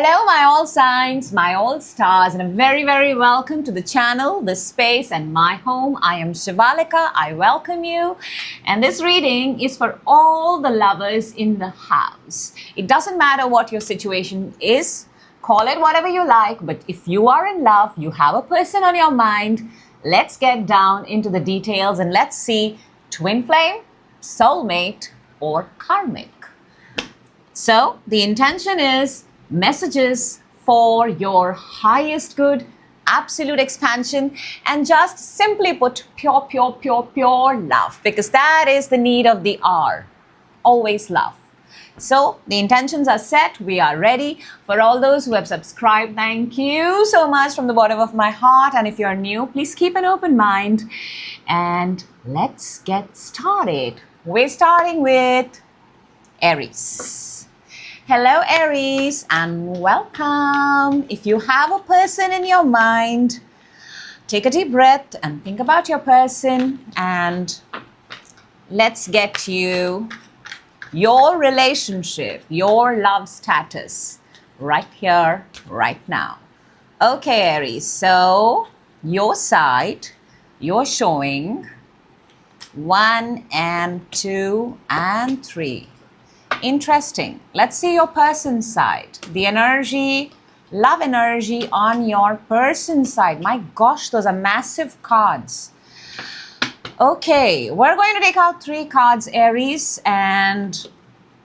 Hello, my all signs, my all stars, and a very, very welcome to the channel, this space, and my home. I am Shivalika. I welcome you. And this reading is for all the lovers in the house. It doesn't matter what your situation is, call it whatever you like, but if you are in love, you have a person on your mind, let's get down into the details and let's see twin flame, soulmate, or karmic. So the intention is messages for your highest good, absolute expansion, and just simply put pure love, because that is the need of the hour. Always love. So the intentions are set. We are ready. For all those who have subscribed, thank you so much from the bottom of my heart. And if you're new, please keep an open mind. And let's get started. We're starting with Aries. Hello, Aries, and welcome. If you have a person in your mind, take a deep breath and think about your person, and let's get you your relationship, your love status right here, right now. Okay, Aries, so your side, you're showing 1 and 2 and 3. Interesting. Let's see your person's side. The energy, love energy on your person's side. My gosh, those are massive cards. Okay, we're going to take out 3 cards, Aries, and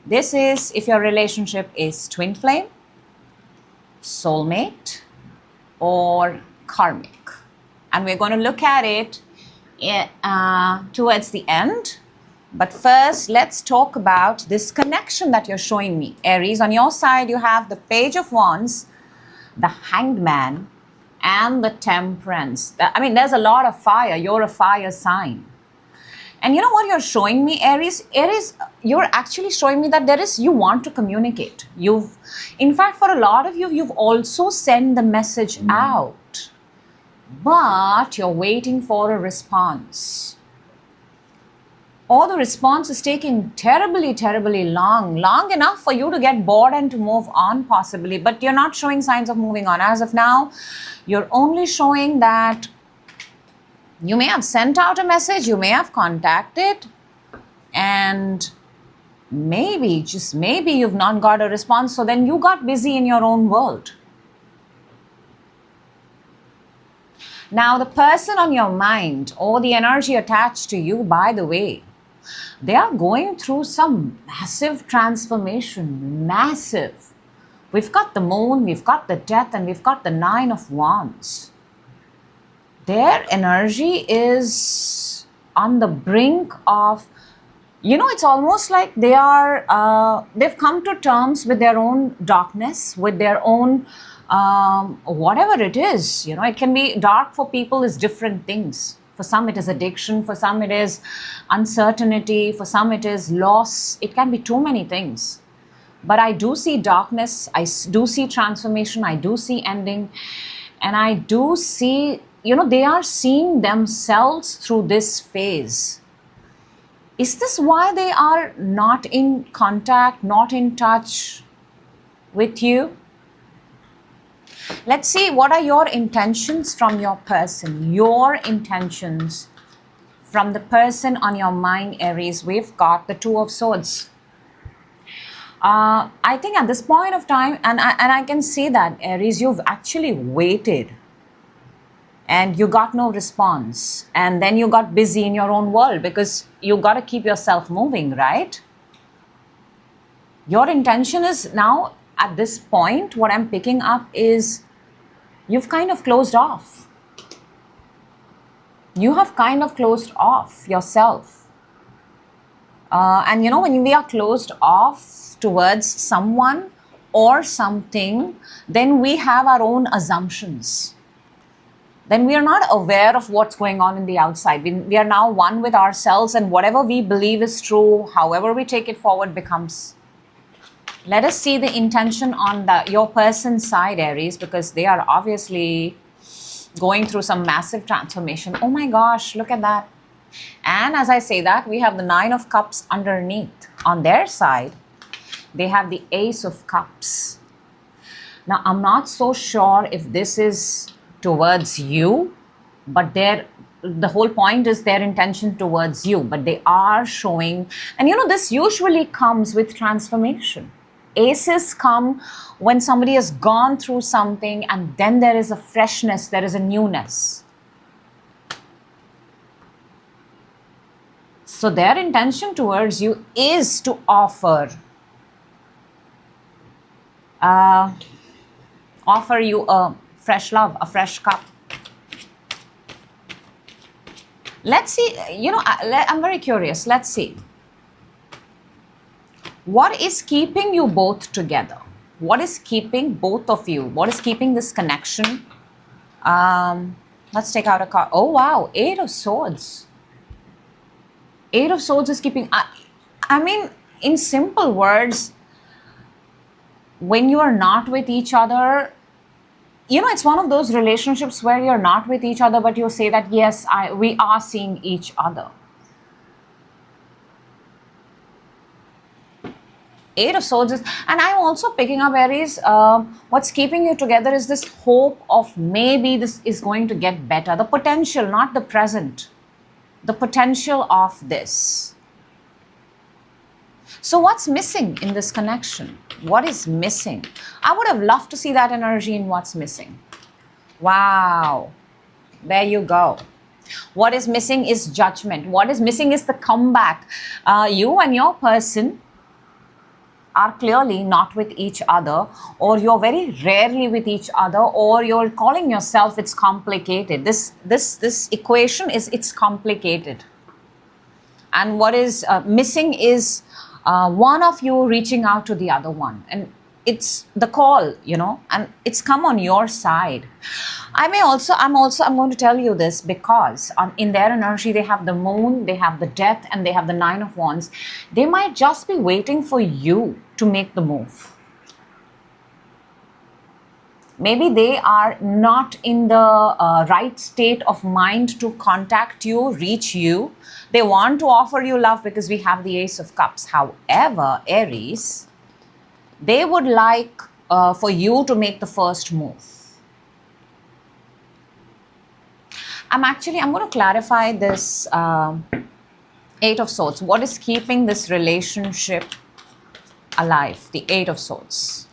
this is if your relationship is twin flame, soulmate, or karmic. And we're going to look at it towards the end. But first, let's talk about this connection that you're showing me. Aries, on your side, you have the Page of Wands, the Hanged Man, and the Temperance. I mean, there's a lot of fire. You're a fire sign. And you know what you're showing me, Aries? Aries, you're actually showing me that you want to communicate. In fact, for a lot of you, you've also sent the message out. But you're waiting for a response. Or the response is taking terribly long enough for you to get bored and to move on possibly, but you're not showing signs of moving on. As of now, you're only showing that you may have sent out a message, you may have contacted, and maybe, just maybe you've not got a response, so then you got busy in your own world. Now, the person on your mind or the energy attached to you, by the way, they are going through some massive transformation, massive. We've got the Moon, we've got the Death, and we've got the 9 of Wands. Their energy is on the brink of, it's almost like they've come to terms with their own darkness, with their own, whatever it is. It can be dark for people is different things. For some, it is addiction. For some, it is uncertainty. For some, it is loss. It can be too many things. But I do see darkness. I do see transformation. I do see ending. And I do see, they are seeing themselves through this phase. Is this why they are not in contact, not in touch with you? Let's see, what are your intentions from your person? Your intentions from the person on your mind, Aries. We've got the 2 of Swords. I think at this point of time, and I can see that, Aries, you've actually waited and you got no response. And then you got busy in your own world because you got to keep yourself moving, right? Your intention is now, at this point, what I'm picking up is you've kind of closed off. You have kind of closed off yourself. And when we are closed off towards someone or something, then we have our own assumptions. Then we are not aware of what's going on in the outside. We are now one with ourselves, and whatever we believe is true, however we take it forward, becomes. Let us see the intention on your person's side, Aries, because they are obviously going through some massive transformation. Oh my gosh, look at that. And as I say that, we have the 9 of Cups underneath. On their side, they have the Ace of Cups. Now, I'm not so sure if this is towards you, but the whole point is their intention towards you, but they are showing, and you know, this usually comes with transformation. Aces come when somebody has gone through something and then there is a freshness, there is a newness. So their intention towards you is to offer you a fresh love, a fresh cup. Let's see, you know, I'm very curious. Let's see. What is keeping you both together? What is keeping both of you? What is keeping this connection? Let's take out a card. Oh, wow. Eight of Swords. Eight of Swords is keeping... I mean, in simple words, when you are not with each other, you know, it's one of those relationships where you're not with each other, but you say that, yes, we are seeing each other. Eight of Swords is, and I'm also picking up, Aries, what's keeping you together is this hope of maybe this is going to get better. The potential, not the present. The potential of this. So what's missing in this connection? What is missing? I would have loved to see that energy in what's missing. Wow. There you go. What is missing is judgment. What is missing is the comeback. You and your person are clearly not with each other, or you're very rarely with each other, or you're calling yourself it's complicated. This equation is, it's complicated. And what is missing is one of you reaching out to the other one, and it's the call, you know, and it's come on your side. I'm going to tell you this because in their energy, they have the moon, they have the death, and they have the Nine of Wands. They might just be waiting for you to make the move. Maybe they are not in the right state of mind to contact you, reach you. They want to offer you love because we have the Ace of Cups. However, Aries, they would like for you to make the first move. I'm going to clarify this Eight of Swords. What is keeping this relationship alive? The Eight of Swords.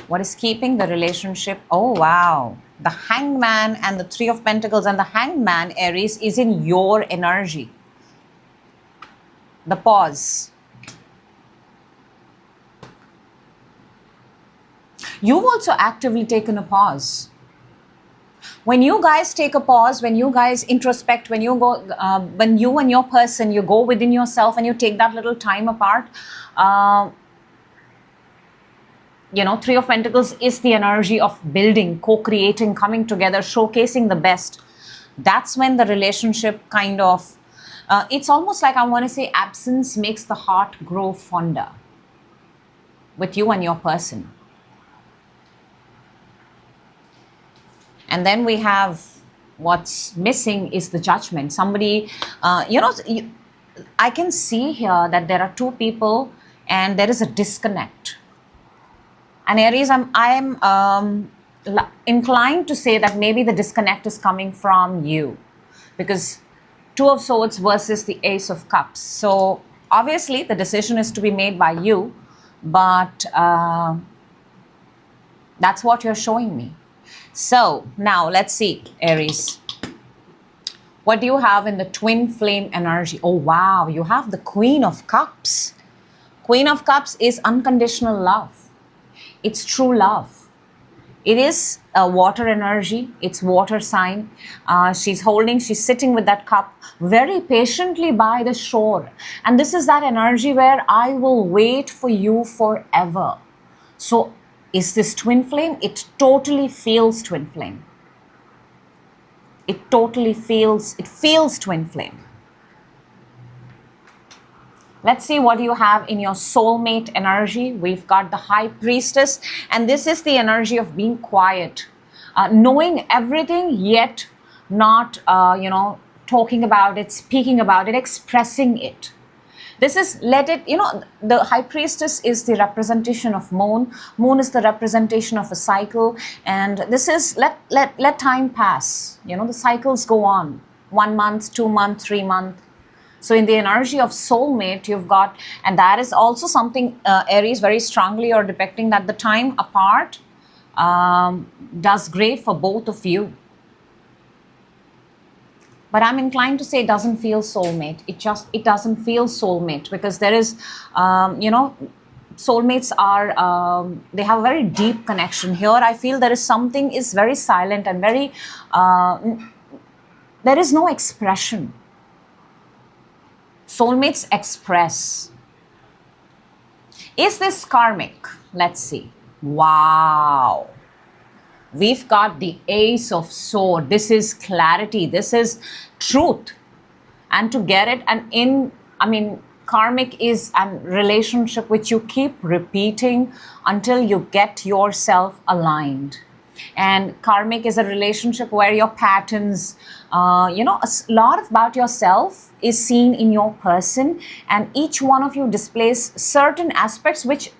What is keeping the relationship? Oh, wow. The Hangman and the Three of Pentacles, and the Hangman, Aries, is in your energy. The pause. You've also actively taken a pause. When you guys take a pause, when you guys introspect, when you go, when you and your person, you go within yourself and you take that little time apart, you know, Three of Pentacles is the energy of building, co-creating, coming together, showcasing the best. That's when the relationship kind of, it's almost like, I want to say, absence makes the heart grow fonder with you and your person. And then we have what's missing is the Judgment. Somebody, you know, I can see here that there are two people and there is a disconnect. And Aries, I'm inclined to say that maybe the disconnect is coming from you, because Two of Swords versus the Ace of Cups. So obviously the decision is to be made by you, but that's what you're showing me. So now let's see, Aries. What do you have in the twin flame energy? Oh, wow. You have the Queen of Cups. Queen of Cups is unconditional love. It's true love. It is a water energy. It's water sign. She's sitting with that cup very patiently by the shore. And this is that energy where I will wait for you forever. So is this twin flame? It totally feels twin flame. It feels twin flame. Let's see what you have in your soulmate energy. We've got the High Priestess, and this is the energy of being quiet, knowing everything, yet not, you know, talking about it, speaking about it, expressing it. This is, let it, the high priestess is the representation of moon. Moon is the representation of a cycle. And this is, let time pass. The cycles go on. 1 month, 2 months, 3 months. So in the energy of soulmate, you've got, and that is also something Aries very strongly are depicting, that the time apart does great for both of you. But I'm inclined to say it doesn't feel soulmate. It doesn't feel soulmate, because there is, soulmates are, they have a very deep connection. Here I feel there is something is very silent and very, there is no expression. Soulmates express. Is this karmic? Let's see. Wow. We've got the Ace of Swords. This is clarity. This is truth. And to get it, karmic is a relationship which you keep repeating until you get yourself aligned. And karmic is a relationship where your patterns, a lot about yourself is seen in your person, and each one of you displays certain aspects which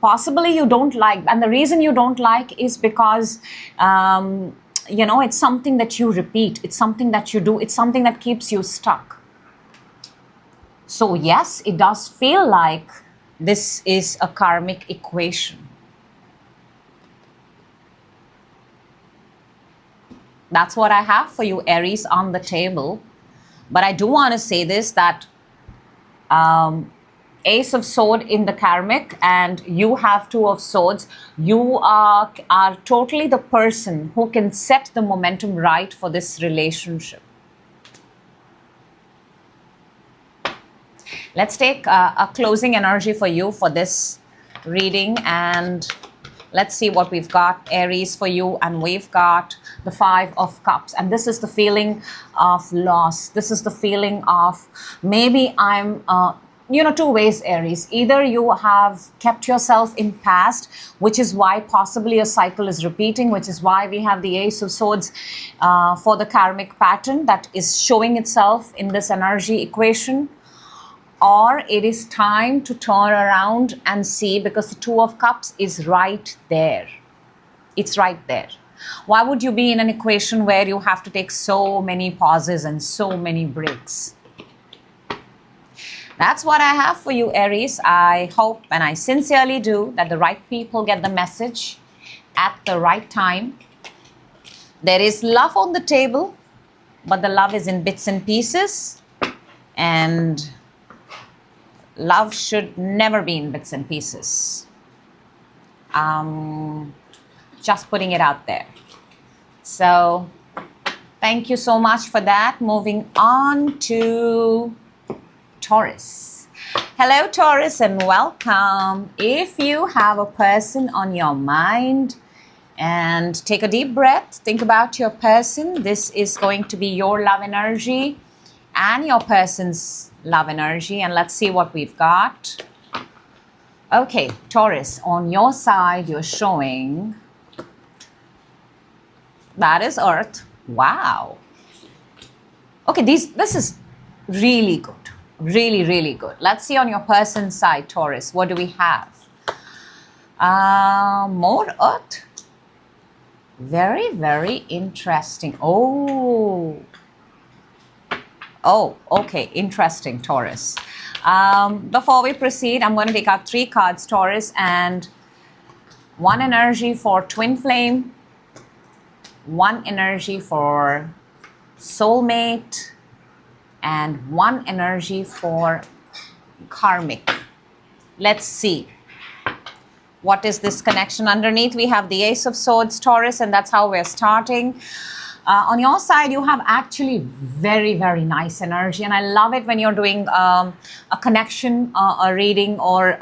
possibly you don't like. And the reason you don't like is because, it's something that you repeat. It's something that you do. It's something that keeps you stuck. So yes, it does feel like this is a karmic equation. That's what I have for you, Aries, on the table. But I do want to say this, that Ace of Swords in the karmic and you have Two of Swords, you are totally the person who can set the momentum right for this relationship. Let's take a closing energy for you for this reading, and let's see what we've got, Aries, for you. And we've got the Five of Cups. And this is the feeling of loss. This is the feeling of, maybe I'm, two ways, Aries. Either you have kept yourself in past, which is why possibly a cycle is repeating, which is why we have the Ace of Swords for the karmic pattern that is showing itself in this energy equation. Or it is time to turn around and see, because the Two of Cups is right there. It's right there. Why would you be in an equation where you have to take so many pauses and so many breaks? That's what I have for you, Aries. I hope, and I sincerely do, that the right people get the message at the right time. There is love on the table, but the love is in bits and pieces. And love should never be in bits and pieces. Just putting it out there. So, thank you so much for that. Moving on to Taurus. Hello, Taurus, and welcome. If you have a person on your mind, and take a deep breath, think about your person. This is going to be your love energy and your person's love energy, and let's see what we've got. Okay, Taurus, on your side, you're showing that is Earth. Wow. Okay, this is really good. Really, really good. Let's see on your person's side, Taurus. What do we have? More Earth. Very, very interesting. Oh, okay. Interesting, Taurus. Before we proceed, I'm going to take out 3 cards, Taurus, and 1 energy for Twin Flame, 1 energy for Soulmate, and 1 energy for Karmic. Let's see. What is this connection? Underneath, we have the Ace of Swords, Taurus, and that's how we're starting. On your side, you have actually very, very nice energy. And I love it when you're doing a connection, a reading, or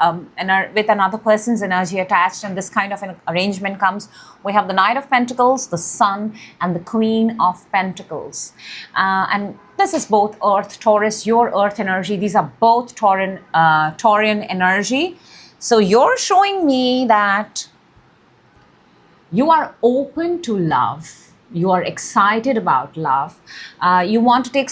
with another person's energy attached. And this kind of an arrangement comes. We have the Knight of Pentacles, the Sun, and the Queen of Pentacles. And this is both Earth, Taurus, your Earth energy. These are both Taurian energy. So you're showing me that you are open to love. You are excited about love. You want to take,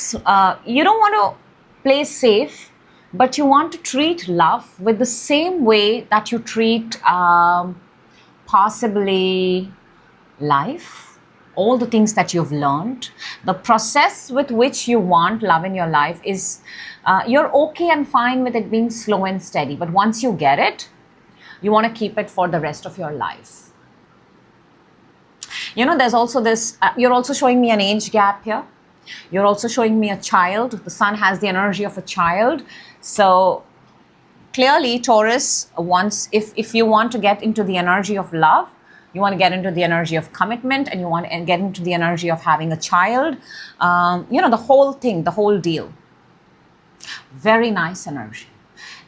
you don't want to play safe, but you want to treat love with the same way that you treat possibly life, all the things that you've learned. The process with which you want love in your life is, you're okay and fine with it being slow and steady, but once you get it, you want to keep it for the rest of your life. You know, there's also this, you're also showing me an age gap here. You're also showing me a child. The sun has the energy of a child. So clearly, Taurus wants, if you want to get into the energy of love, you want to get into the energy of commitment, and you want to get into the energy of having a child. You know, the whole thing, the whole deal. Very nice energy.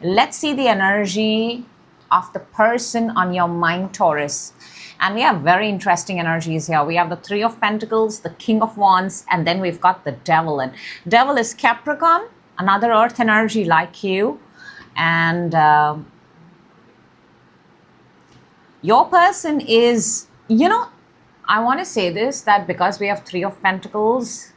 Let's see the energy of the person on your mind, Taurus. And we have very interesting energies here. We have the Three of Pentacles, the King of Wands, and then we've got the Devil. And Devil is Capricorn, another earth energy like you. And your person is, you know, I want to say this, that because we have Three of Pentacles,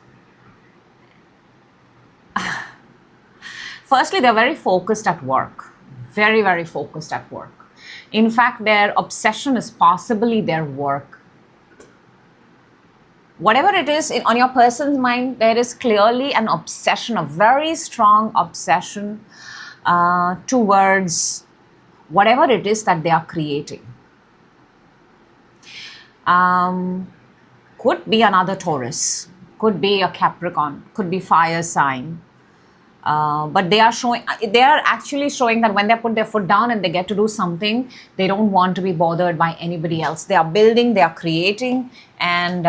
firstly, they're very focused at work. Very, very focused at work. In fact, their obsession is possibly their work. Whatever it is on your person's mind, there is clearly an obsession, a very strong obsession towards whatever it is that they are creating. Could be another Taurus, could be a Capricorn, could be fire sign. But they are actually showing that when they put their foot down and they get to do something, they don't want to be bothered by anybody else. They are building, they are creating, and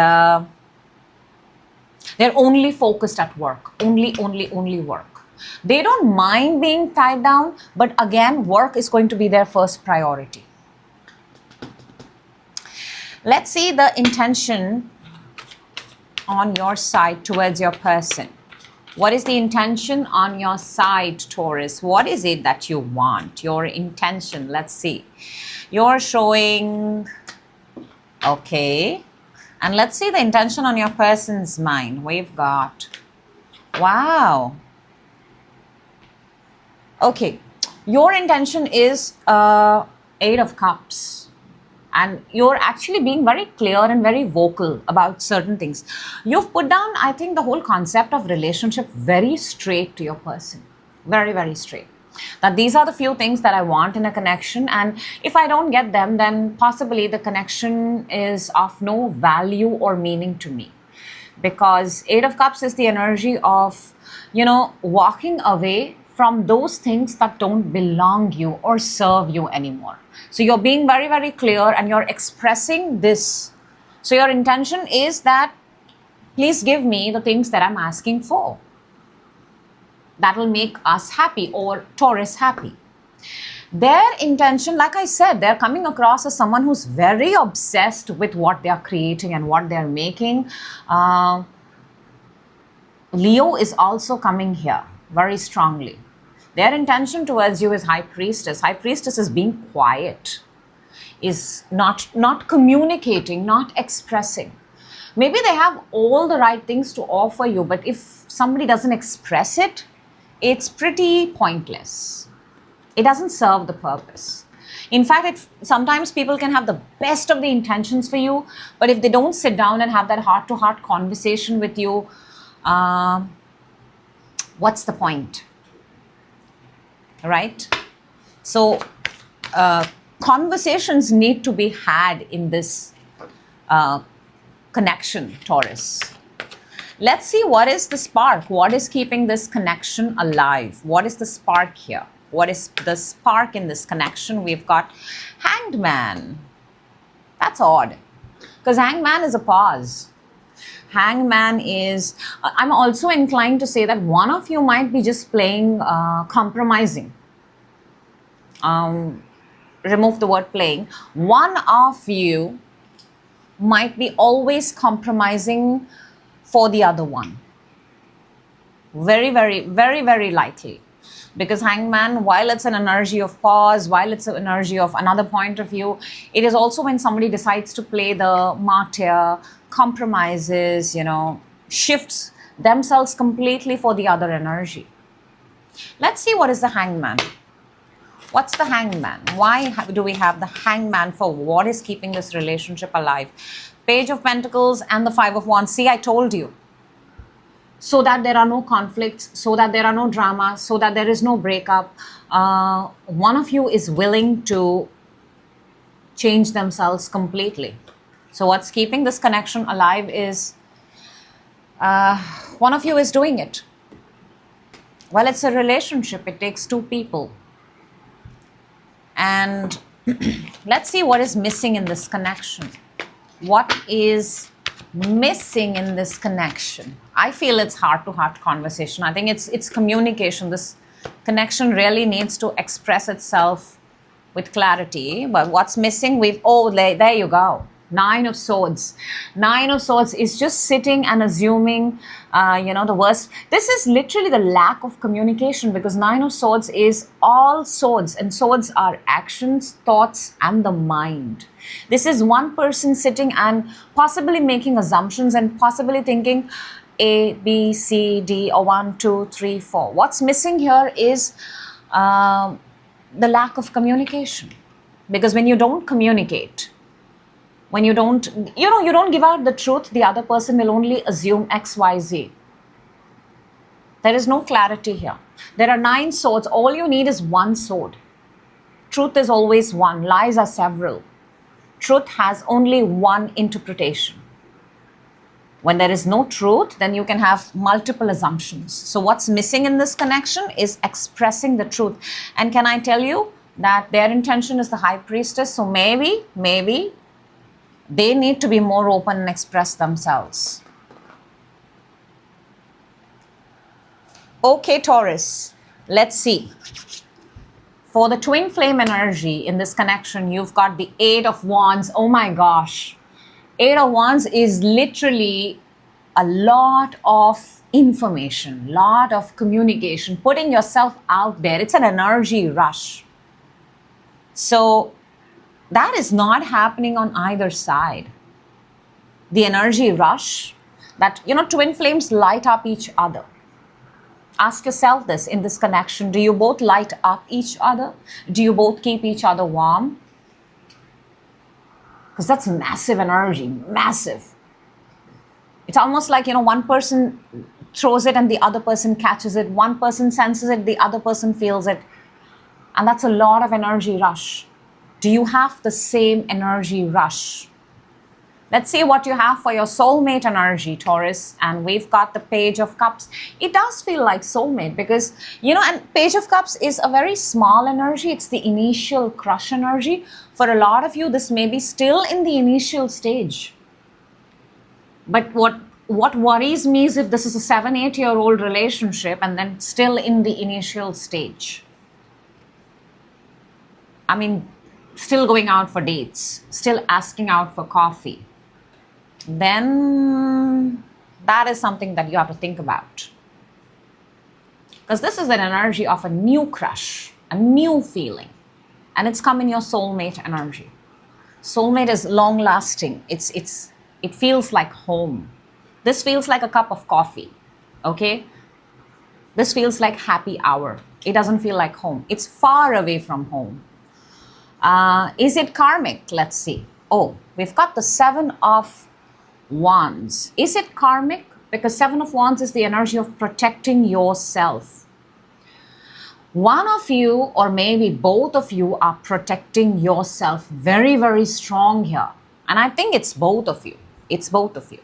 they're only focused at work. Only work. They don't mind being tied down, but again, work is going to be their first priority. Let's see the intention on your side towards your person. What is the intention on your side, Taurus? What is it that you want? Your intention, let's see. You're showing, okay. And let's see the intention on your person's mind. We've got, wow. Okay, your intention is Eight of Cups. And you're actually being very clear and very vocal about certain things. You've put down, I think, the whole concept of relationship very straight to your person. Very, very straight. That these are the few things that I want in a connection. And if I don't get them, then possibly the connection is of no value or meaning to me. Because Eight of Cups is the energy of, you know, walking away from those things that don't belong you or serve you anymore. So you're being very, very clear and you're expressing this. So your intention is that, please give me the things that I'm asking for. That will make us happy, or Taurus happy. Their intention, like I said, they're coming across as someone who's very obsessed with what they're creating and what they're making. Leo is also coming here very strongly. Their intention towards you is High Priestess. High Priestess is being quiet, is not communicating, not expressing. Maybe they have all the right things to offer you, but if somebody doesn't express it, it's pretty pointless. It doesn't serve the purpose. In fact, sometimes people can have the best of the intentions for you, but if they don't sit down and have that heart-to-heart conversation with you, what's the point? Right? So conversations need to be had in this connection, Taurus. Let's see, what is the spark? What is keeping this connection alive? What is the spark here? What is the spark in this connection? We've got Hanged Man. That's odd, because Hanged Man is a pause. Hanged Man is, I'm also inclined to say that one of you might be just playing, compromising. Remove the word playing. One of you might be always compromising for the other one. Very, very, very, very likely. Because Hanged Man, while it's an energy of pause, while it's an energy of another point of view, it is also when somebody decides to play the martyr, compromises, you know, shifts themselves completely for the other energy. Let's see what is the Hangman. What's the Hangman? Why do we have the Hangman for what is keeping this relationship alive? Page of Pentacles and the Five of Wands. See, I told you. So that there are no conflicts, so that there are no dramas, so that there is no breakup. One of you is willing to change themselves completely. So what's keeping this connection alive is one of you is doing it. Well, it's a relationship. It takes two people. And let's see what is missing in this connection. What is missing in this connection? I feel it's heart-to-heart conversation. I think it's communication. This connection really needs to express itself with clarity. But what's missing? There you go. Nine of Swords. Nine of Swords is just sitting and assuming, the worst. This is literally the lack of communication, because Nine of Swords is all swords, and swords are actions, thoughts, and the mind. This is one person sitting and possibly making assumptions and possibly thinking A, B, C, D, or 1, 2, 3, 4. What's missing here is the lack of communication. Because when you don't communicate, when you don't give out the truth, the other person will only assume X, Y, Z. There is no clarity here. There are 9 swords. All you need is one sword. Truth is always one. Lies are several. Truth has only one interpretation. When there is no truth, then you can have multiple assumptions. So what's missing in this connection is expressing the truth. And can I tell you that their intention is the High Priestess? So maybe they need to be more open and express themselves. Okay, Taurus, let's see. For the twin flame energy in this connection, you've got the Eight of Wands. Oh my gosh. Eight of Wands is literally a lot of information, lot of communication, putting yourself out there. It's an energy rush. So that is not happening on either side. The energy rush that, twin flames light up each other. Ask yourself this in this connection. Do you both light up each other? Do you both keep each other warm? Because that's massive energy, massive. It's almost like, one person throws it and the other person catches it. One person senses it, the other person feels it. And that's a lot of energy rush. Do you have the same energy rush? Let's see what you have for your soulmate energy, Taurus. And we've got the Page of Cups. It does feel like soulmate because, and Page of Cups is a very small energy. It's the initial crush energy. For a lot of you, this may be still in the initial stage. But what worries me is if this is a 7-8-year-old relationship and then still in the initial stage. I mean, still going out for dates, still asking out for coffee. Then that is something that you have to think about. Because this is an energy of a new crush, a new feeling. And it's come in your soulmate energy. Soulmate is long lasting. It feels like home. This feels like a cup of coffee, okay? This feels like happy hour. It doesn't feel like home. It's far away from home. Is it karmic? Let's see. Oh, we've got the 7 of Wands. Is it karmic? Because 7 of Wands is the energy of protecting yourself. One of you, or maybe both of you, are protecting yourself very, very strong here. And I think it's both of you. It's both of you.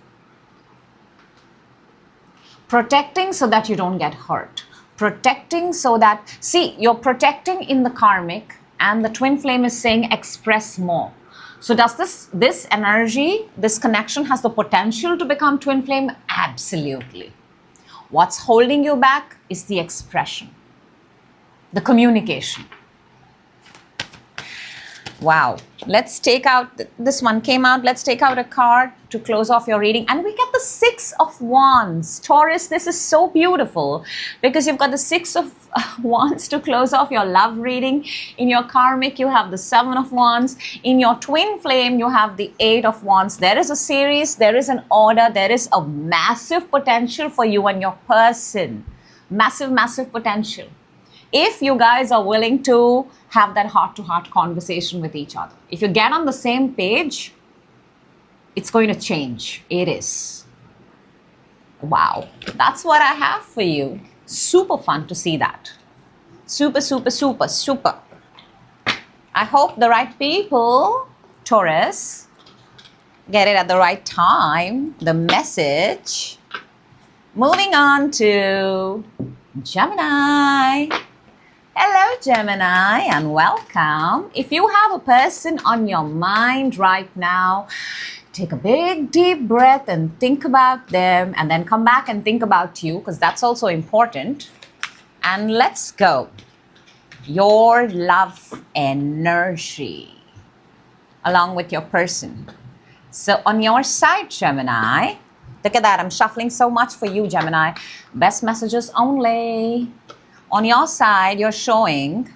Protecting so that you don't get hurt. Protecting so that, see, you're protecting in the karmic, and the twin flame is saying express more. So does this energy, this connection has the potential to become twin flame? Absolutely. What's holding you back is the expression, the communication. Wow. Let's take out, this one came out, let's take out a card to close off your reading. And we get the 6 of Wands. Taurus, this is so beautiful because you've got the 6 of Wands to close off your love reading. In your karmic, you have the 7 of Wands. In your twin flame, you have the 8 of Wands. There is a series, there is an order, there is a massive potential for you and your person. Massive, massive potential. If you guys are willing to have that heart-to-heart conversation with each other, if you get on the same page, it's going to change. It is. Wow, that's what I have for you. Super fun to see that. Super, super, super, super. I hope the right people, Taurus, get it at the right time, the message. Moving on to Gemini. Hello, Gemini, and welcome. If you have a person on your mind right now, take a big deep breath and think about them, and then come back and think about you, because that's also important. And let's go. Your love energy along with your person. So on your side, Gemini, look at that. I'm shuffling so much for you, Gemini. Best messages only. On your side, you're showing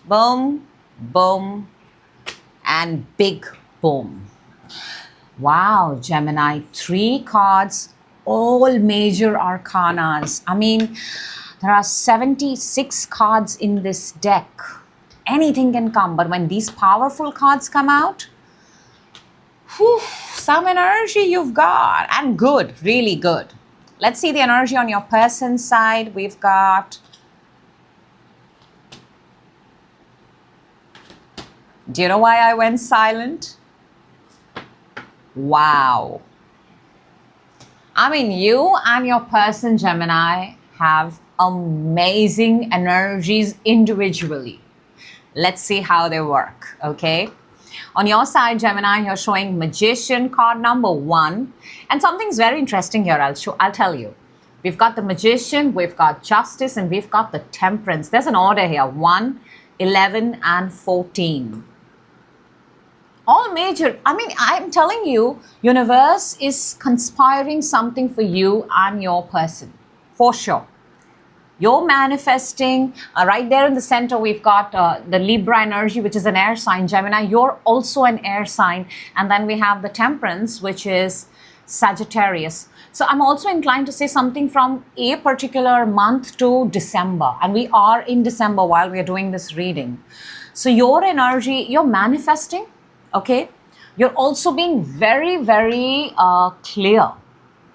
boom, boom, and big boom. Wow, Gemini, 3 cards, all major arcanas. I mean, there are 76 cards in this deck. Anything can come, but when these powerful cards come out, whew, some energy you've got, and good, really good. Let's see the energy on your person's side. We've got, do you know why I went silent? Wow. I mean, you and your person, Gemini, have amazing energies individually. Let's see how they work, okay? On your side, Gemini, you're showing Magician, card number 1. And something's very interesting here, I'll tell you. We've got the Magician, we've got Justice, and we've got the Temperance. There's an order here, 1, 11, and 14. All major. I mean, I'm telling you, universe is conspiring something for you and your person, for sure. You're manifesting. Right there in the center, we've got the Libra energy, which is an air sign, Gemini. You're also an air sign. And then we have the Temperance, which is Sagittarius. So I'm also inclined to say something from a particular month to December. And we are in December while we are doing this reading. So your energy, you're manifesting, okay? You're also being very, very clear.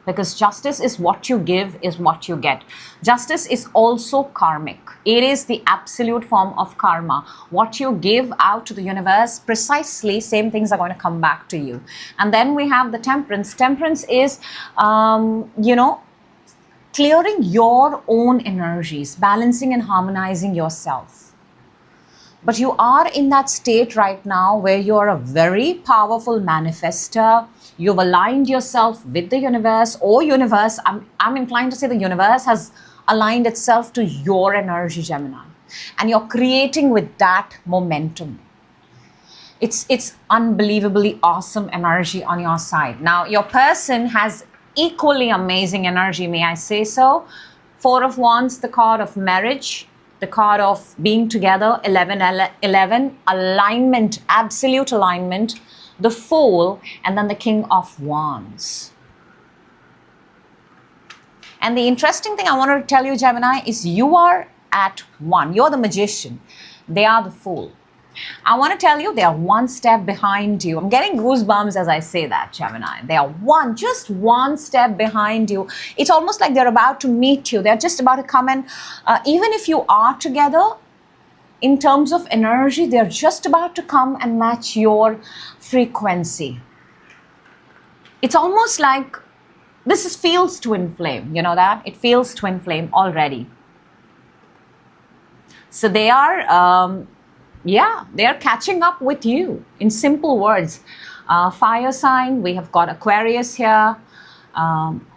Because justice is what you give, is what you get. Justice is also karmic. It is the absolute form of karma. What you give out to the universe, precisely same things are going to come back to you. And then we have the Temperance. Temperance is, clearing your own energies, balancing and harmonizing yourself. But you are in that state right now where you're a very powerful manifester. You've aligned yourself with the universe, or universe, I'm inclined to say the universe has aligned itself to your energy, Gemini. And you're creating with that momentum. It's unbelievably awesome energy on your side. Now, your person has equally amazing energy, may I say so. 4 of Wands, the card of marriage, the card of being together, 11, alignment, absolute alignment, the Fool, and then the King of Wands. And the interesting thing I wanted to tell you, Gemini, is you are at 1. You're the Magician. They are the Fool. I want to tell you, they are 1 step behind you. I'm getting goosebumps as I say that, Gemini. They are just one step behind you. It's almost like they're about to meet you. They're just about to come and, even if you are together, in terms of energy, they're just about to come and match your frequency. It's almost like feels twin flame. You know that? It feels twin flame already. So they are... they're catching up with you. In simple words, fire sign, we have got Aquarius here,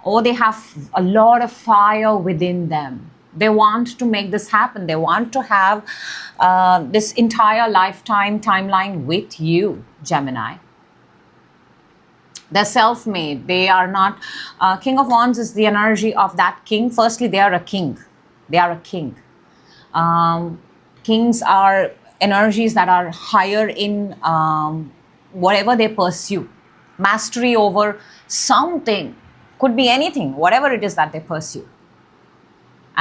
or they have a lot of fire within them. They want to make this happen. They want to have this entire lifetime timeline with you, Gemini. They're self-made. They are not... King of Wands is the energy of that king. Firstly, they are a king. They are a king. Kings are energies that are higher in whatever they pursue. Mastery over something. Could be anything, whatever it is that they pursue.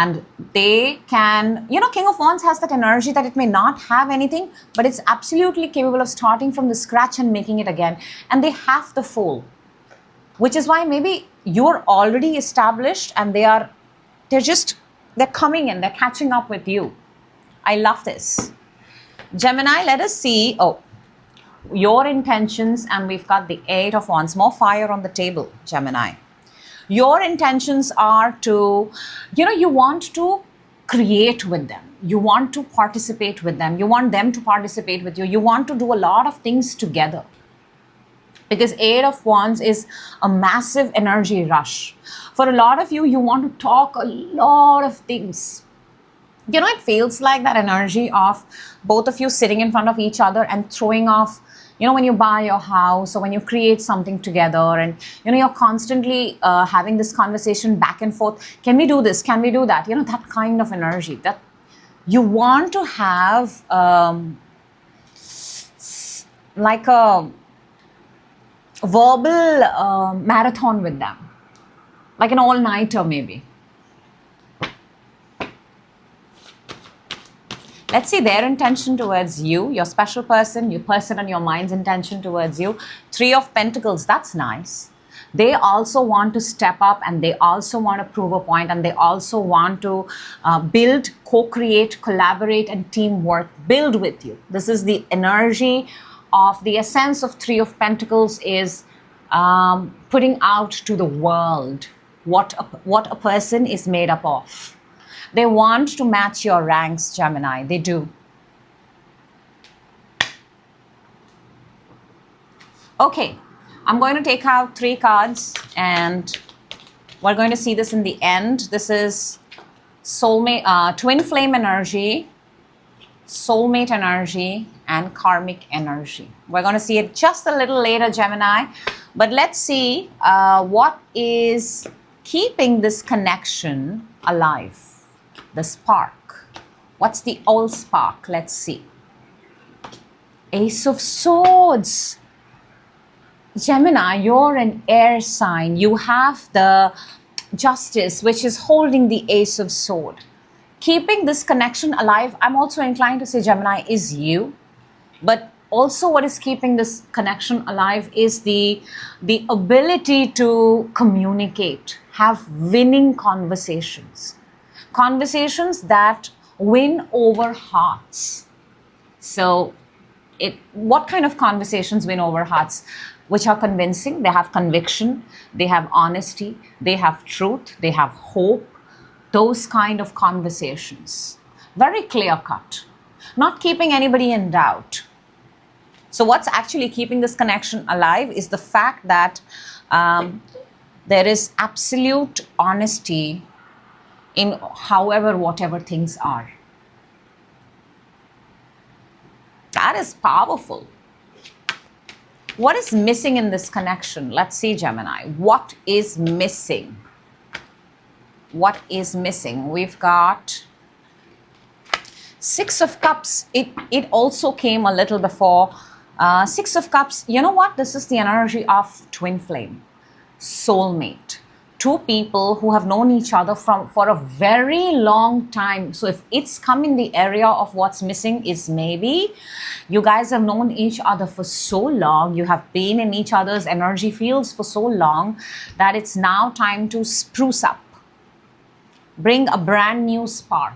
And they can, King of Wands has that energy that it may not have anything, but it's absolutely capable of starting from the scratch and making it again. And they have the Fool, which is why maybe you're already established and they're coming in, they're catching up with you. I love this. Gemini, let us see, your intentions, and we've got the 8 of Wands, more fire on the table, Gemini. Your intentions are to, you want to create with them. You want to participate with them. You want them to participate with you. You want to do a lot of things together. Because 8 of Wands is a massive energy rush. For a lot of you, you want to talk a lot of things. It feels like that energy of both of you sitting in front of each other and throwing off, when you buy your house or when you create something together, and, you're constantly having this conversation back and forth. Can we do this? Can we do that? That kind of energy that you want to have, like a verbal marathon with them, like an all-nighter maybe. Let's see their intention towards you, your special person, your person on your mind's intention towards you. 3 of Pentacles, that's nice. They also want to step up, and they also want to prove a point, and they also want to build, co-create, collaborate, and teamwork, build with you. This is the energy of the essence of 3 of Pentacles, is putting out to the world what a person is made up of. They want to match your ranks, Gemini. They do. Okay, I'm going to take out 3 cards, and we're going to see this in the end. This is Soulmate, Twin Flame energy, Soulmate energy, and Karmic energy. We're going to see it just a little later, Gemini. But let's see what is keeping this connection alive. The spark. What's the old spark? Let's see. Ace of Swords. Gemini, you're an air sign. You have the Justice, which is holding the Ace of Swords. Keeping this connection alive, I'm also inclined to say, Gemini, is you. But also what is keeping this connection alive is the ability to communicate, have winning conversations. Conversations that win over hearts. So, what kind of conversations win over hearts? Which are convincing, they have conviction, they have honesty, they have truth, they have hope. Those kind of conversations. Very clear cut. Not keeping anybody in doubt. So what's actually keeping this connection alive is the fact that there is absolute honesty in whatever things are. That is powerful. What is missing in this connection? Let's see, Gemini. What is missing? What is missing? We've got 6 of Cups. It also came a little before. 6 of Cups. You know what? This is the energy of twin flame. Soulmate. 2 people who have known each other for a very long time. So if it's come in the area of what's missing is maybe you guys have known each other for so long, you have been in each other's energy fields for so long that it's now time to spruce up. Bring a brand new spark.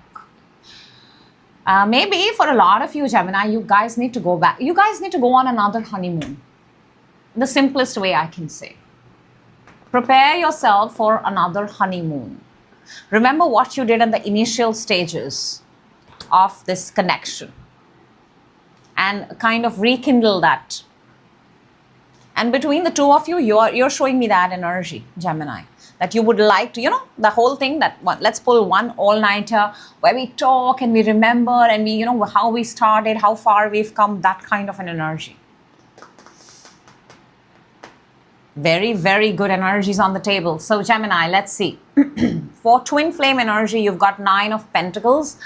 Maybe for a lot of you, Gemini, you guys need to go back. You guys need to go on another honeymoon. The simplest way I can say. Prepare yourself for another honeymoon. Remember what you did in the initial stages of this connection and kind of rekindle that. And between the 2 of you, you're showing me that energy, Gemini, that you would like to, the whole thing that let's pull one all-nighter where we talk and we remember and we, how we started, how far we've come, that kind of an energy. Very, very good energies on the table. So Gemini, let's see. For twin flame energy, you've got 9 of Pentacles.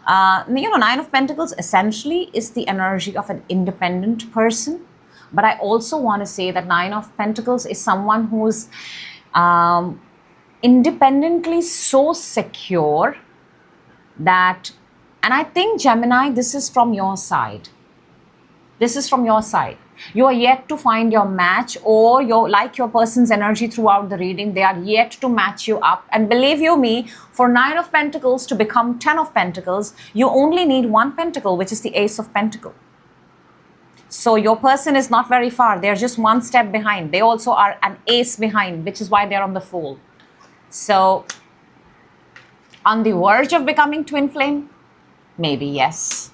9 of Pentacles essentially is the energy of an independent person. But I also want to say that 9 of Pentacles is someone who's independently so secure that, and I think Gemini, this is from your side. This is from your side. You are yet to find your match, or your person's energy throughout the reading. They are yet to match you up. And believe you me, for 9 of Pentacles to become 10 of Pentacles, you only need 1 pentacle, which is the Ace of Pentacles. So your person is not very far. They're just 1 step behind. They also are an ace behind, which is why they're on the Fool. So on the verge of becoming twin flame? Maybe yes.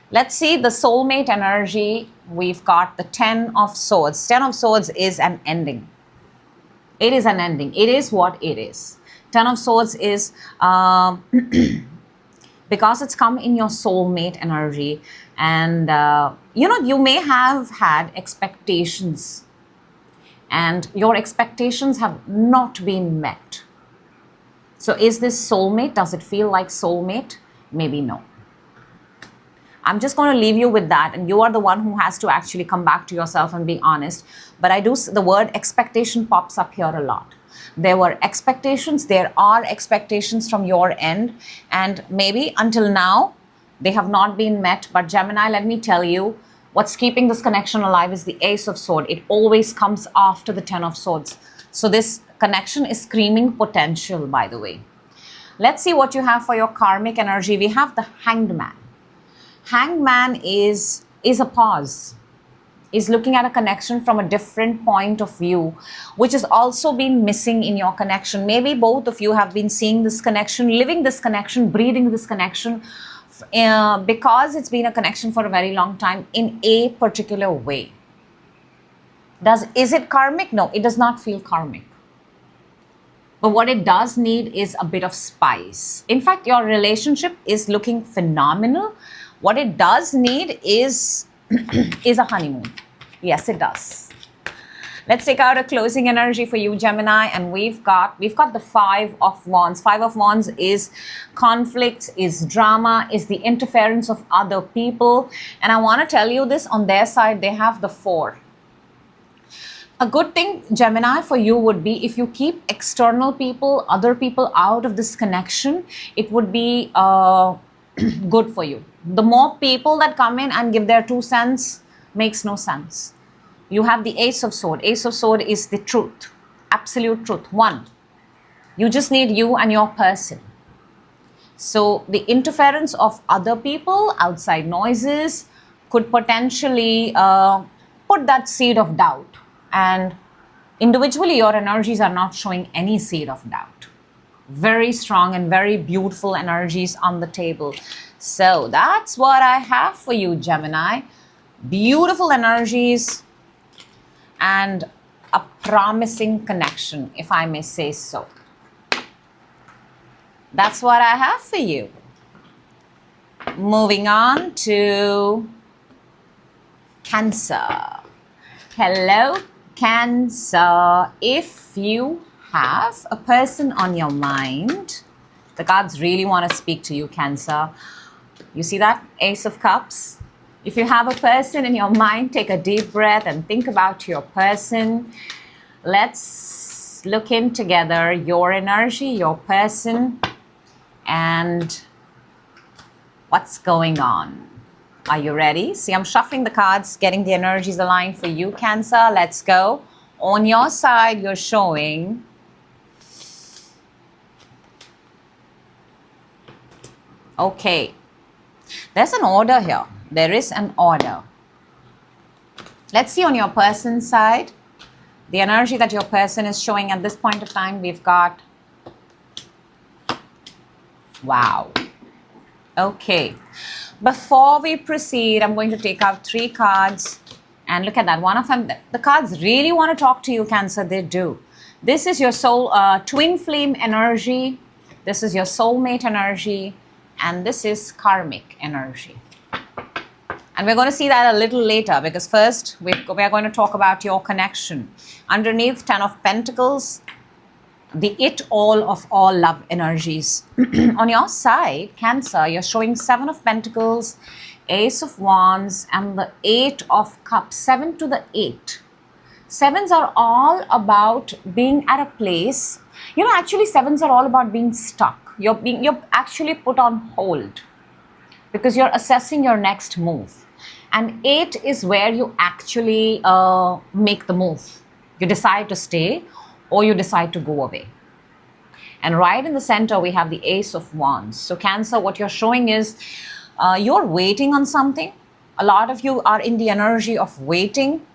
Let's see the soulmate energy. We've got the 10 of Swords. 10 of Swords is an ending. It is an ending. It is what it is. 10 of Swords is, because it's come in your soulmate energy. And, you may have had expectations. And your expectations have not been met. So is this soulmate? Does it feel like soulmate? Maybe no. I'm just going to leave you with that, and you are the one who has to actually come back to yourself and be honest. But the word expectation pops up here a lot. There were expectations, there are expectations from your end, and maybe until now they have not been met. But Gemini, let me tell you, what's keeping this connection alive is the Ace of Swords. It always comes after the 10 of Swords. So this connection is screaming potential, by the way. Let's see what you have for your karmic energy. We have the Hanged Man. Hanged Man is a pause, is looking at a connection from a different point of view, which has also been missing in your connection. Maybe both of you have been seeing this connection, living this connection, breathing this connection, because it's been a connection for a very long time in a particular way. Is it karmic? No, it does not feel karmic. But what it does need is a bit of spice. In fact, your relationship is looking phenomenal. What it does need is a honeymoon. Yes, it does. Let's take out a closing energy for you, Gemini, and we've got the 5 of Wands. 5 of Wands is conflicts, is drama, is the interference of other people. And I want to tell you this, on their side, they have the 4. A good thing, Gemini, for you would be if you keep external people, other people out of this connection, it would be good for you. The more people that come in and give their 2 cents makes no sense. You have the Ace of Swords. Ace of Swords is the truth, absolute truth. 1. You just need you and your person. So the interference of other people, outside noises, could potentially put that seed of doubt. And individually, your energies are not showing any seed of doubt. Very strong and very beautiful energies on the table. So that's what I have for you, Gemini. Beautiful energies and a promising connection, if I may say so. That's what I have for you. Moving on to Cancer. Hello, Cancer. If you have a person on your mind, the cards really want to speak to you, Cancer. You see that? Ace of Cups. If you have a person in your mind, take a deep breath and think about your person. Let's look in together your energy, your person, and what's going on. Are you ready? See, I'm shuffling the cards, getting the energies aligned for you, Cancer. Let's go. On your side, you're showing okay. There's an order here. There is an order. Let's see on your person's side, the energy that your person is showing at this point of time. We've got, wow. Okay. Before we proceed, I'm going to take out 3 cards and look at that. One of them, the cards really want to talk to you, Cancer. They do. This is your soul, twin flame energy. This is your soulmate energy. And this is karmic energy. And we're going to see that a little later, because first we are going to talk about your connection. Underneath 10 of Pentacles, the all of all love energies. On your side, Cancer, you're showing 7 of Pentacles, Ace of Wands, and the 8 of Cups. 7 to the 8. 7s are all about being at a place. Actually 7s are all about being stuck. You're actually put on hold because you're assessing your next move. And 8 is where you actually make the move. You decide to stay or you decide to go away. And right in the center, we have the Ace of Wands. So Cancer, what you're showing is you're waiting on something. A lot of you are in the energy of waiting.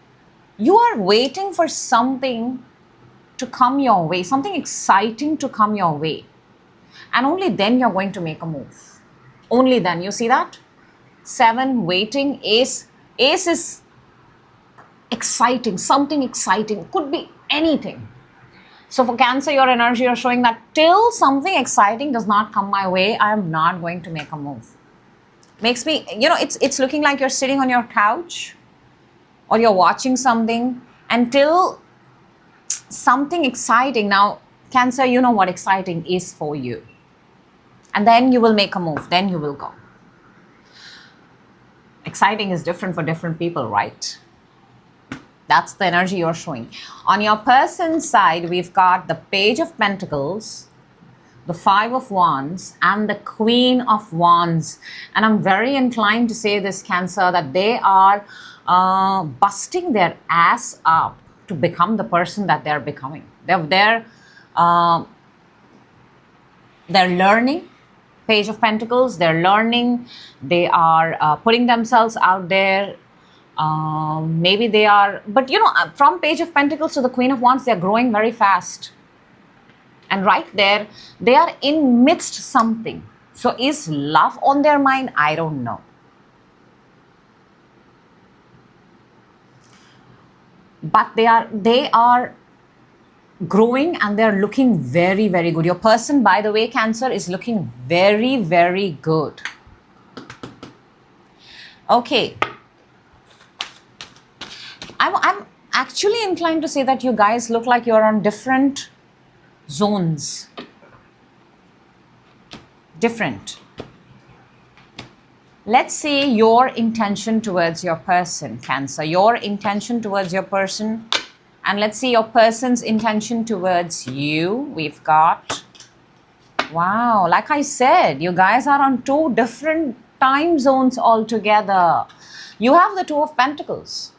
You are waiting for something to come your way, something exciting to come your way. And only then you're going to make a move. Only then. You see that? 7, waiting. Ace is exciting, something exciting. Could be anything. So for Cancer, your energy, you're showing that till something exciting does not come my way, I am not going to make a move. Makes me, it's looking like you're sitting on your couch or you're watching something until something exciting. Now, Cancer, you know what exciting is for you. And then you will make a move. Then you will go. Exciting is different for different people, right? That's the energy you're showing. On your person's side, we've got the Page of Pentacles, the 5 of Wands, and the Queen of Wands. And I'm very inclined to say this, Cancer, that they are busting their ass up to become the person that they're becoming. They're learning. Page of Pentacles, they're learning. They are putting themselves out there. Maybe they are, but from Page of Pentacles to the Queen of Wands, they're growing very fast. And right there, they are in midst something. So is love on their mind? I don't know. But they are growing and they're looking very, very good. Your person, by the way, Cancer, is looking very, very good. Okay. I'm actually inclined to say that you guys look like you're on different zones. Different. Let's see your intention towards your person, Cancer. Your intention towards your person. And let's see your person's intention towards you. We've got, wow, like I said, you guys are on 2 different time zones altogether. You have the 2 of Pentacles.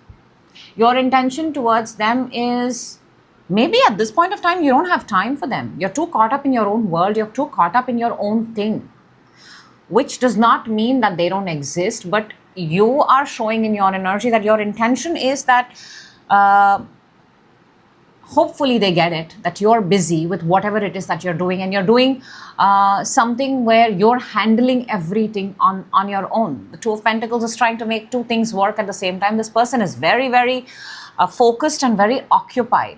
Your intention towards them is, maybe at this point of time, you don't have time for them. You're too caught up in your own world. You're too caught up in your own thing. Which does not mean that they don't exist. But you are showing in your energy that your intention is that hopefully they get it, that you're busy with whatever it is that you're doing. And you're doing something where you're handling everything on your own. The 2 of Pentacles is trying to make 2 things work at the same time. This person is very, very focused and very occupied.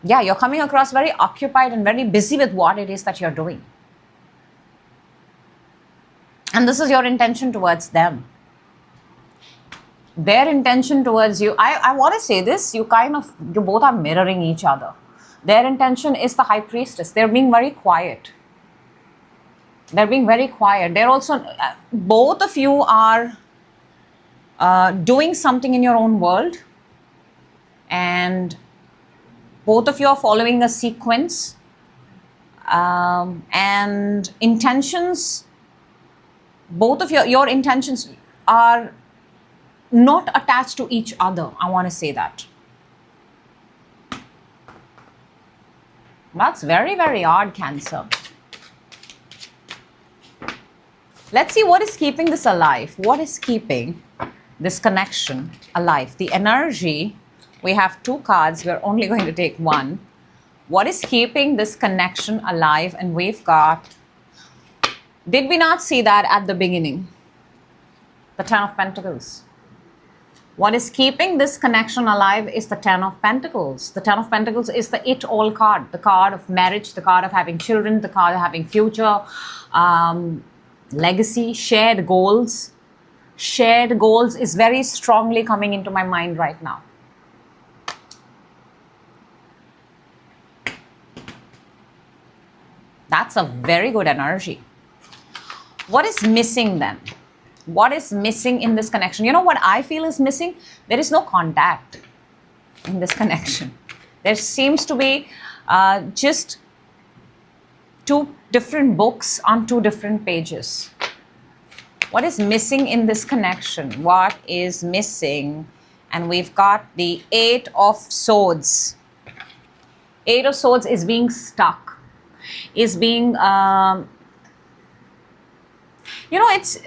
Yeah, you're coming across very occupied and very busy with what it is that you're doing. And this is your intention towards them. Their intention towards you, I want to say this, you both are mirroring each other. Their intention is the High Priestess. They're being very quiet. They're being very quiet. They're also, both of you are doing something in your own world. And both of you are following a sequence. And intentions, both of your intentions are not attached to each other. I want to say that. That's very, very odd, Cancer. Let's see what is keeping this alive. What is keeping this connection alive? The energy, we have 2 cards. We're only going to take 1. What is keeping this connection alive? And we've got, did we not see that at the beginning? The 10 of Pentacles. What is keeping this connection alive is the 10 of Pentacles. The 10 of Pentacles is the it-all card. The card of marriage, the card of having children, the card of having future, legacy, shared goals. Shared goals is very strongly coming into my mind right now. That's a very good energy. What is missing then? What is missing in this connection? You know what I feel is missing? There is no contact in this connection. There seems to be just two different books on two different pages. What is missing in this connection? What is missing? And we've got the Eight of Swords. Eight of Swords is being stuck, is being, it's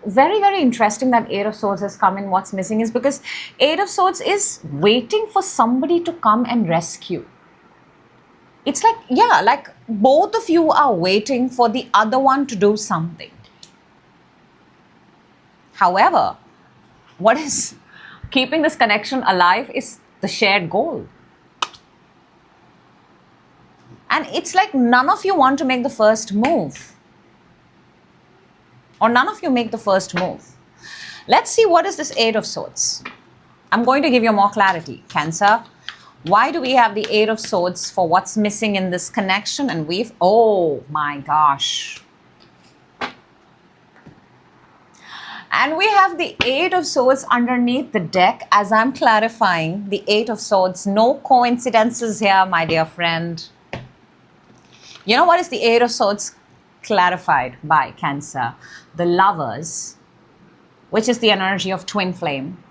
very, very interesting that Eight of Swords has come in. What's missing is because Eight of Swords is waiting for somebody to come and rescue. It's like, yeah, like both of you are waiting for the other one to do something. However, what is keeping this connection alive is the shared goal. And it's like none of you want to make the first move. Or none of you make the first move. Let's see what is this Eight of Swords. I'm going to give you more clarity, Cancer. Why do we have the Eight of Swords for what's missing in this connection? And oh my gosh. And we have the Eight of Swords underneath the deck as I'm clarifying the Eight of Swords. No coincidences here, my dear friend. You know what is the Eight of Swords clarified by, Cancer? The Lovers, which is the energy of twin flame,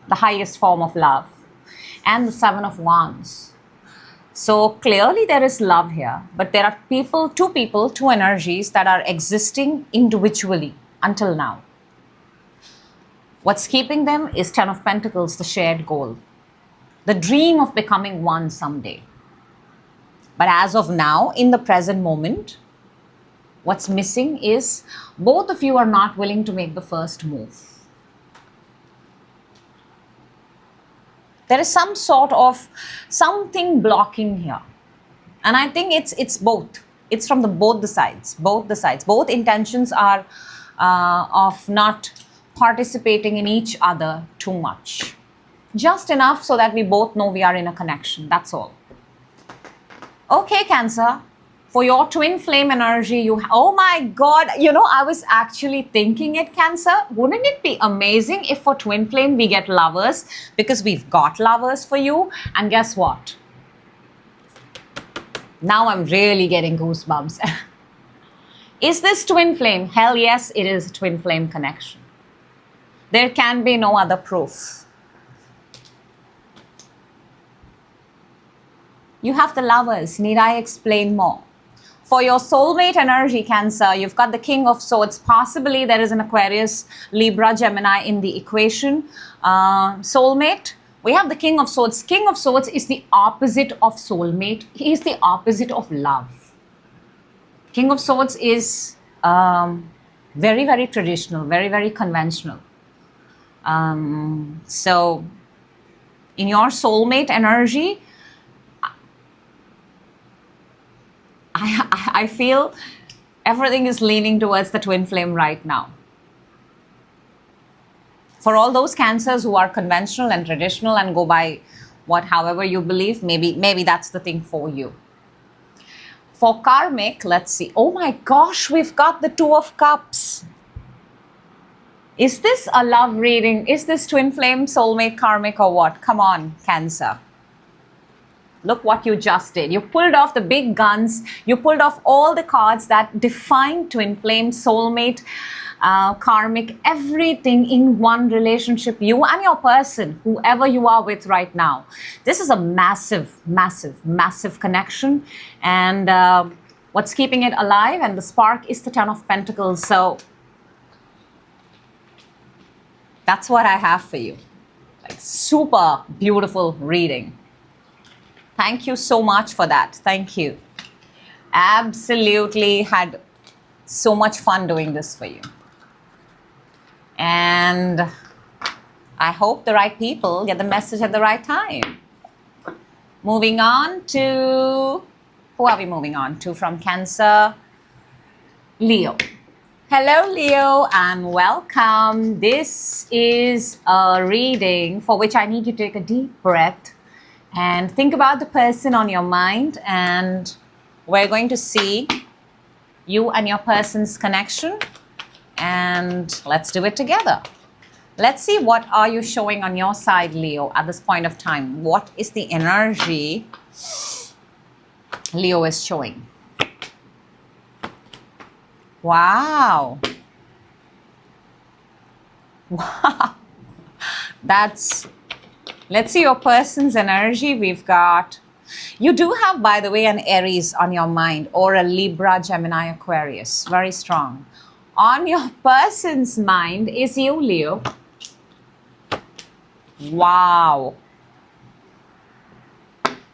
the highest form of love, and the Seven of Wands. So clearly there is love here, but there are two energies that are existing individually until now. What's keeping them is Ten of Pentacles, the shared goal, the dream of becoming one someday. But as of now, in the present moment, what's missing is both of you are not willing to make the first move. There is some sort of something blocking here. And I think it's both. It's from both the sides. Both intentions are of not participating in each other too much. Just enough so that we both know we are in a connection. That's all. Okay, Cancer. For your twin flame energy, oh my God, I was actually thinking it, Cancer. Wouldn't it be amazing if for twin flame we get Lovers? Because we've got Lovers for you. And guess what? Now I'm really getting goosebumps. Is this twin flame? Hell yes, it is a twin flame connection. There can be no other proof. You have the Lovers. Need I explain more? For your soulmate energy, Cancer, you've got the King of Swords. Possibly there is an Aquarius, Libra, Gemini in the equation. Soulmate, we have the King of Swords. King of Swords is the opposite of soulmate. He is the opposite of love. King of Swords is very, very traditional, very, very conventional. So in your soulmate energy, I feel everything is leaning towards the twin flame right now. For all those Cancers who are conventional and traditional and go by however you believe, maybe that's the thing for you. For karmic, let's see. Oh my gosh, we've got the Two of Cups. Is this a love reading? Is this twin flame, soulmate, karmic, or what? Come on, Cancer. Look what you just did. You pulled off the big guns. You pulled off all the cards that define twin flame, soulmate, karmic, everything in one relationship. You and your person, whoever you are with right now. This is a massive, massive, massive connection. And what's keeping it alive and the spark is the Ten of Pentacles. So that's what I have for you. Like, super beautiful reading. Thank you so much for that. Thank you. Absolutely had so much fun doing this for you. And I hope the right people get the message at the right time. Moving on to, who are we moving on to from Cancer? Leo. Hello, Leo, and welcome. This is a reading for which I need you to take a deep breath and think about the person on your mind, and we're going to see you and your person's connection, and let's do it together. Let's see, what are you showing on your side, Leo, at this point of time? What is the energy Leo is showing? Wow. Wow. That's, let's see your person's energy. We've got, you do have, by the way, an Aries on your mind, or a Libra, Gemini, Aquarius. Very strong. On your person's mind is you, Leo. Wow.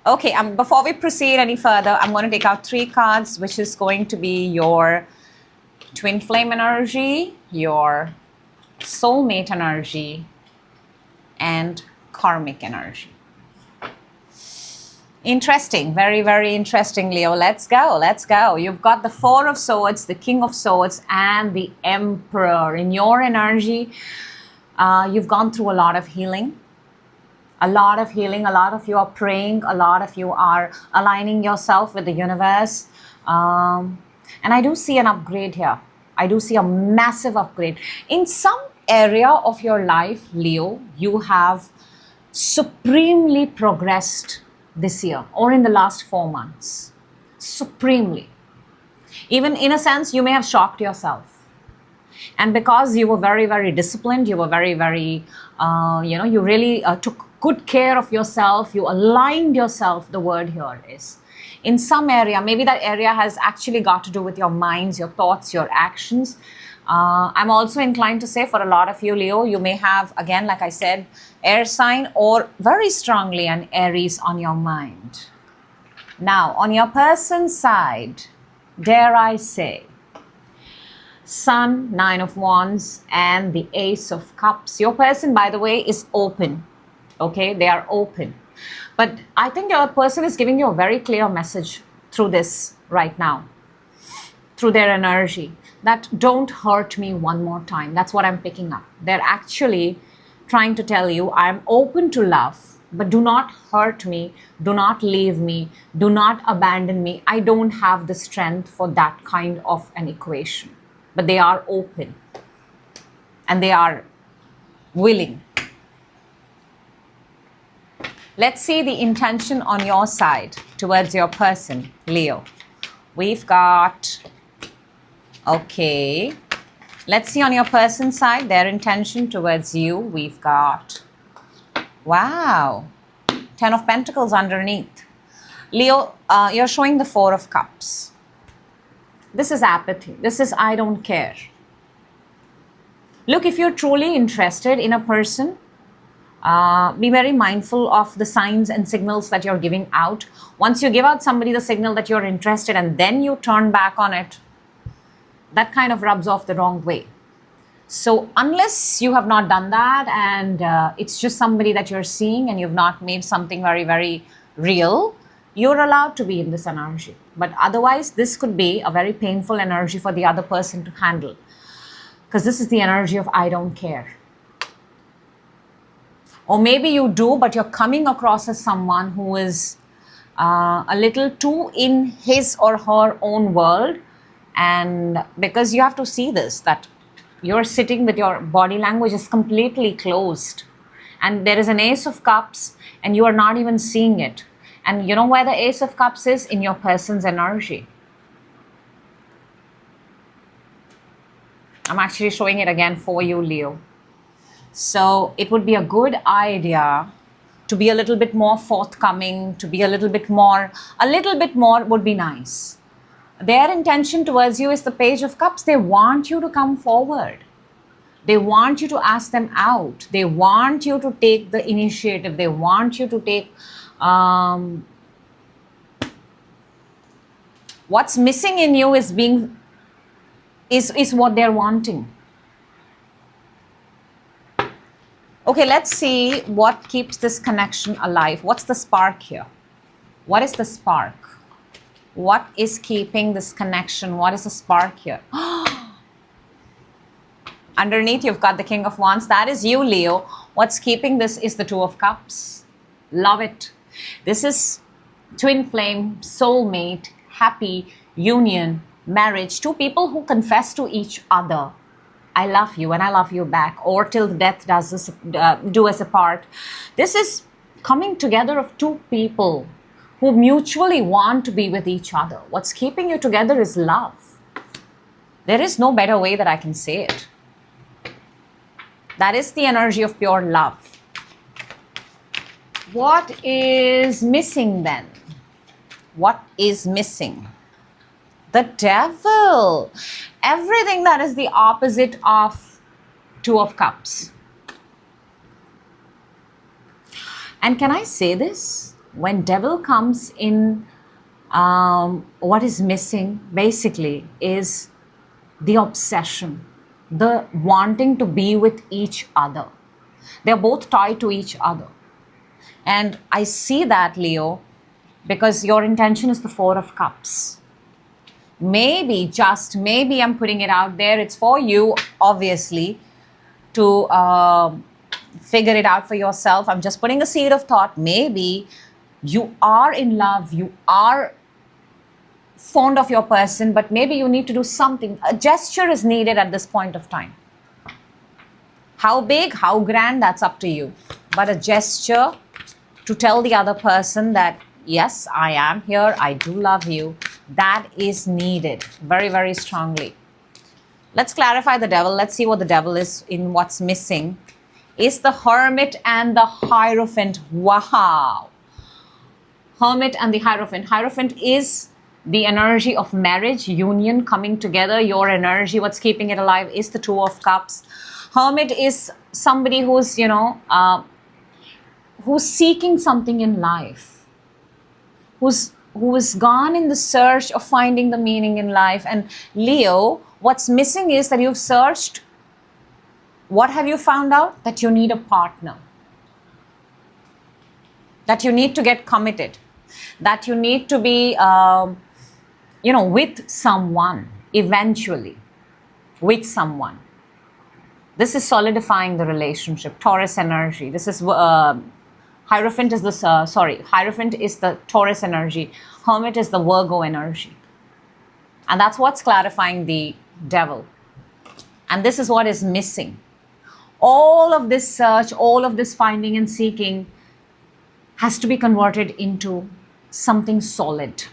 Okay, before we proceed any further, I'm going to take out 3 cards, which is going to be your twin flame energy, your soulmate energy, and karmic energy. Interesting. Very, very interesting, Leo. Let's go. Let's go. You've got the 4 of Swords, the King of Swords, and the Emperor. In your energy, you've gone through a lot of healing. A lot of healing. A lot of you are praying. A lot of you are aligning yourself with the universe. And I do see an upgrade here. I do see a massive upgrade. In some area of your life, Leo, you have supremely progressed this year or in the last 4 months. Supremely. Even in a sense, you may have shocked yourself. And because you were very, very disciplined, you were very, very, you really took good care of yourself, you aligned yourself, the word here is. In some area, maybe that area has actually got to do with your minds, your thoughts, your actions. I'm also inclined to say for a lot of you, Leo, you may have, again, like I said, air sign or very strongly an Aries on your mind. Now, on your person's side, dare I say, Sun, 9 of Wands, and the Ace of Cups. Your person, by the way, is open. Okay, they are open. But I think your person is giving you a very clear message through this right now, through their energy, that don't hurt me one more time. That's what I'm picking up. They're actually trying to tell you, I'm open to love, but do not hurt me, do not leave me, do not abandon me. I don't have the strength for that kind of an equation. But they are open and they are willing. Let's see the intention on your side towards your person, Leo. We've got, okay. Let's see on your person's side, their intention towards you. We've got, wow, 10 of Pentacles underneath. Leo, you're showing the 4 of Cups. This is apathy. This is I don't care. Look, if you're truly interested in a person, be very mindful of the signs and signals that you're giving out. Once you give out somebody the signal that you're interested and then you turn back on it, that kind of rubs off the wrong way. So unless you have not done that and it's just somebody that you're seeing and you've not made something very, very real, you're allowed to be in this energy. But otherwise, this could be a very painful energy for the other person to handle. Because this is the energy of I don't care. Or maybe you do, but you're coming across as someone who is a little too in his or her own world. And because you have to see this, that you're sitting with your body language is completely closed. And there is an Ace of Cups and you are not even seeing it. And you know where the Ace of Cups is? In your person's energy. I'm actually showing it again for you, Leo. So it would be a good idea to be a little bit more forthcoming, to be a little bit more would be nice. Their intention towards you is the Page of Cups. They want you to come forward. They want you to ask them out. They want you to take the initiative. They want you to take what's missing in you is what they're wanting. Okay, let's see what keeps this connection alive. What's the spark here? What is the spark? What is keeping this connection? What is the spark here? Underneath, you've got the King of Wands. That is you, Leo. What's keeping this is the Two of Cups. Love it. This is twin flame, soulmate, happy, union, marriage. Two people who confess to each other, I love you and I love you back, or till death do us apart. This is coming together of two people who mutually want to be with each other. What's keeping you together is love. There is no better way that I can say it. That is the energy of pure love. What is missing then? What is missing? The Devil. Everything that is the opposite of Two of Cups. And can I say this? When Devil comes in, what is missing basically is the obsession, the wanting to be with each other. They're both tied to each other. And I see that, Leo, because your intention is the Four of Cups. Maybe, just maybe, I'm putting it out there. It's for you, obviously, to figure it out for yourself. I'm just putting a seed of thought. Maybe you are in love, you are fond of your person, but maybe you need to do something. A gesture is needed at this point of time. How big, how grand, that's up to you. But a gesture to tell the other person that, yes, I am here, I do love you, that is needed very, very strongly. Let's clarify the Devil. Let's see what the Devil is in what's missing. Is the Hermit and the Hierophant. Wow. Hermit and the Hierophant. Hierophant is the energy of marriage, union, coming together. Your energy, what's keeping it alive, is the Two of Cups. Hermit is somebody who's, who's seeking something in life, who is gone in the search of finding the meaning in life. And Leo, what's missing is that you've searched. What have you found out? That you need a partner, that you need to get committed, that you need to be with someone, eventually with someone. This is solidifying the relationship. Taurus energy. This is Hierophant is Hierophant is the Taurus energy. Hermit is the Virgo energy. And that's what's clarifying the Devil. And this is what is missing. All of this search, all of this finding and seeking has to be converted into something solid.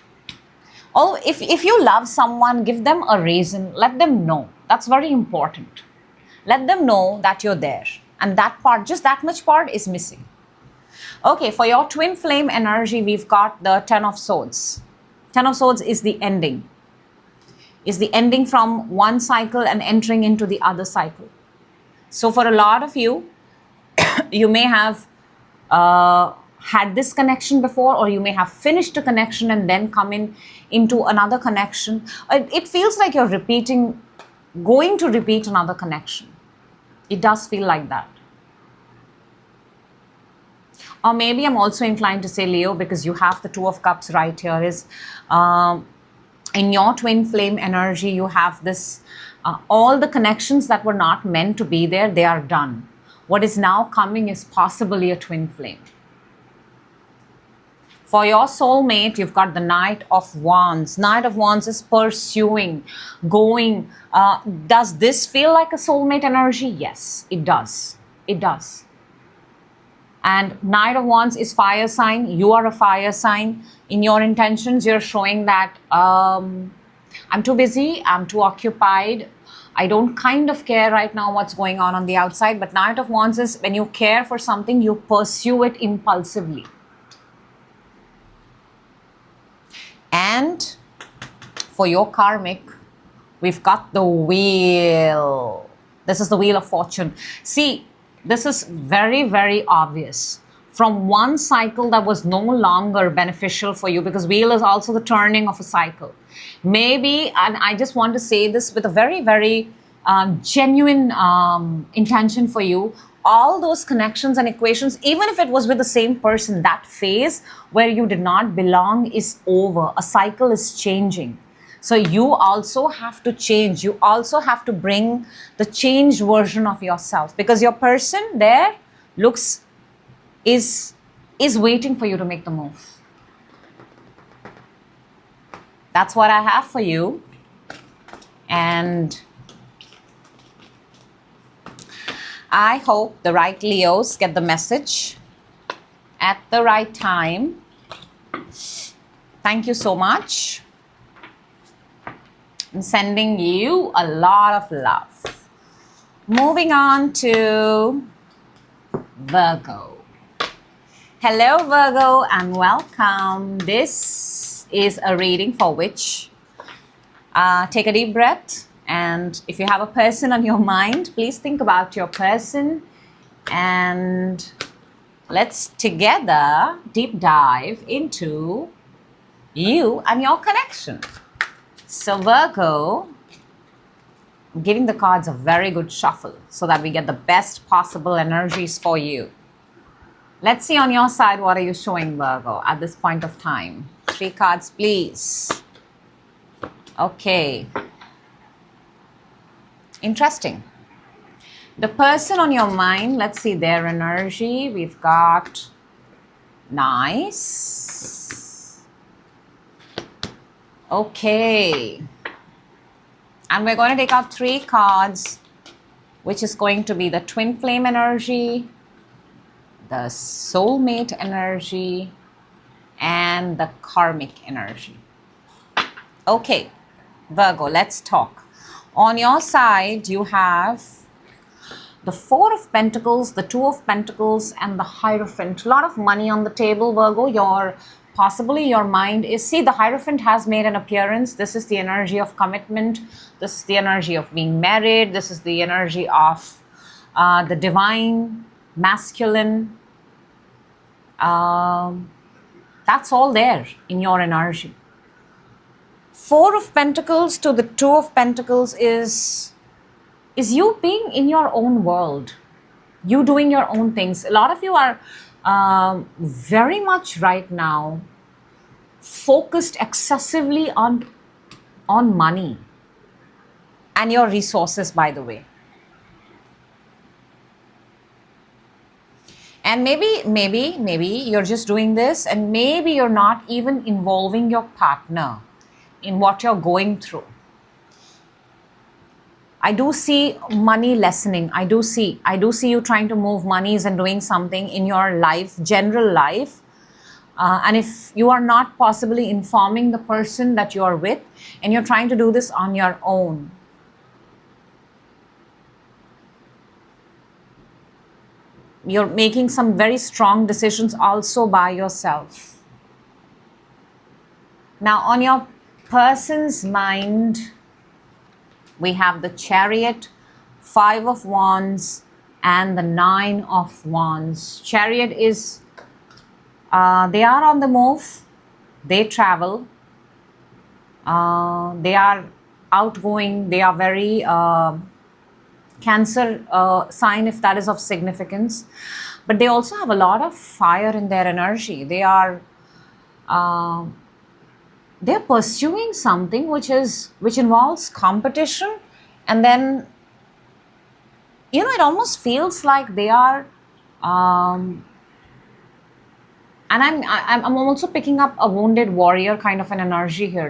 Oh, if you love someone, give them a reason. Let them know. That's very important. Let them know that you're there. And that part, just that much part, is missing. Okay, for your twin flame energy, we've got the Ten of Swords. Ten of Swords is the ending. Is the ending from one cycle and entering into the other cycle. So for a lot of you, you may have had this connection before, or you may have finished a connection and then come into another connection. It feels like you're going to repeat another connection. It does feel like that. Or maybe I'm also inclined to say, Leo, because you have the Two of Cups right here, is in your twin flame energy, you have this, all the connections that were not meant to be there, they are done. What is now coming is possibly a twin flame. For your soulmate, you've got the Knight of Wands. Knight of Wands is pursuing, going. Does this feel like a soulmate energy? Yes, it does. It does. And Knight of Wands is fire sign. You are a fire sign. In your intentions, you're showing that I'm too busy, I'm too occupied. I don't kind of care right now what's going on the outside. But Knight of Wands is when you care for something, you pursue it impulsively. And for your karmic, we've got the Wheel. This is the Wheel of Fortune. See, this is very, very obvious. From one cycle that was no longer beneficial for you, because Wheel is also the turning of a cycle. Maybe, and I just want to say this with a very, very genuine intention for you, all those connections and equations, even if it was with the same person, that phase where you did not belong is over. A cycle is changing. So you also have to change. You also have to bring the changed version of yourself, because your person there is waiting for you to make the move. That's what I have for you. And I hope the right Leos get the message at the right time. Thank you so much. I'm sending you a lot of love. Moving on to Virgo. Hello Virgo and welcome. This is a reading for which take a deep breath, and if you have a person on your mind, please think about your person and let's together deep dive into you and your connection. So Virgo, I'm giving the cards a very good shuffle so that we get the best possible energies for you. Let's see on your side, what are you showing, Virgo, at this point of time? 3 cards, please. Okay. Interesting. The person on your mind, let's see their energy. We've got nice. Okay. And we're going to take out 3 cards, which is going to be the twin flame energy, the soulmate energy, and the karmic energy. Okay, Virgo, let's talk. On your side, you have the 4 of Pentacles, the 2 of Pentacles, and the Hierophant. A lot of money on the table, Virgo. Possibly your mind is... See, the Hierophant has made an appearance. This is the energy of commitment. This is the energy of being married. This is the energy of the divine, masculine. That's all there in your energy. 4 of Pentacles to the 2 of Pentacles is you being in your own world, you doing your own things. A lot of you are very much right now focused excessively on money and your resources, by the way. And maybe you're just doing this, and maybe you're not even involving your partner in what you're going through. I do see money lessening. I do see you trying to move monies and doing something in your life, general life. And if you are not possibly informing the person that you are with, and you're trying to do this on your own, you're making some very strong decisions also by yourself. Now, on your person's mind, we have the Chariot, 5 of Wands, and the 9 of Wands. Chariot is, they are on the move, they travel, they are outgoing, they are very Cancer sign, if that is of significance. But they also have a lot of fire in their energy. They're pursuing something which involves competition, and then it almost feels like they are and I'm also picking up a wounded warrior kind of an energy here.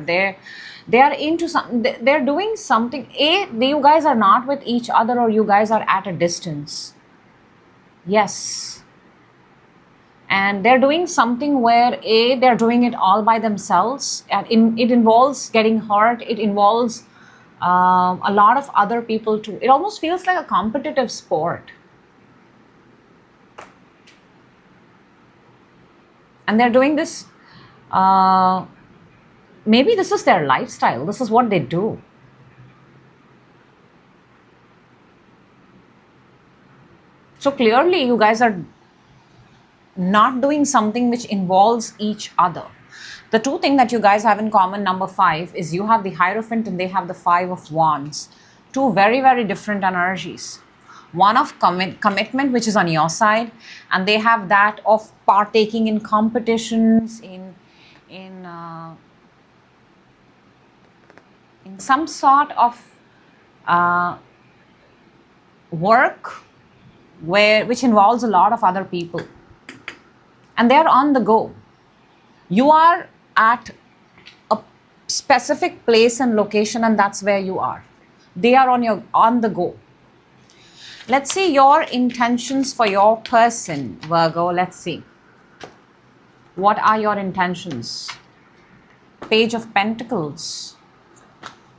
They are into something, they're doing something. You guys are not with each other, or you guys are at a distance. Yes. And they're doing something where they're doing it all by themselves. And it involves getting hurt. It involves a lot of other people too. It almost feels like a competitive sport. And they're doing this, maybe this is their lifestyle. This is what they do. So clearly you guys are not doing something which involves each other. The 2 things that you guys have in common, number 5, is you have the Hierophant and they have the 5 of Wands. 2 very, very different energies. One of commitment, which is on your side, and they have that of partaking in competitions, in some sort of work which involves a lot of other people. And they're on the go. You are at a specific place and location, and that's where you are. They are on the go. Let's see your intentions for your person, Virgo. Let's see. What are your intentions? Page of Pentacles,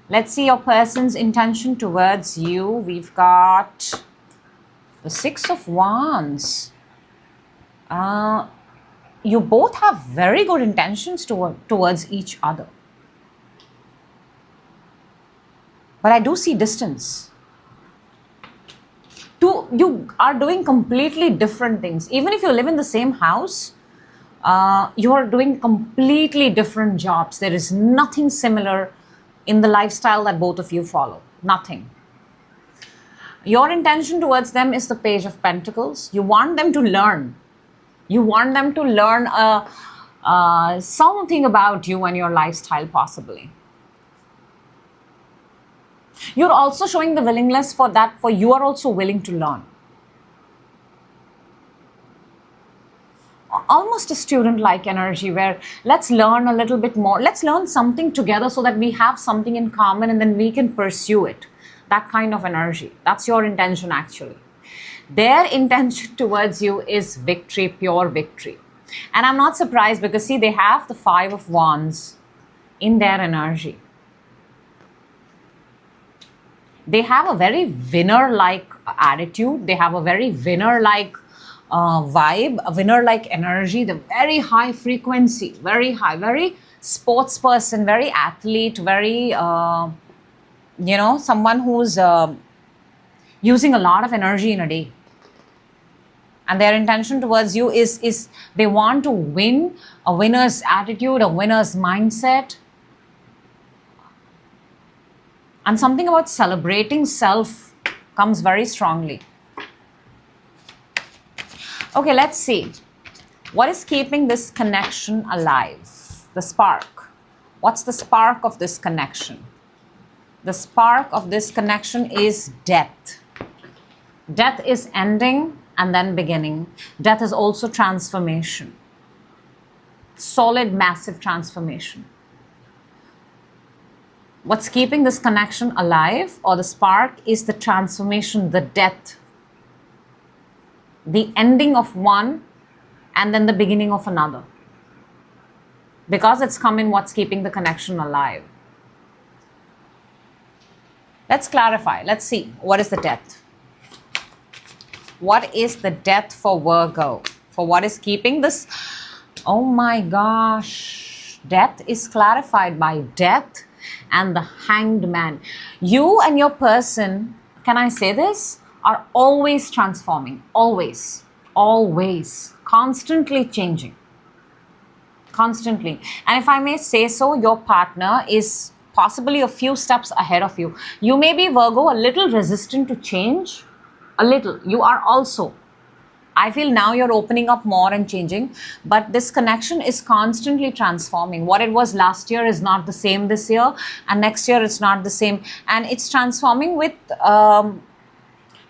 Let's see your person's intention towards you. We've got the Six of Wands. You both have very good intentions towards each other. But I do see distance. You are doing completely different things. Even if you live in the same house, you are doing completely different jobs. There is nothing similar in the lifestyle that both of you follow. Nothing. Your intention towards them is the Page of Pentacles. You want them to learn. You want them to learn something about you and your lifestyle, possibly. You're also showing the willingness for that, for you are also willing to learn. Almost a student-like energy where let's learn a little bit more. Let's learn something together so that we have something in common and then we can pursue it. That kind of energy. That's your intention, actually. Their intention towards you is victory, pure victory. And I'm not surprised because, see, they have the Five of Wands in their energy. They have a very winner-like attitude. They have a very winner-like vibe, a winner-like energy, the very high frequency, very high, very sports person, very athlete, very, someone who's using a lot of energy in a day. And their intention towards you is they want to win, a winner's attitude, a winner's mindset. And something about celebrating self comes very strongly. Okay, let's see. What is keeping this connection alive? The spark. What's the spark of this connection? The spark of this connection is death. Death is ending and then beginning. Death is also transformation. Solid, massive transformation. What's keeping this connection alive, or the spark, is the transformation, the death. The ending of one and then the beginning of another. Because it's come in what's keeping the connection alive. Let's clarify. Let's see. What is the death? What is the death for Virgo? For what is keeping this? Oh my gosh. Death is clarified by death and the Hanged Man. You and your person, can I say this, are always transforming. Always. Always. Constantly changing. Constantly. And if I may say so, your partner is possibly a few steps ahead of you. You may be, Virgo, a little resistant to change. A little. You are also. I feel now you're opening up more and changing, but this connection is constantly transforming. What it was last year is not the same this year, and next year it's not the same. And it's transforming with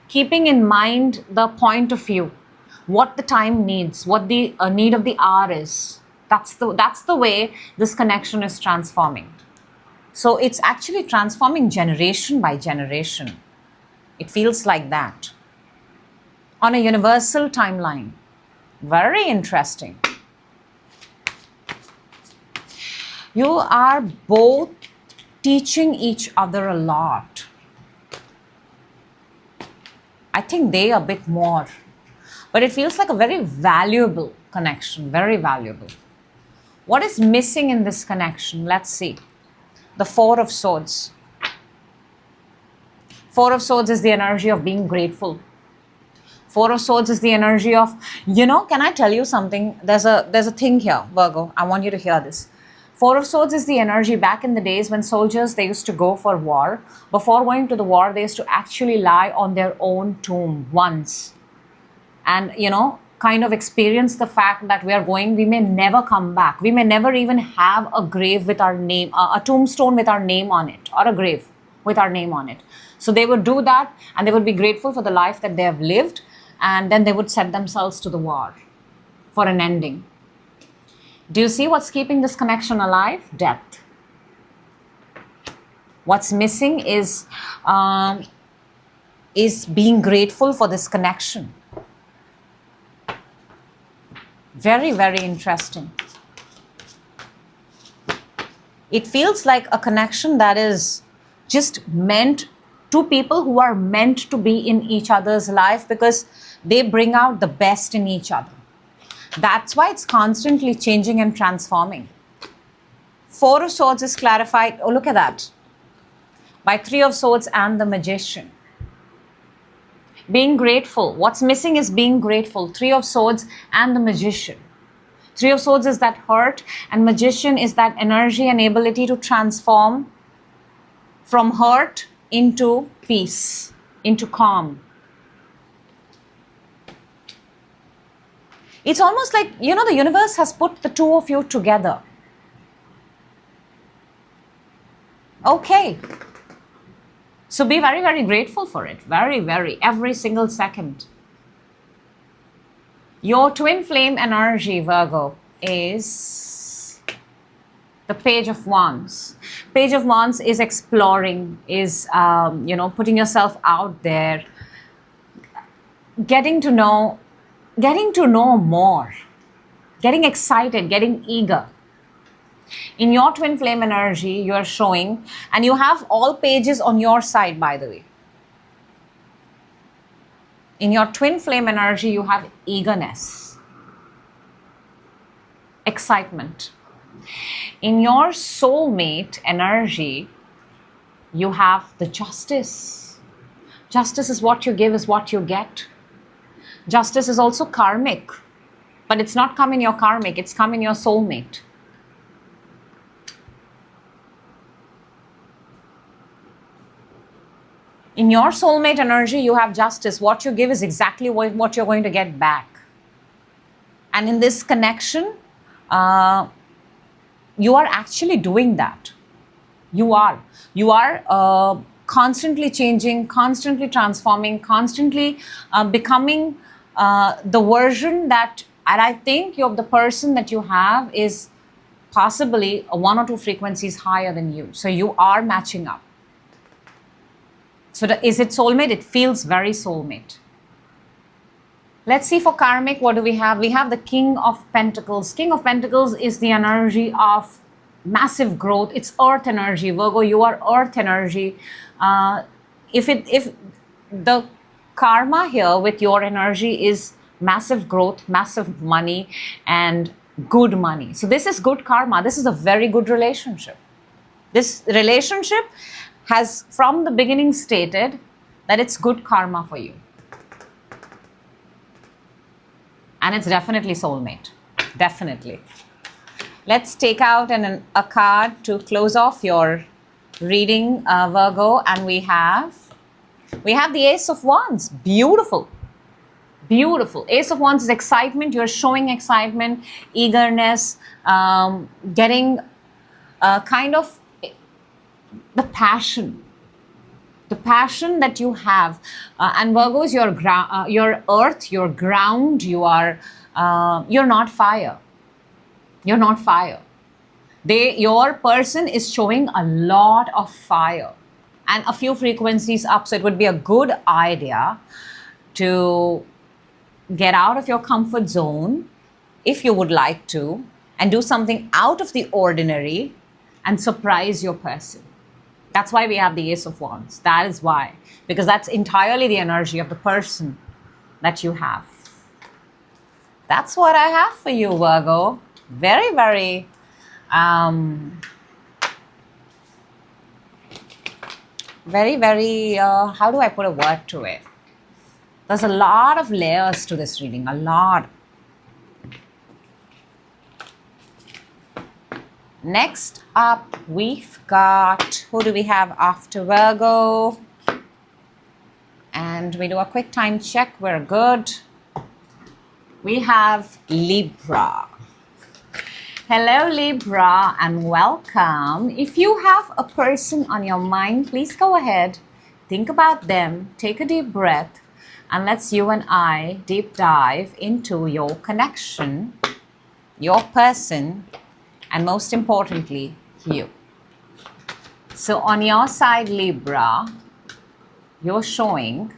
keeping in mind the point of view, what the time needs, what the need of the hour is. That's the way this connection is transforming. So it's actually transforming generation by generation. It feels like that. On a universal timeline. Very interesting. You are both teaching each other a lot. I think they a bit more. But it feels like a very valuable connection. Very valuable. What is missing in this connection? Let's see. The Four of Swords. Four of Swords is the energy of being grateful. Four of Swords is the energy of, can I tell you something? There's a thing here, Virgo. I want you to hear this. Four of Swords is the energy back in the days when soldiers, they used to go for war. Before going to the war, they used to actually lie on their own tomb once. And, kind of experience the fact that we may never come back. We may never even have a grave with our name, a tombstone with our name on it, or a grave with our name on it. So they would do that and they would be grateful for the life that they have lived. And then they would set themselves to the war for an ending. Do you see what's keeping this connection alive? Death. What's missing is being grateful for this connection. Very, very interesting. It feels like a connection that is just meant, two people who are meant to be in each other's life because they bring out the best in each other. That's why it's constantly changing and transforming. Four of Swords is clarified. Oh, look at that. By Three of Swords and the Magician. Being grateful. What's missing is being grateful. Three of Swords and the Magician. Three of Swords is that hurt, and Magician is that energy and ability to transform from hurt into peace, into calm. It's almost like, you know, the universe has put the two of you together. Okay. So be very, very grateful for it. Very, very, every single second. Your twin flame energy, Virgo, is the Page of Wands. Page of Wands is exploring, is, putting yourself out there, getting to know more, getting excited, getting eager. In your twin flame energy, you are showing, and you have all pages on your side, by the way. In your twin flame energy, you have eagerness, excitement. In your soulmate energy, you have the Justice. Justice is what you give, is what you get. Justice is also karmic, but it's not come in your karmic, it's come in your soulmate. In your soulmate energy, you have justice. What you give is exactly what you're going to get back. And in this connection, you are actually doing that. You are constantly changing, constantly transforming, constantly becoming the version that, and I think the person that you have is possibly one or two frequencies higher than you. So you are matching up. So is it soulmate? It feels very soulmate. Let's see for karmic, what do we have? We have the King of Pentacles. King of Pentacles is the energy of massive growth. It's earth energy. Virgo, you are earth energy. If the karma here with your energy is massive growth, massive money, and good money. So this is good karma. This is a very good relationship. This relationship has from the beginning stated that it's good karma for you. And it's definitely soulmate. Definitely. Let's take out a card to close off your reading, Virgo. And we have the Ace of Wands. Beautiful. Beautiful. Ace of Wands is excitement. You're showing excitement, eagerness, getting kind of the passion that you have. And Virgo is your earth, your ground. You're not fire. You're not fire. Your person is showing a lot of fire and a few frequencies up. So it would be a good idea to get out of your comfort zone if you would like to and do something out of the ordinary and surprise your person. That's why we have the Ace of Wands. That is why. Because that's entirely the energy of the person that you have. That's what I have for you, Virgo. Very, very how do I put a word to it? There's a lot of layers to this reading, a lot. Next up, we've got, who do we have after Virgo? And we do a quick time check, we're good. We have Libra. Hello, Libra, and welcome. If you have a person on your mind, please go ahead, think about them, take a deep breath, and let's you and I deep dive into your connection, your person, and most importantly, you. So on your side, Libra, you're showing,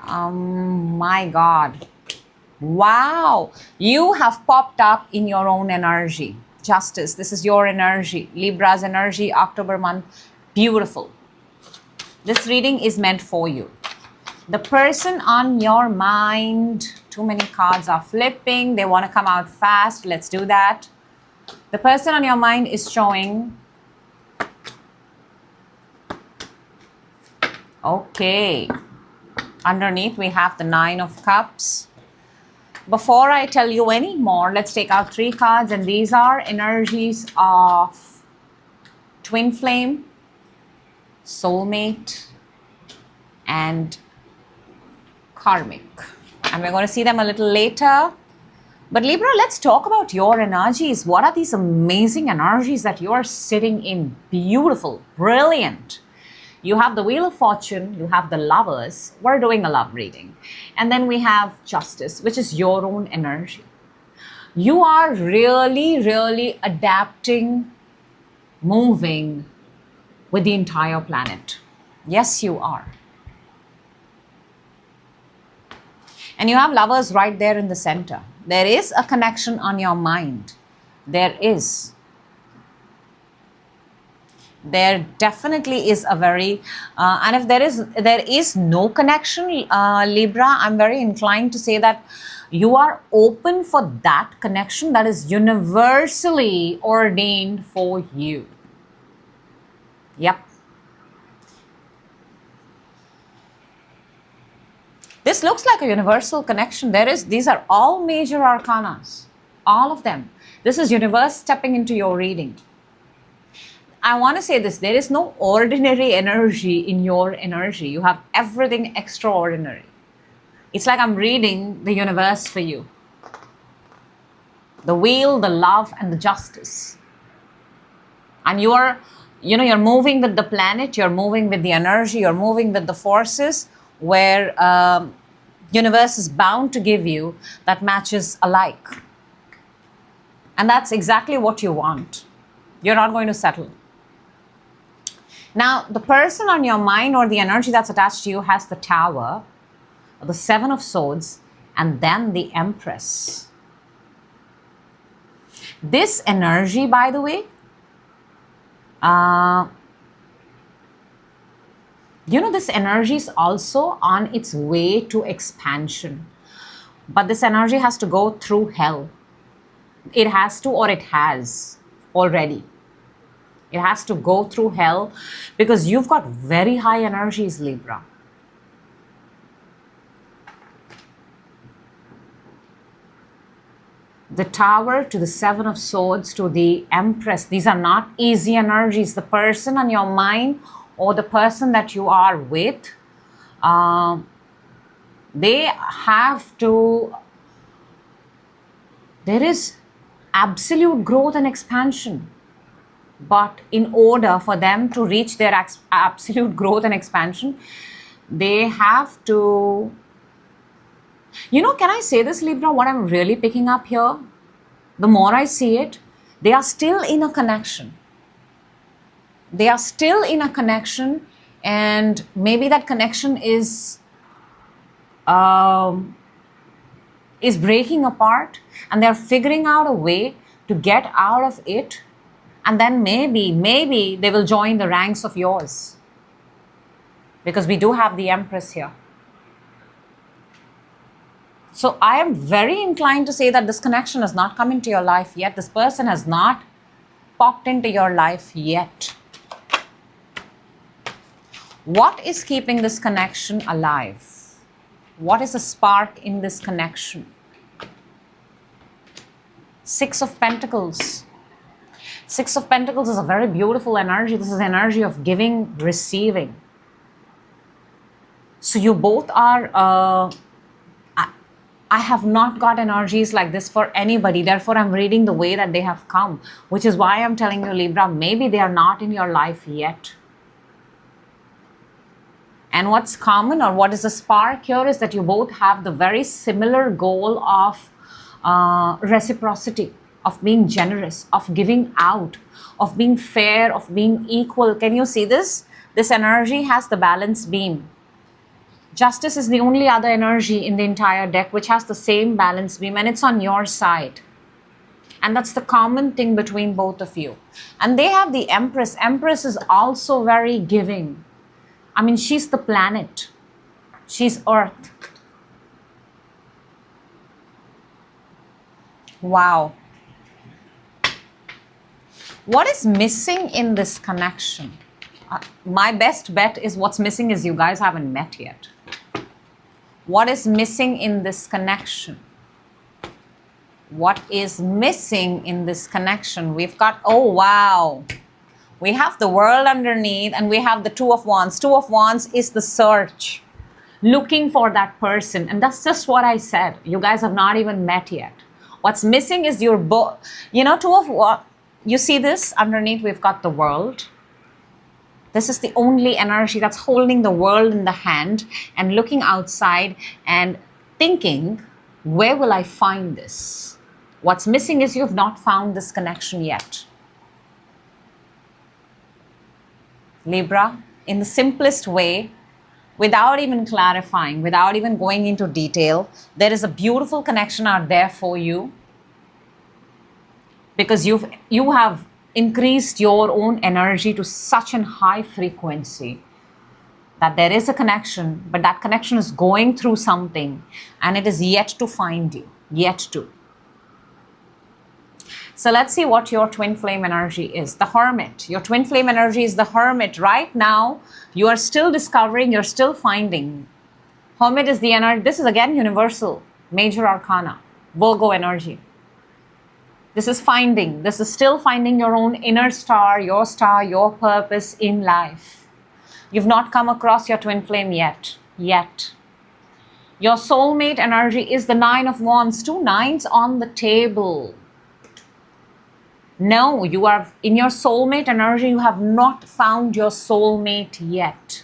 my God, wow, you have popped up in your own energy. Justice. This is your energy. Libra's energy, October month. Beautiful. This reading is meant for you. The person on your mind. Too many cards are flipping. They want to come out fast. Let's do that. The person on your mind is showing. Okay. Underneath we have the Nine of Cups. Before I tell you any more, let's take out 3 cards, and these are energies of Twin Flame, Soulmate, and Karmic. And we're going to see them a little later. But Libra, let's talk about your energies. What are these amazing energies that you are sitting in? Beautiful, brilliant. You have the Wheel of Fortune, you have the Lovers. We're doing a love reading. And then we have Justice, which is your own energy. You are really, really adapting, moving with the entire planet. Yes, you are. And you have Lovers right there in the center. There is a connection on your mind. There is. There definitely is a very, and if there is no connection, Libra, I'm very inclined to say that you are open for that connection that is universally ordained for you. Yep. This looks like a universal connection. These are all major arcanas, all of them. This is universe stepping into your reading. I want to say this, there is no ordinary energy in your energy. You have everything extraordinary. It's like I'm reading the universe for you. The Wheel, the Love, and the Justice. And you're moving with the planet, you're moving with the energy, you're moving with the forces where universe is bound to give you that matches alike. And that's exactly what you want. You're not going to settle. Now, the person on your mind or the energy that's attached to you has the Tower, the Seven of Swords, and then the Empress. This energy, by the way, this energy is also on its way to expansion. But this energy has to go through hell. It has to, or it has already. It has to go through hell because you've got very high energies, Libra. The Tower to the Seven of Swords to the Empress. These are not easy energies. The person on your mind or the person that you are with, they have to, there is absolute growth and expansion. But in order for them to reach their absolute growth and expansion, they have to, can I say this, Libra, what I'm really picking up here? The more I see it, they are still in a connection. They are still in a connection, and maybe that connection is breaking apart, and they're figuring out a way to get out of it. And then maybe they will join the ranks of yours. Because we do have the Empress here. So I am very inclined to say that this connection has not come into your life yet. This person has not popped into your life yet. What is keeping this connection alive? What is the spark in this connection? Six of Pentacles. Six of Pentacles is a very beautiful energy. This is energy of giving, receiving. So you both are, I have not got energies like this for anybody. Therefore, I'm reading the way that they have come, which is why I'm telling you, Libra, maybe they are not in your life yet. And what's common, or what is the spark here, is that you both have the very similar goal of reciprocity, of being generous, of giving out, of being fair, of being equal. Can you see this? This energy has the balance beam. Justice is the only other energy in the entire deck which has the same balance beam, and it's on your side. And that's the common thing between both of you. And they have the Empress. Empress is also very giving. I mean, she's the planet. She's Earth. Wow. What is missing in this connection? My best bet is what's missing is you guys haven't met yet. What is missing in this connection? What is missing in this connection? We've got, oh wow. We have the World underneath and we have the Two of Wands. Two of Wands is the search. Looking for that person. And that's just what I said. You guys have not even met yet. What's missing is your Two of Wands. You see this? Underneath we've got the World. This is the only energy that's holding the world in the hand and looking outside and thinking, where will I find this? What's missing is you've not found this connection yet. Libra, in the simplest way, without even clarifying, without even going into detail, there is a beautiful connection out there for you because you have increased your own energy to such a high frequency that there is a connection, but that connection is going through something and it is yet to find you, yet to. So let's see what your twin flame energy is. The Hermit. Your twin flame energy is the Hermit. Right now, you are still discovering, you're still finding. Hermit is the energy. This is again universal, major arcana, Virgo energy. This is finding. This is still finding your own inner star, your purpose in life. You've not come across your twin flame yet. Your soulmate energy is the Nine of Wands. 2 nines on the table. No, you are in your soulmate energy. You have not found your soulmate yet.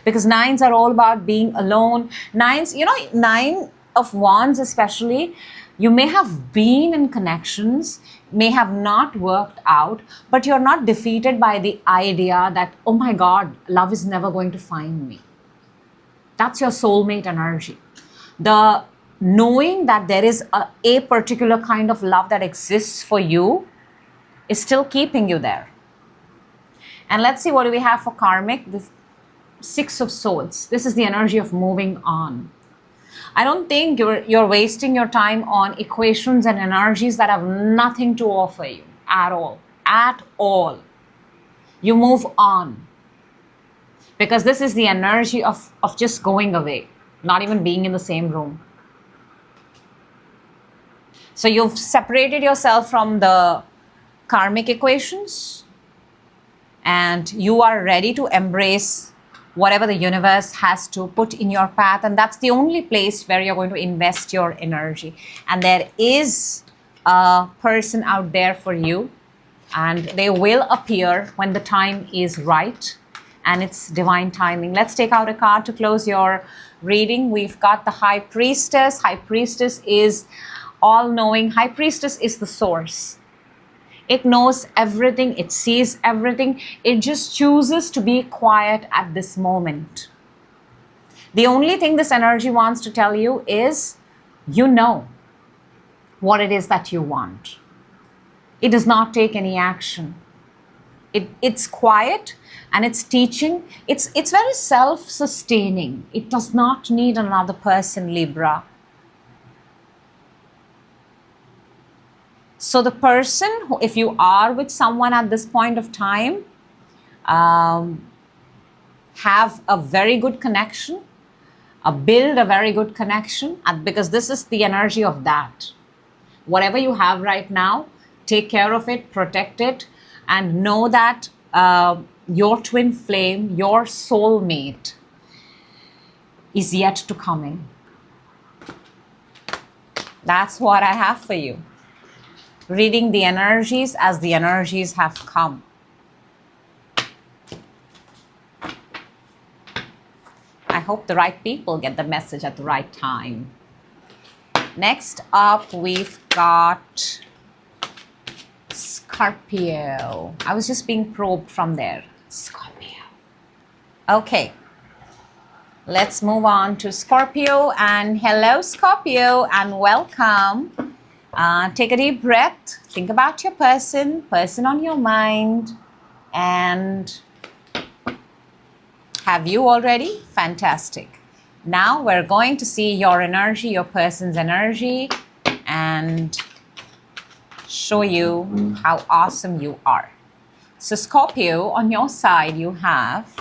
Because nines are all about being alone. Nines, Nine of Wands especially, you may have been in connections, may have not worked out, but you're not defeated by the idea that, oh my God, love is never going to find me. That's your soulmate energy. The knowing that there is a particular kind of love that exists for you is still keeping you there. And let's see what do we have for karmic. The Six of Swords. This is the energy of moving on. I don't think you're wasting your time on equations and energies that have nothing to offer you at all. You move on. Because this is the energy of just going away, not even being in the same room. So you've separated yourself from the karmic equations and you are ready to embrace whatever the universe has to put in your path. And that's the only place where you're going to invest your energy. And there is a person out there for you and they will appear when the time is right and it's divine timing. Let's take out a card to close your reading. We've got the High Priestess. High Priestess is all-knowing. High Priestess is the source. It knows everything. It sees everything. It just chooses to be quiet at this moment. The only thing this energy wants to tell you is, you know what it is that you want. It does not take any action. It's quiet and it's teaching. It's very self-sustaining. It does not need another person, Libra. So the person, who, if you are with someone at this point of time, have a very good connection, build a very good connection, because this is the energy of that. Whatever you have right now, take care of it, protect it, and know that your twin flame, your soulmate, is yet to come in. That's what I have for you. Reading the energies as the energies have come. I hope the right people get the message at the right time. Next up, we've got Scorpio. I was just being probed from there. Scorpio. Okay. Let's move on to Scorpio. And hello, Scorpio, and welcome. Take a deep breath. Think about your person on your mind. And have you already? Fantastic. Now we're going to see your energy, your person's energy, and show you how awesome you are. So Scorpio, on your side, you have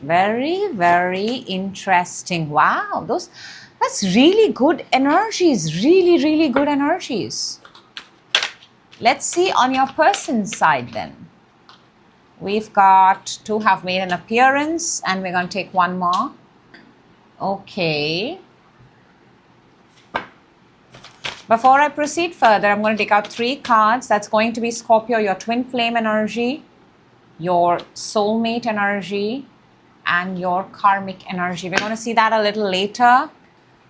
very, very interesting. Wow, that's really good energies. Really, really good energies. Let's see on your person's side then. We've got two have made an appearance, and we're going to take one more. Okay. Before I proceed further, I'm going to take out 3 cards. That's going to be Scorpio, your twin flame energy, your soulmate energy, and your karmic energy. We're going to see that a little later.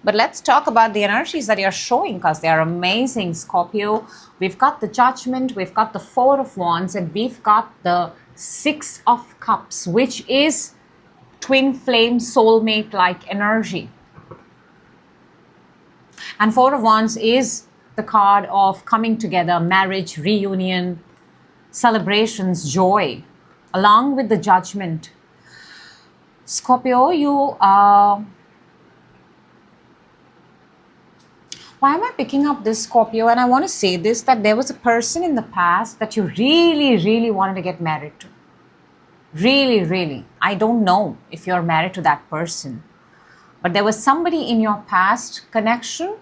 But let's talk about the energies that you're showing, because they're amazing, Scorpio. We've got the Judgment, we've got the 4 of Wands, and we've got the 6 of Cups, which is twin flame soulmate-like energy. And 4 of Wands is the card of coming together, marriage, reunion, celebrations, joy, along with the Judgment. Scorpio, you are... Why am I picking up this, Scorpio? And I want to say this, that there was a person in the past that you really, really wanted to get married to. Really, really. I don't know if you're married to that person. But there was somebody in your past connection,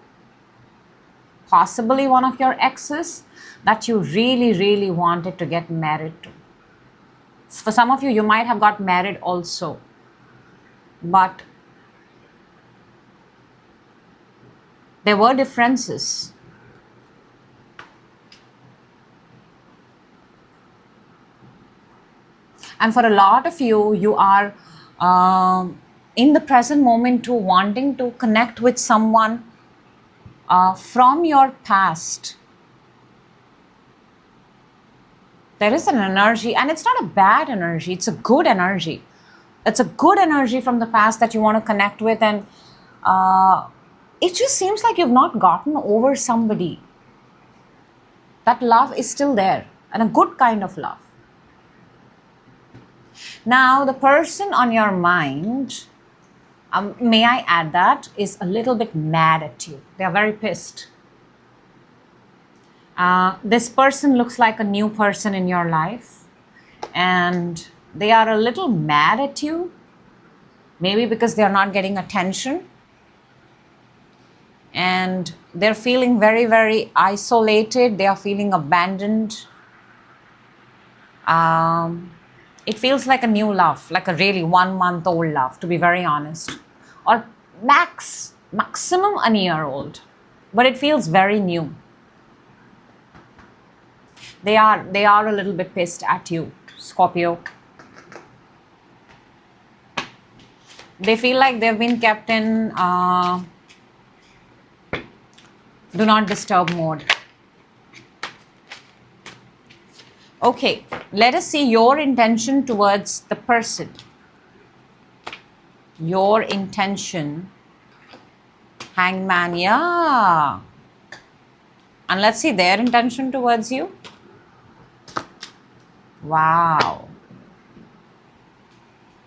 possibly one of your exes, that you really, really wanted to get married to. For some of you, you might have got married also. But there were differences. And for a lot of you, you are in the present moment too, wanting to connect with someone from your past. There is an energy, and it's not a bad energy, it's a good energy. It's a good energy from the past that you want to connect with, and it just seems like you've not gotten over somebody. That love is still there, and a good kind of love. Now, the person on your mind, may I add that, is a little bit mad at you. They are very pissed. This person looks like a new person in your life, and they are a little mad at you, maybe because they are not getting attention, and they're feeling very, very isolated. They are feeling abandoned. It feels like a new love, like a really 1-month-old love, to be very honest, or maximum a year old, but it feels very new. They are a little bit pissed at you, Scorpio. They feel like they've been kept in do not disturb mode. Okay, let us see your intention towards the person. Your intention, Hangman, yeah. And let's see their intention towards you. Wow.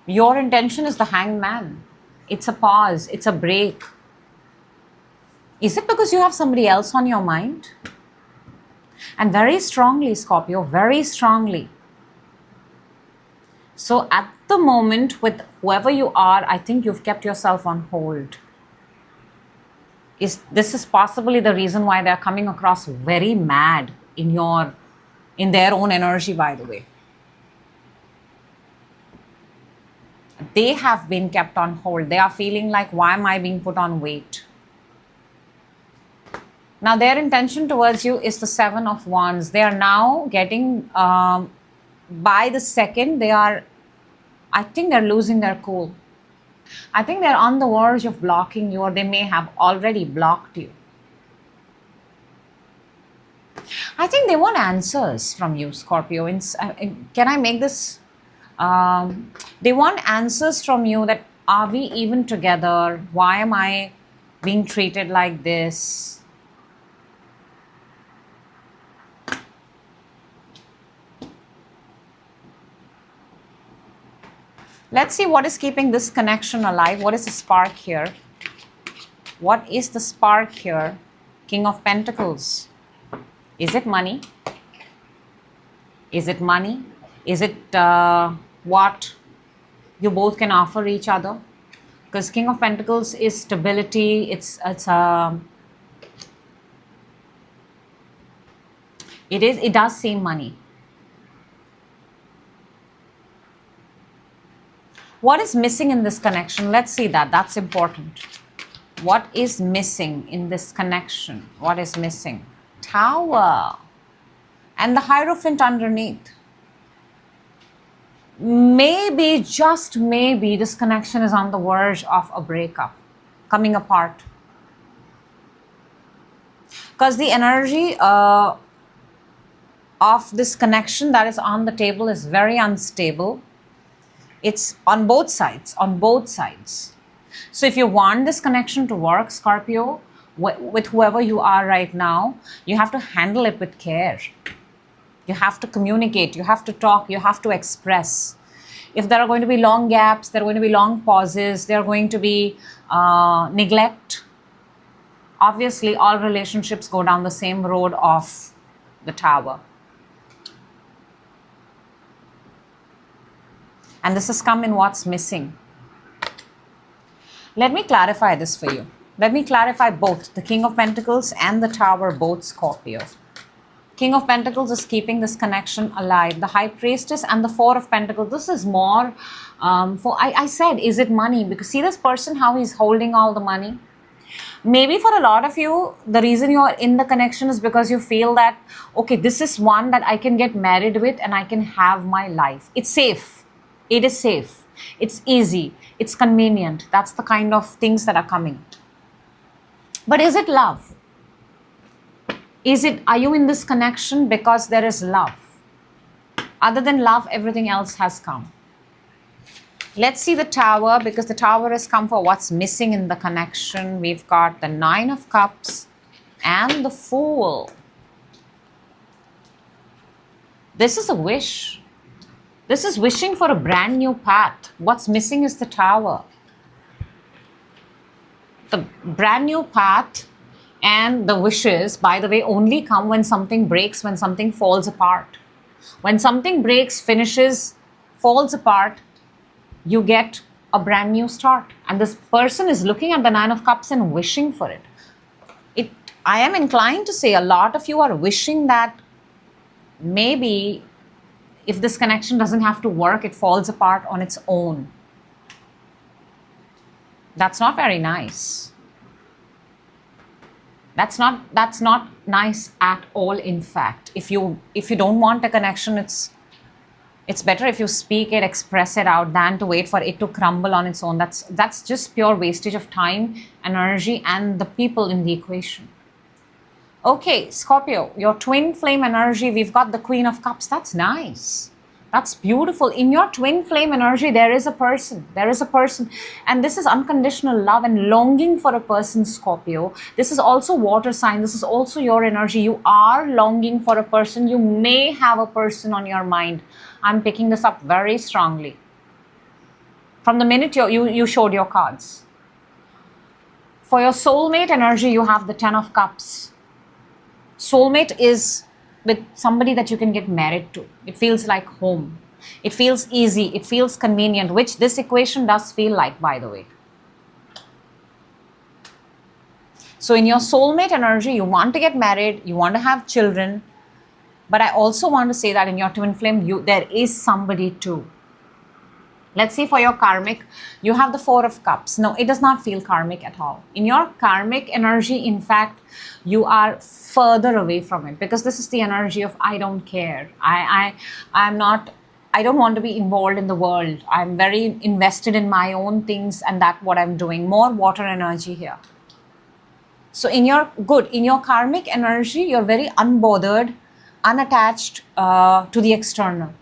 Your intention is the Hangman. It's a pause, it's a break. Is it because you have somebody else on your mind? And very strongly, Scorpio, very strongly. So at the moment, with whoever you are, I think you've kept yourself on hold. This is possibly the reason why they're coming across very mad in their own energy, by the way. They have been kept on hold. They are feeling like, why am I being put on wait? Now, their intention towards you is the 7 of Wands. They are now getting, by the second, I think they're losing their cool. I think they're on the verge of blocking you, or they may have already blocked you. I think they want answers from you, Scorpio. Can I make this? They want answers from you that Are we even together? Why am I being treated like this? Let's see what is keeping this connection alive. What is the spark here? What is the spark here? King of Pentacles. Is it money? Is it money? Is it what you both can offer each other? Because King of Pentacles is stability. It does seem money. What is missing in this connection? Let's see that. That's important. What is missing in this connection? What is missing? Tower. And the Hierophant underneath. Maybe, just maybe, this connection is on the verge of a breakup, coming apart. Because the energy of this connection that is on the table is very unstable. It's on both sides, So if you want this connection to work, Scorpio, with whoever you are right now, you have to handle it with care. You have to communicate, you have to talk, you have to express. If there are going to be long gaps, there are going to be long pauses, there are going to be neglect. Obviously, all relationships go down the same road of the Tower. And this has come in what's missing. Let me clarify this for you. Let me clarify both the King of Pentacles and the Tower, both Scorpio. King of Pentacles is keeping this connection alive. The High Priestess and the Four of Pentacles. This is more I said, is it money? Because see this person, how he's holding all the money. Maybe for a lot of you, the reason you're in the connection is because you feel that, okay, this is one that I can get married with and I can have my life. It's safe. It is safe. It's easy. It's convenient. That's the kind of things that are coming. But is it love? Are you in this connection because there is love? Other than love, everything else has come. Let's see the Tower, because the Tower has come for what's missing in the connection. We've got the Nine of Cups and the Fool. This is a wish. This is wishing for a brand new path. What's missing is the Tower. The brand new path and the wishes, by the way, only come when something breaks, when something falls apart. When something breaks, finishes, falls apart, you get a brand new start. And this person is looking at the Nine of Cups and wishing for it. I am inclined to say a lot of you are wishing that maybe if this connection doesn't have to work, it falls apart on its own. That's not very nice. That's not nice at all, in fact. If you don't want a connection, it's better if you speak it, express it out, than to wait for it to crumble on its own. That's just pure wastage of time, energy, and the people in the equation. Okay, Scorpio, your twin flame energy, we've got the Queen of Cups. That's nice. That's beautiful. In your twin flame energy, there is a person. There is a person. And this is unconditional love and longing for a person, Scorpio. This is also water sign. This is also your energy. You are longing for a person. You may have a person on your mind. I'm picking this up very strongly. From the minute you showed your cards. For your soulmate energy, you have the Ten of Cups. Soulmate is with somebody that you can get married to. It feels like home. It feels easy. It feels convenient, which this equation does feel like, by the way. So in your soulmate energy, you want to get married, you want to have children, but I also want to say that in your twin flame, there is somebody too. Let's see for your karmic, you have the Four of Cups. No, it does not feel karmic at all. In your karmic energy, in fact, you are further away from it, because this is the energy of I don't care. I don't want to be involved in the world. I'm very invested in my own things, and that's what I'm doing. More water energy here. So in your karmic energy, you're very unbothered, unattached to the external.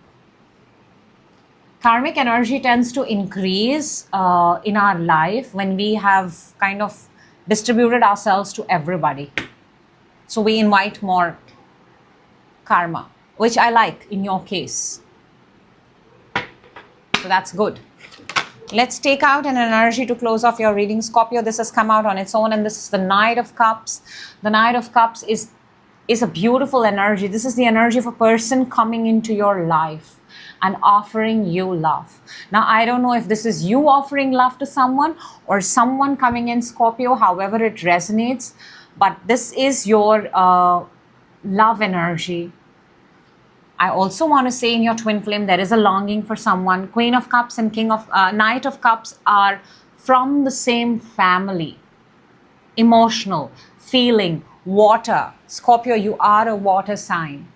Karmic energy tends to increase in our life when we have kind of distributed ourselves to everybody. So we invite more karma, which I like in your case. So that's good. Let's take out an energy to close off your reading. Scorpio, this has come out on its own, and this is the Knight of Cups. The Knight of Cups is a beautiful energy. This is the energy of a person coming into your life and offering you love. Now, I don't know if this is you offering love to someone or someone coming in, Scorpio, however it resonates, but this is your love energy. I also want to say in your twin flame, there is a longing for someone. Queen of Cups and Knight of Cups are from the same family. Emotional, feeling, water. Scorpio, you are a water sign.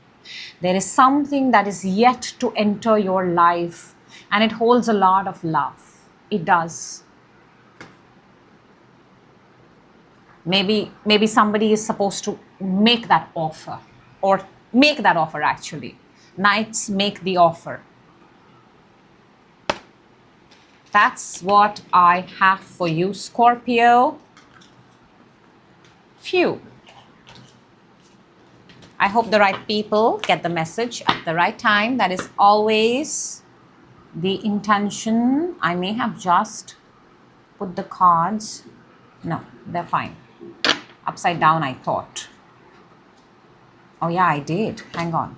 There is something that is yet to enter your life, and it holds a lot of love. It does. Maybe somebody is supposed to make that offer, or make that offer actually. Knights make the offer. That's what I have for you, Scorpio. Phew. I hope the right people get the message at the right time. That is always the intention. I may have just put the cards. No, they're fine. Upside down, I thought. Oh yeah, I did. Hang on.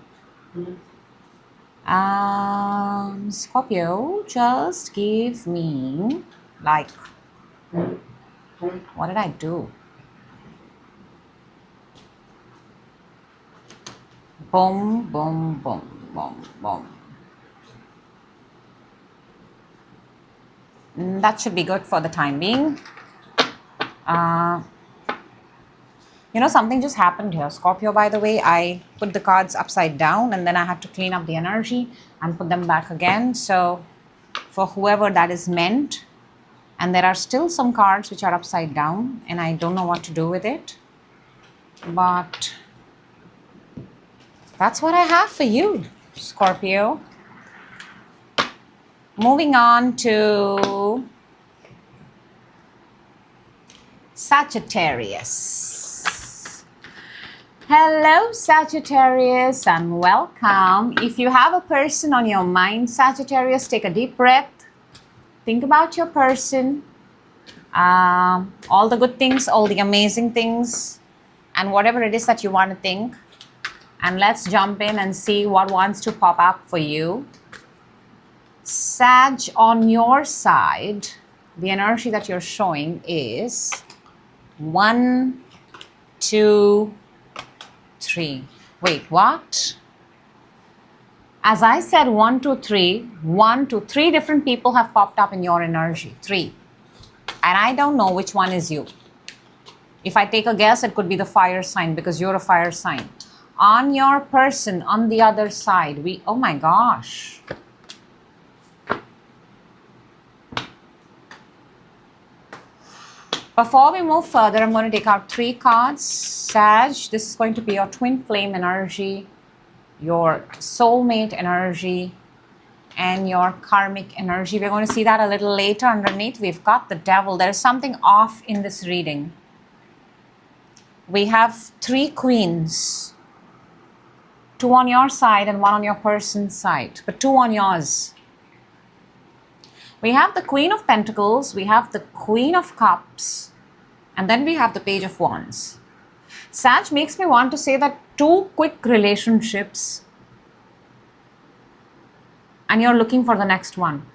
Scorpio, just give me like, what did I do? Boom, boom, boom, boom, boom. That should be good for the time being. You know, something just happened here, Scorpio, by the way. I put the cards upside down and then I had to clean up the energy and put them back again. So for whoever that is meant, and there are still some cards which are upside down and I don't know what to do with it. But that's what I have for you, Scorpio. Moving on to Sagittarius. Hello, Sagittarius, and welcome. If you have a person on your mind, Sagittarius, take a deep breath. Think about your person, all the good things, all the amazing things, and whatever it is that you want to think. And let's jump in and see what wants to pop up for you. Sag, on your side, the energy that you're showing is 1, 2, 3. Wait, what? As I said 1, 2, 3, 1 to 3 different people have popped up in your energy. 3. And I don't know which one is you. If I take a guess, it could be the fire sign because you're a fire sign. On your person, on the other side, oh my gosh. Before we move further, I'm going to take out 3 cards. Sag, this is going to be your twin flame energy, your soulmate energy, and your karmic energy. We're going to see that a little later. Underneath, we've got the devil. There is something off in this reading. We have 3 queens. 2 on your side and 1 on your person's side, but 2 on yours. We have the Queen of Pentacles, we have the Queen of Cups, and then we have the Page of Wands. Sag makes me want to say that 2 quick relationships and you're looking for the next one.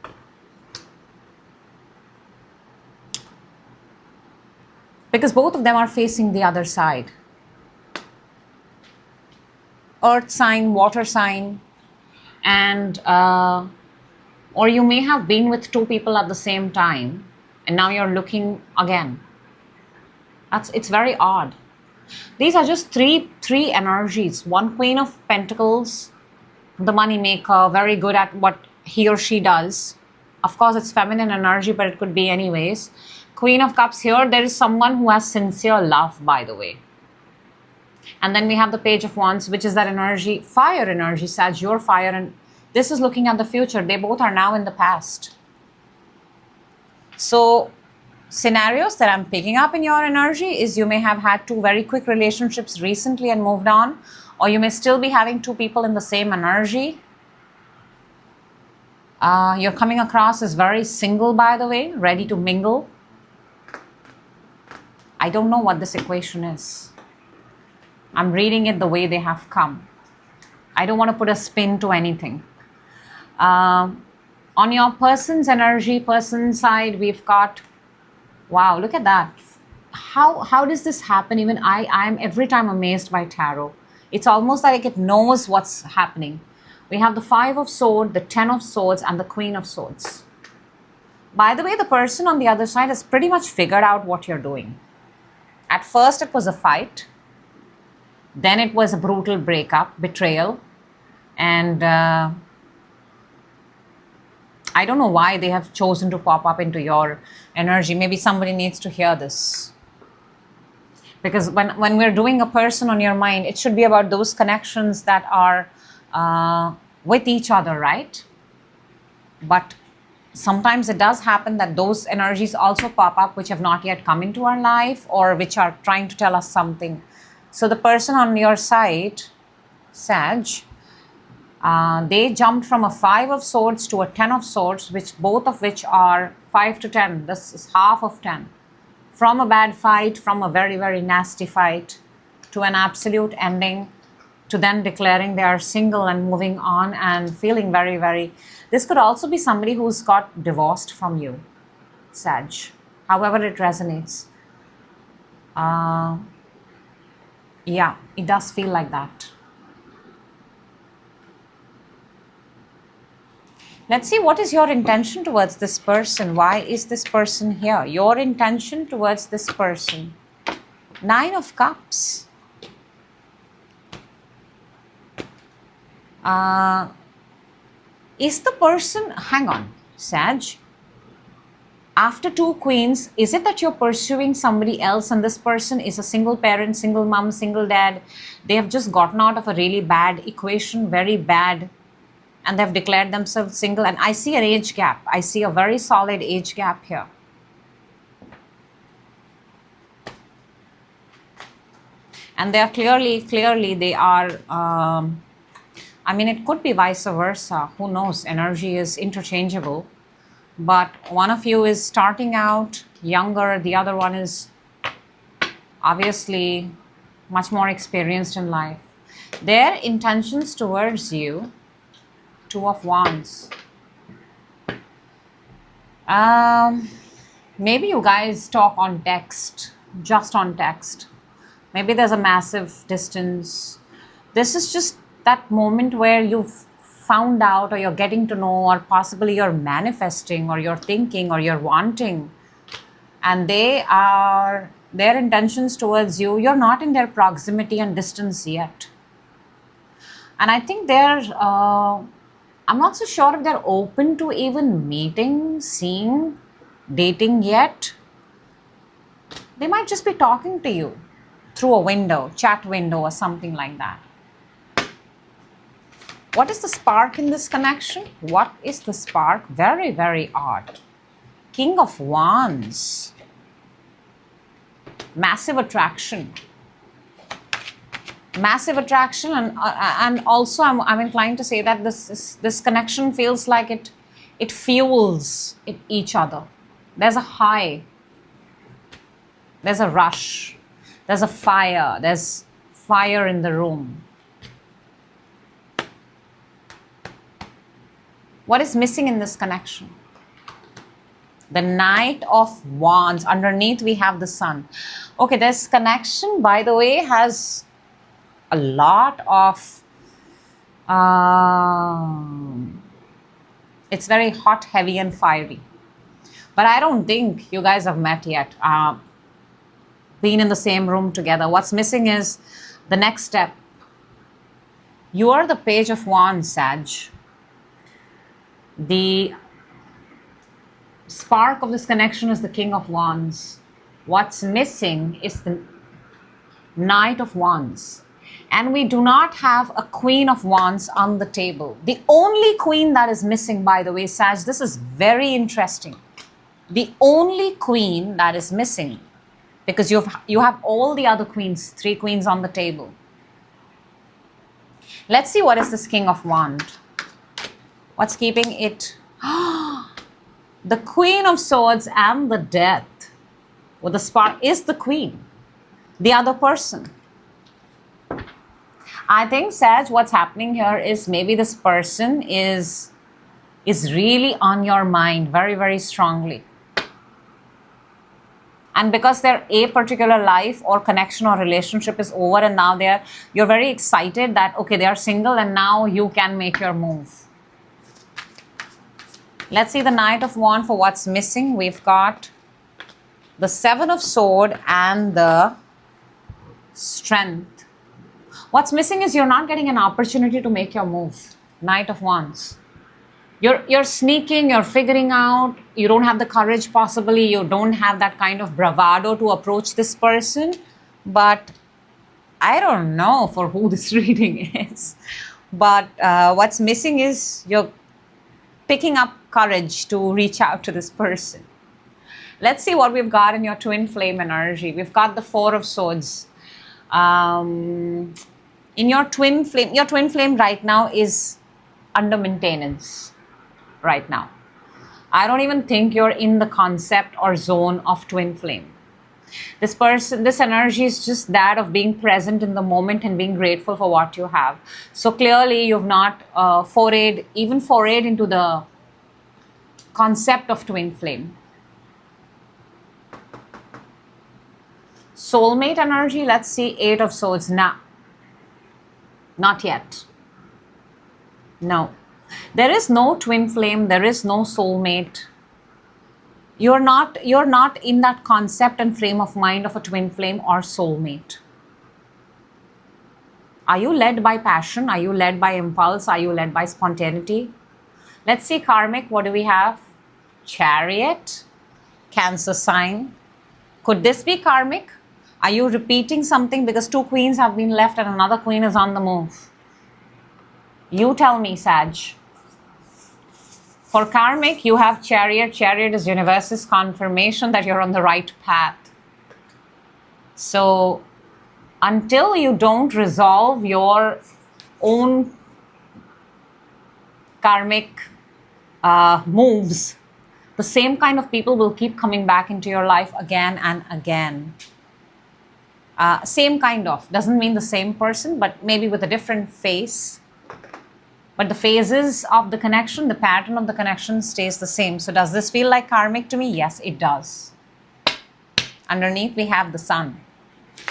Because both of them are facing the other side. Earth sign, water sign, and or you may have been with 2 people at the same time and now you're looking again. It's very odd. These are just three energies. 1 Queen of Pentacles, the money maker, very good at what he or she does. Of course, it's feminine energy, but it could be anyways. Queen of Cups here, there is someone who has sincere love, by the way. And then we have the Page of Wands, which is that energy, fire energy. Sag, you're fire and This is looking at the future. They both are now in the past. So scenarios that I'm picking up in your energy is you may have had two very quick relationships recently and moved on, or you may still be having two people in the same energy. You're coming across as very single, by the way, ready to mingle. I don't know what this equation is. I'm reading it the way they have come. I don't want to put a spin to anything. On your person's energy, person side, we've got, wow, look at that. How does this happen? Even I'm every time amazed by tarot. It's almost like it knows what's happening. We have the 5 of Swords, the 10 of Swords, and the Queen of Swords. By the way, the person on the other side has pretty much figured out what you're doing. At first, it was a fight. Then it was a brutal breakup, betrayal. And I don't know why they have chosen to pop up into your energy. Maybe somebody needs to hear this. Because when we're doing a person on your mind, it should be about those connections that are with each other, right? But sometimes it does happen that those energies also pop up which have not yet come into our life or which are trying to tell us something. So the person on your side, Sag, they jumped from a 5 of Swords to a 10 of Swords, which both of which are 5 to 10. This is half of 10. From a bad fight, from a very, very nasty fight, to an absolute ending, to then declaring they are single and moving on and feeling very, very... This could also be somebody who's got divorced from you, Sag, however it resonates. Yeah, it does feel like that. Let's see, what is your intention towards this person? Why is this person here? Your intention towards this person. 9 of Cups. Is the person, hang on, Sag, after 2 Queens, is it that you're pursuing somebody else and this person is a single parent, single mom, single dad? They have just gotten out of a really bad equation, very bad, and they've declared themselves single. And I see an age gap. I see a very solid age gap here. And they are clearly they are... I mean, it could be vice versa. Who knows? Energy is interchangeable. But one of you is starting out younger. The other one is obviously much more experienced in life. Their intentions towards you, 2 of Wands. Maybe you guys talk on text, just on text. Maybe there's a massive distance. This is just that moment where you've found out, or you're getting to know, or possibly you're manifesting, or you're thinking, or you're wanting, and their intentions towards you, you're not in their proximity and distance yet. And I think I'm not so sure if they're open to even meeting, seeing, dating yet. They might just be talking to you through a window, chat window or something like that. What is the spark in this connection? What is the spark? Very, very odd. King of Wands. Massive attraction. Massive attraction, and also I'm inclined to say that this connection feels like it fuels each other. There's a high. There's a rush. There's a fire. There's fire in the room. What is missing in this connection? The Knight of Wands. Underneath we have the Sun. Okay, this connection, by the way, has a lot of... it's very hot, heavy and fiery. But I don't think you guys have met yet. Been in the same room together. What's missing is the next step. You are the Page of Wands, Sag. The spark of this connection is the King of Wands. What's missing is the Knight of Wands. And we do not have a Queen of Wands on the table. The only queen that is missing, by the way, Sag, this is very interesting. The only queen that is missing, because you have all the other queens, 3 queens on the table. Let's see what is this King of Wands. What's keeping it? The Queen of Swords and the Death. Well, the spark is the queen, the other person. I think, Sag, what's happening here is maybe this person is really on your mind very, very strongly. And because their a particular life or connection or relationship is over and now you're very excited that, okay, they are single and now you can make your move. Let's see the Knight of Wands for what's missing. We've got the 7 of Swords and the Strength. What's missing is you're not getting an opportunity to make your move. Knight of Wands. You're sneaking, you're figuring out, you don't have the courage possibly, you don't have that kind of bravado to approach this person. But I don't know for who this reading is. But what's missing is you're picking up courage to reach out to this person. Let's see what we've got in your twin flame energy. We've got the 4 of Swords. In your twin flame right now is under maintenance right now. I don't even think you're in the concept or zone of twin flame. This energy is just that of being present in the moment and being grateful for what you have. So clearly you've not forayed into the concept of twin flame. Soulmate energy, let's see, 8 of Swords. Nah, not yet. No. There is no twin flame, there is no soulmate. You're not in that concept and frame of mind of a twin flame or soulmate. Are you led by passion? Are you led by impulse? Are you led by spontaneity? Let's see karmic. What do we have? Chariot, Cancer sign. Could this be karmic? Are you repeating something because 2 queens have been left and another queen is on the move? You tell me, Sag. For karmic, you have Chariot. Chariot is universe's confirmation that you're on the right path. So until you don't resolve your own karmic moves, the same kind of people will keep coming back into your life again and again. Same kind of, doesn't mean the same person, but maybe with a different face. But the phases of the connection, the pattern of the connection stays the same. So does this feel like karmic to me? Yes, it does. Underneath we have the Sun.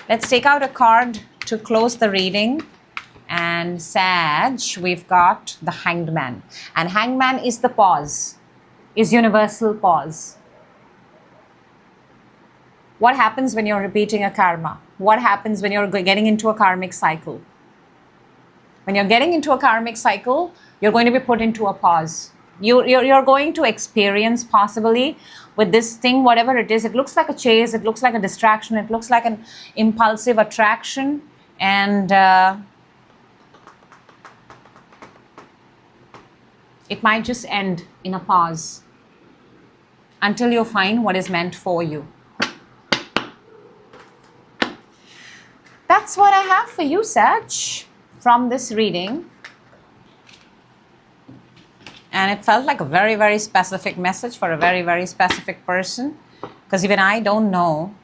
Let's take out a card to close the reading. And Sag, we've got the Hanged Man. And Hanged Man is the pause, is universal pause. What happens when you're repeating a karma? What happens when you're getting into a karmic cycle? When you're getting into a karmic cycle, you're going to be put into a pause. You're going to experience possibly with this thing, whatever it is, it looks like a chase, it looks like a distraction, it looks like an impulsive attraction. And it might just end in a pause until you find what is meant for you. That's what I have for you, Sag, from this reading. And it felt like a very, very specific message for a very, very specific person. Because even I don't know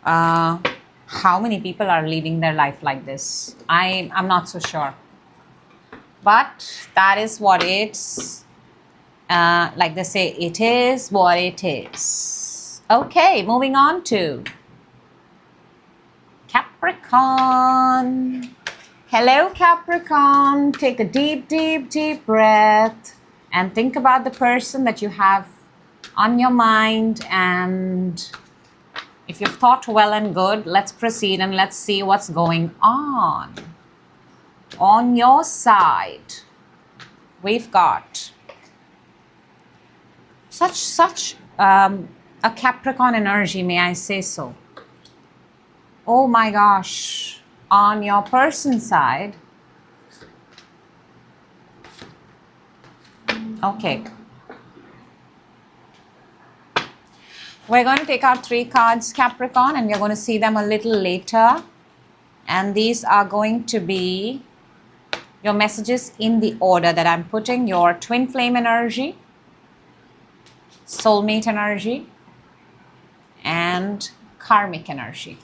how many people are living their life like this. I'm not so sure. But that is what it's, like they say, it is what it is. Okay, moving on to Capricorn. Hello, Capricorn. Take a deep, deep, deep breath and think about the person that you have on your mind. And if you've thought well and good, let's proceed and let's see what's going on. On your side, we've got such a Capricorn energy, may I say so. Oh my gosh. on your person side, okay, we're going to take out 3 cards, Capricorn, and we're going to see them a little later. And these are going to be your messages in the order that I'm putting: your twin flame energy, soulmate energy, and karmic energy.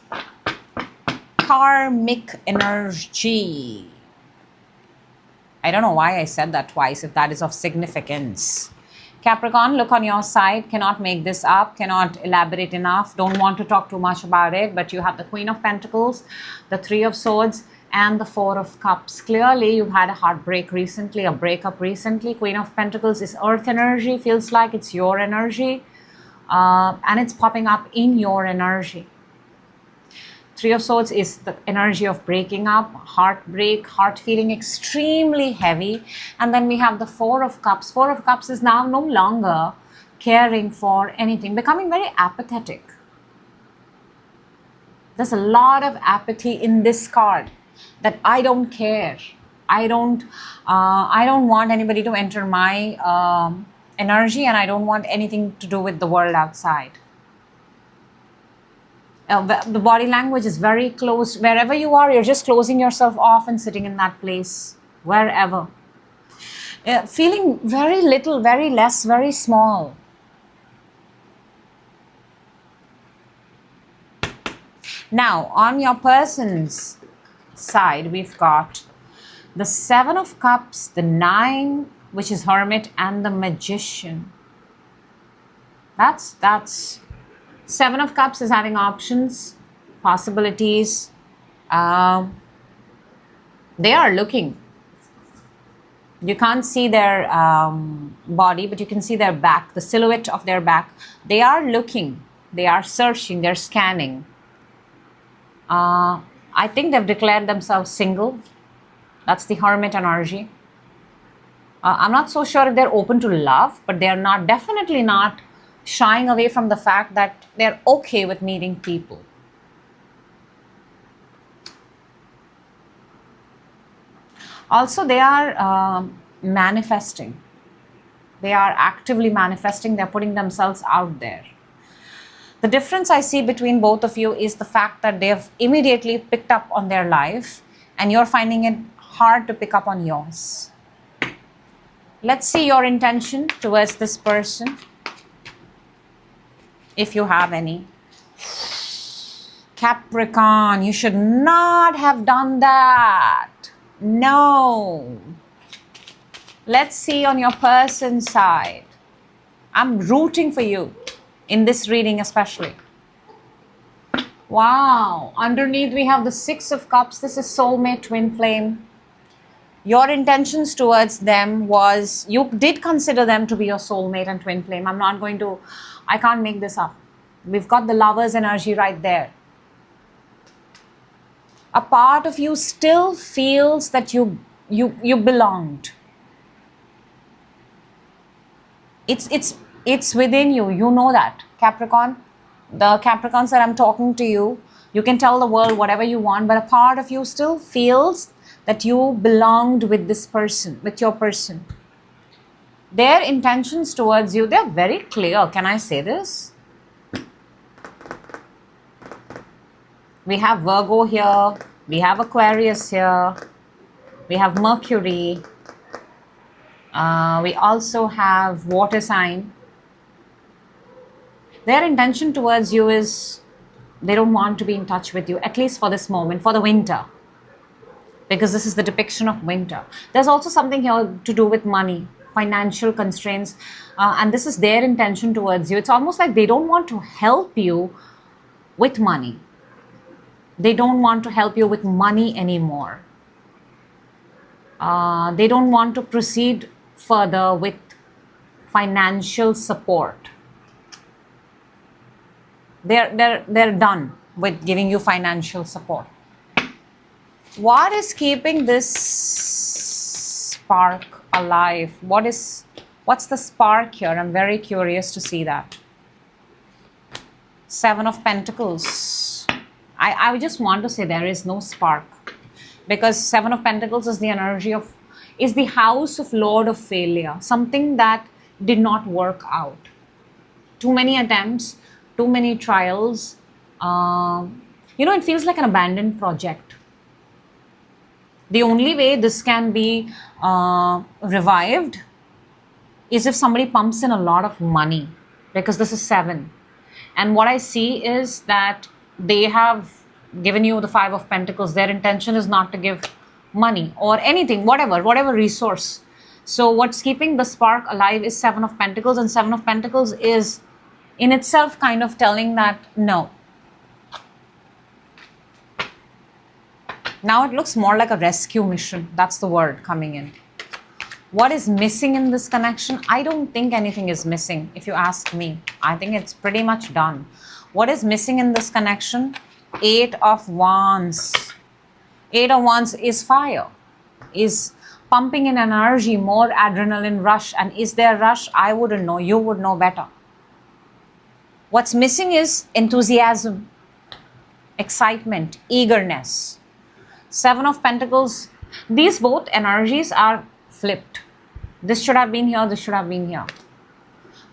Karmic energy. I don't know why I said that twice, if that is of significance. Capricorn, look on your side, cannot make this up, cannot elaborate enough, don't want to talk too much about it, but you have the Queen of Pentacles, the 3 of Swords, and the 4 of Cups. Clearly, you've had a heartbreak recently, a breakup recently. Queen of Pentacles is earth energy, feels like it's your energy, and it's popping up in your energy. 3 of Swords is the energy of breaking up, heartbreak, heart feeling extremely heavy. And then we have the 4 of Cups. 4 of Cups is now no longer caring for anything, becoming very apathetic. There's a lot of apathy in this card, that I don't care. I don't want anybody to enter my energy, and I don't want anything to do with the world outside. The body language is very closed. Wherever you are, you're just closing yourself off and sitting in that place, wherever. Feeling very little, very less, very small. Now, on your person's side, we've got the 7 of Cups, the 9, which is Hermit, and the Magician. That's 7 of Cups is having options, possibilities. They are looking. You can't see their body, but you can see their back, the silhouette of their back. They are looking. They are searching. They're scanning. I think they've declared themselves single. That's the Hermit energy. I'm not so sure if they're open to love, but they're not, definitely not shying away from the fact that they're okay with meeting people. Also, they are manifesting. They are actively manifesting. They're putting themselves out there. The difference I see between both of you is the fact that they have immediately picked up on their life, and you're finding it hard to pick up on yours. Let's see your intention towards this person, if you have any. Capricorn, you should not have done that. No. Let's see on your person's side. I'm rooting for you in this reading especially. Wow. Underneath we have the 6 of Cups. This is soulmate, twin flame. Your intentions towards them was, you did consider them to be your soulmate and twin flame. I can't make this up. We've got the Lover's energy right there. A part of you still feels that you belonged. It's within you. You know that, Capricorn. The Capricorns that I'm talking to you, you can tell the world whatever you want, but a part of you still feels that you belonged with this person, with your person. Their intentions towards you, they're very clear. Can I say this? We have Virgo here. We have Aquarius here. We have Mercury. We also have water sign. Their intention towards you is they don't want to be in touch with you, at least for this moment, for the winter. Because this is the depiction of winter. There's also something here to do with money, financial constraints, and this is their intention towards you. It's almost like they don't want to help you with money. They don't want to help you with money anymore. They don't want to proceed further with financial support. They're done with giving you financial support. What is keeping this spark alive? What's the spark here? I'm very curious to see that. 7 of Pentacles. I just want to say there is no spark, because Seven of Pentacles is the energy of, is the house of Lord of failure, something that did not work out. Too many attempts, too many trials. It feels like an abandoned project. The only way this can be revived is if somebody pumps in a lot of money, because this is 7. And what I see is that they have given you the 5 of Pentacles. Their intention is not to give money or anything, whatever resource. So what's keeping the spark alive is 7 of Pentacles, and 7 of Pentacles is in itself kind of telling that no. Now it looks more like a rescue mission. That's the word coming in. What is missing in this connection? I don't think anything is missing, if you ask me. I think it's pretty much done. What is missing in this connection? 8 of Wands. 8 of Wands is fire, is pumping in energy, more adrenaline rush. And is there rush? I wouldn't know. You would know better. What's missing is enthusiasm, excitement, eagerness. 7 of Pentacles. These both energies are flipped. This should have been here, this should have been here.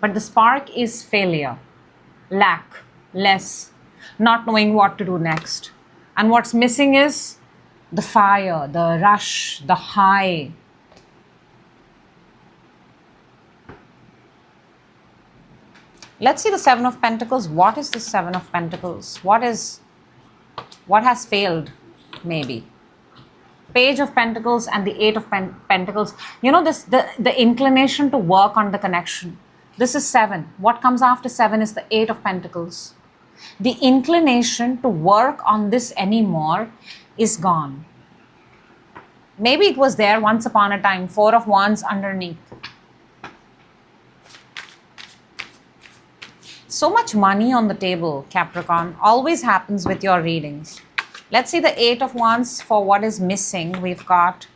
But the spark is failure, lack, less, not knowing what to do next. And what's missing is the fire, the rush, the high. Let's see the 7 of Pentacles. What is the 7 of Pentacles? What has failed, maybe? Page of Pentacles and the 8 of Pentacles. The inclination to work on the connection. This is 7. What comes after 7 is the 8 of Pentacles. The inclination to work on this anymore is gone. Maybe it was there once upon a time. 4 of Wands underneath. So much money on the table, Capricorn. Always happens with your readings. Let's see the 8 of Wands for what is missing. We've got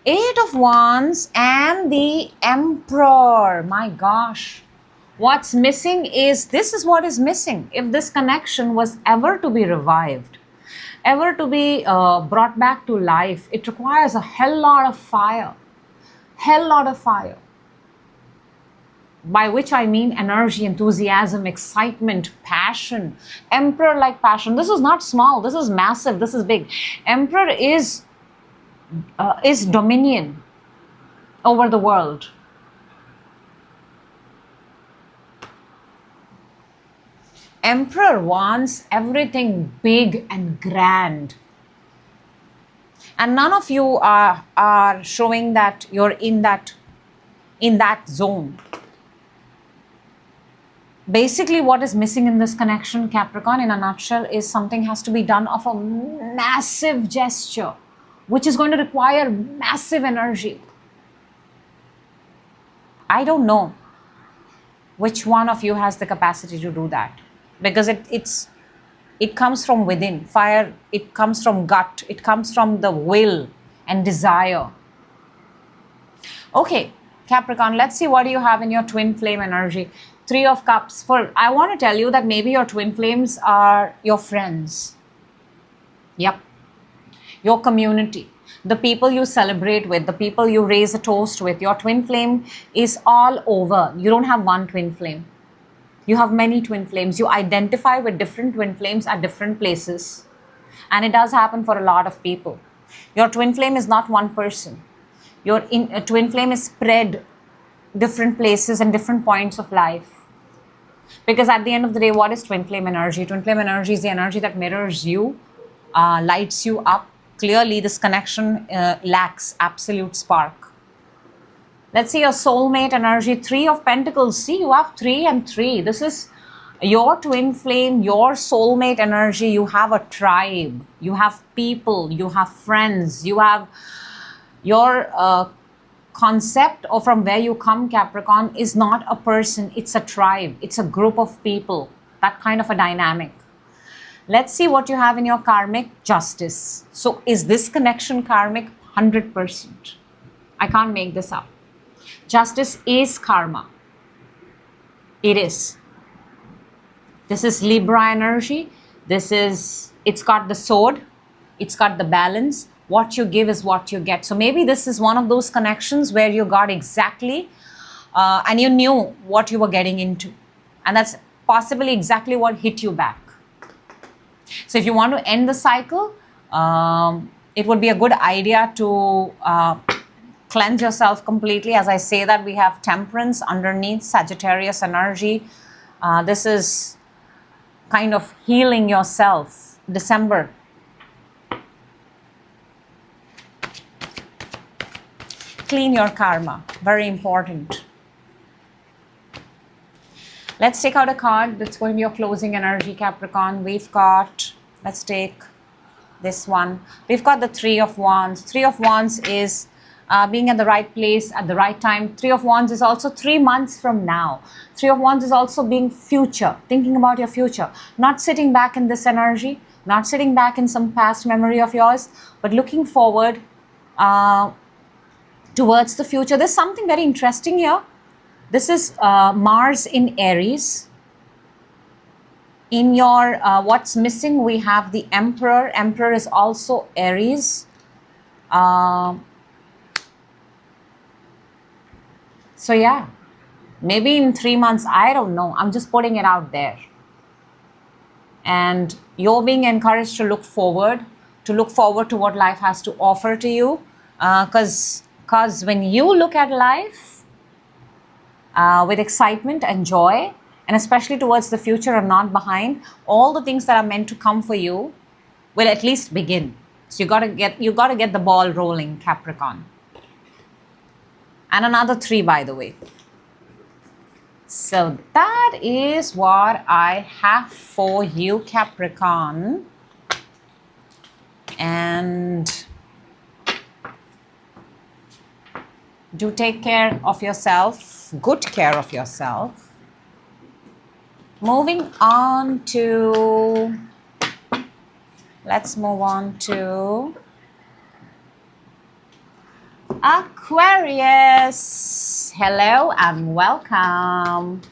8 of Wands and the Emperor. My gosh. What's missing is, this is what is missing. If this connection was ever to be revived, ever to be brought back to life, it requires a hell lot of fire. Hell lot of fire. By which I mean energy, enthusiasm, excitement, passion. Emperor-like passion. This is not small. This is massive. This is big. Emperor is dominion over the world. Emperor wants everything big and grand. And none of you are showing that you're in that zone. Basically, what is missing in this connection, Capricorn, in a nutshell, is something has to be done of a massive gesture, which is going to require massive energy. I don't know which one of you has the capacity to do that, because it comes from within. Fire, it comes from gut, it comes from the will and desire. Okay, Capricorn, let's see what you have in your twin flame energy. 3 of Cups. I want to tell you that maybe your twin flames are your friends. Yep. Your community. The people you celebrate with, the people you raise a toast with. Your twin flame is all over. You don't have one twin flame. You have many twin flames. You identify with different twin flames at different places. And it does happen for a lot of people. Your twin flame is not one person. Your twin flame is spread different places and different points of life. Because at the end of the day, what is twin flame energy? Twin flame energy is the energy that mirrors you, lights you up. Clearly, this connection lacks absolute spark. Let's see your soulmate energy. 3 of Pentacles. See, you have 3 and 3. This is your twin flame, your soulmate energy. You have a tribe. You have people. You have friends. You have your concept, or from where you come, Capricorn, is not a person. It's a tribe. It's a group of people. That kind of a dynamic. Let's see what you have in your karmic. Justice. So is this connection karmic? 100%. I can't make this up. Justice is karma. It is. This is Libra energy. This is it's got the sword, it's got the balance. What you give is what you get. So maybe this is one of those connections where you got exactly and you knew what you were getting into. And that's possibly exactly what hit you back. So if you want to end the cycle, it would be a good idea to cleanse yourself completely. As I say that, we have Temperance underneath, Sagittarius energy. This is kind of healing yourself. December. Clean your karma. Very important. Let's take out a card that's going to be your closing energy, Capricorn. We've got, let's take this one. We've got the Three of Wands. Three of Wands is being at the right place at the right time. Three of Wands is also 3 months from now. Three of Wands is also being future, thinking about your future. Not sitting back in this energy, not sitting back in some past memory of yours, but looking forward towards the future. There's something very interesting here. This is Mars in Aries. In your what's missing, we have the Emperor. Emperor is also Aries. So yeah, maybe in 3 months, I don't know. I'm just putting it out there. And you're being encouraged to look forward to what life has to offer to you. Because when you look at life with excitement and joy, and especially towards the future and not behind, all the things that are meant to come for you will at least begin. So you got to get the ball rolling, Capricorn. And another 3, by the way. So that is what I have for you, Capricorn. And do take care of yourself, good care of yourself. Moving on to, let's move on to Aquarius. Hello and welcome.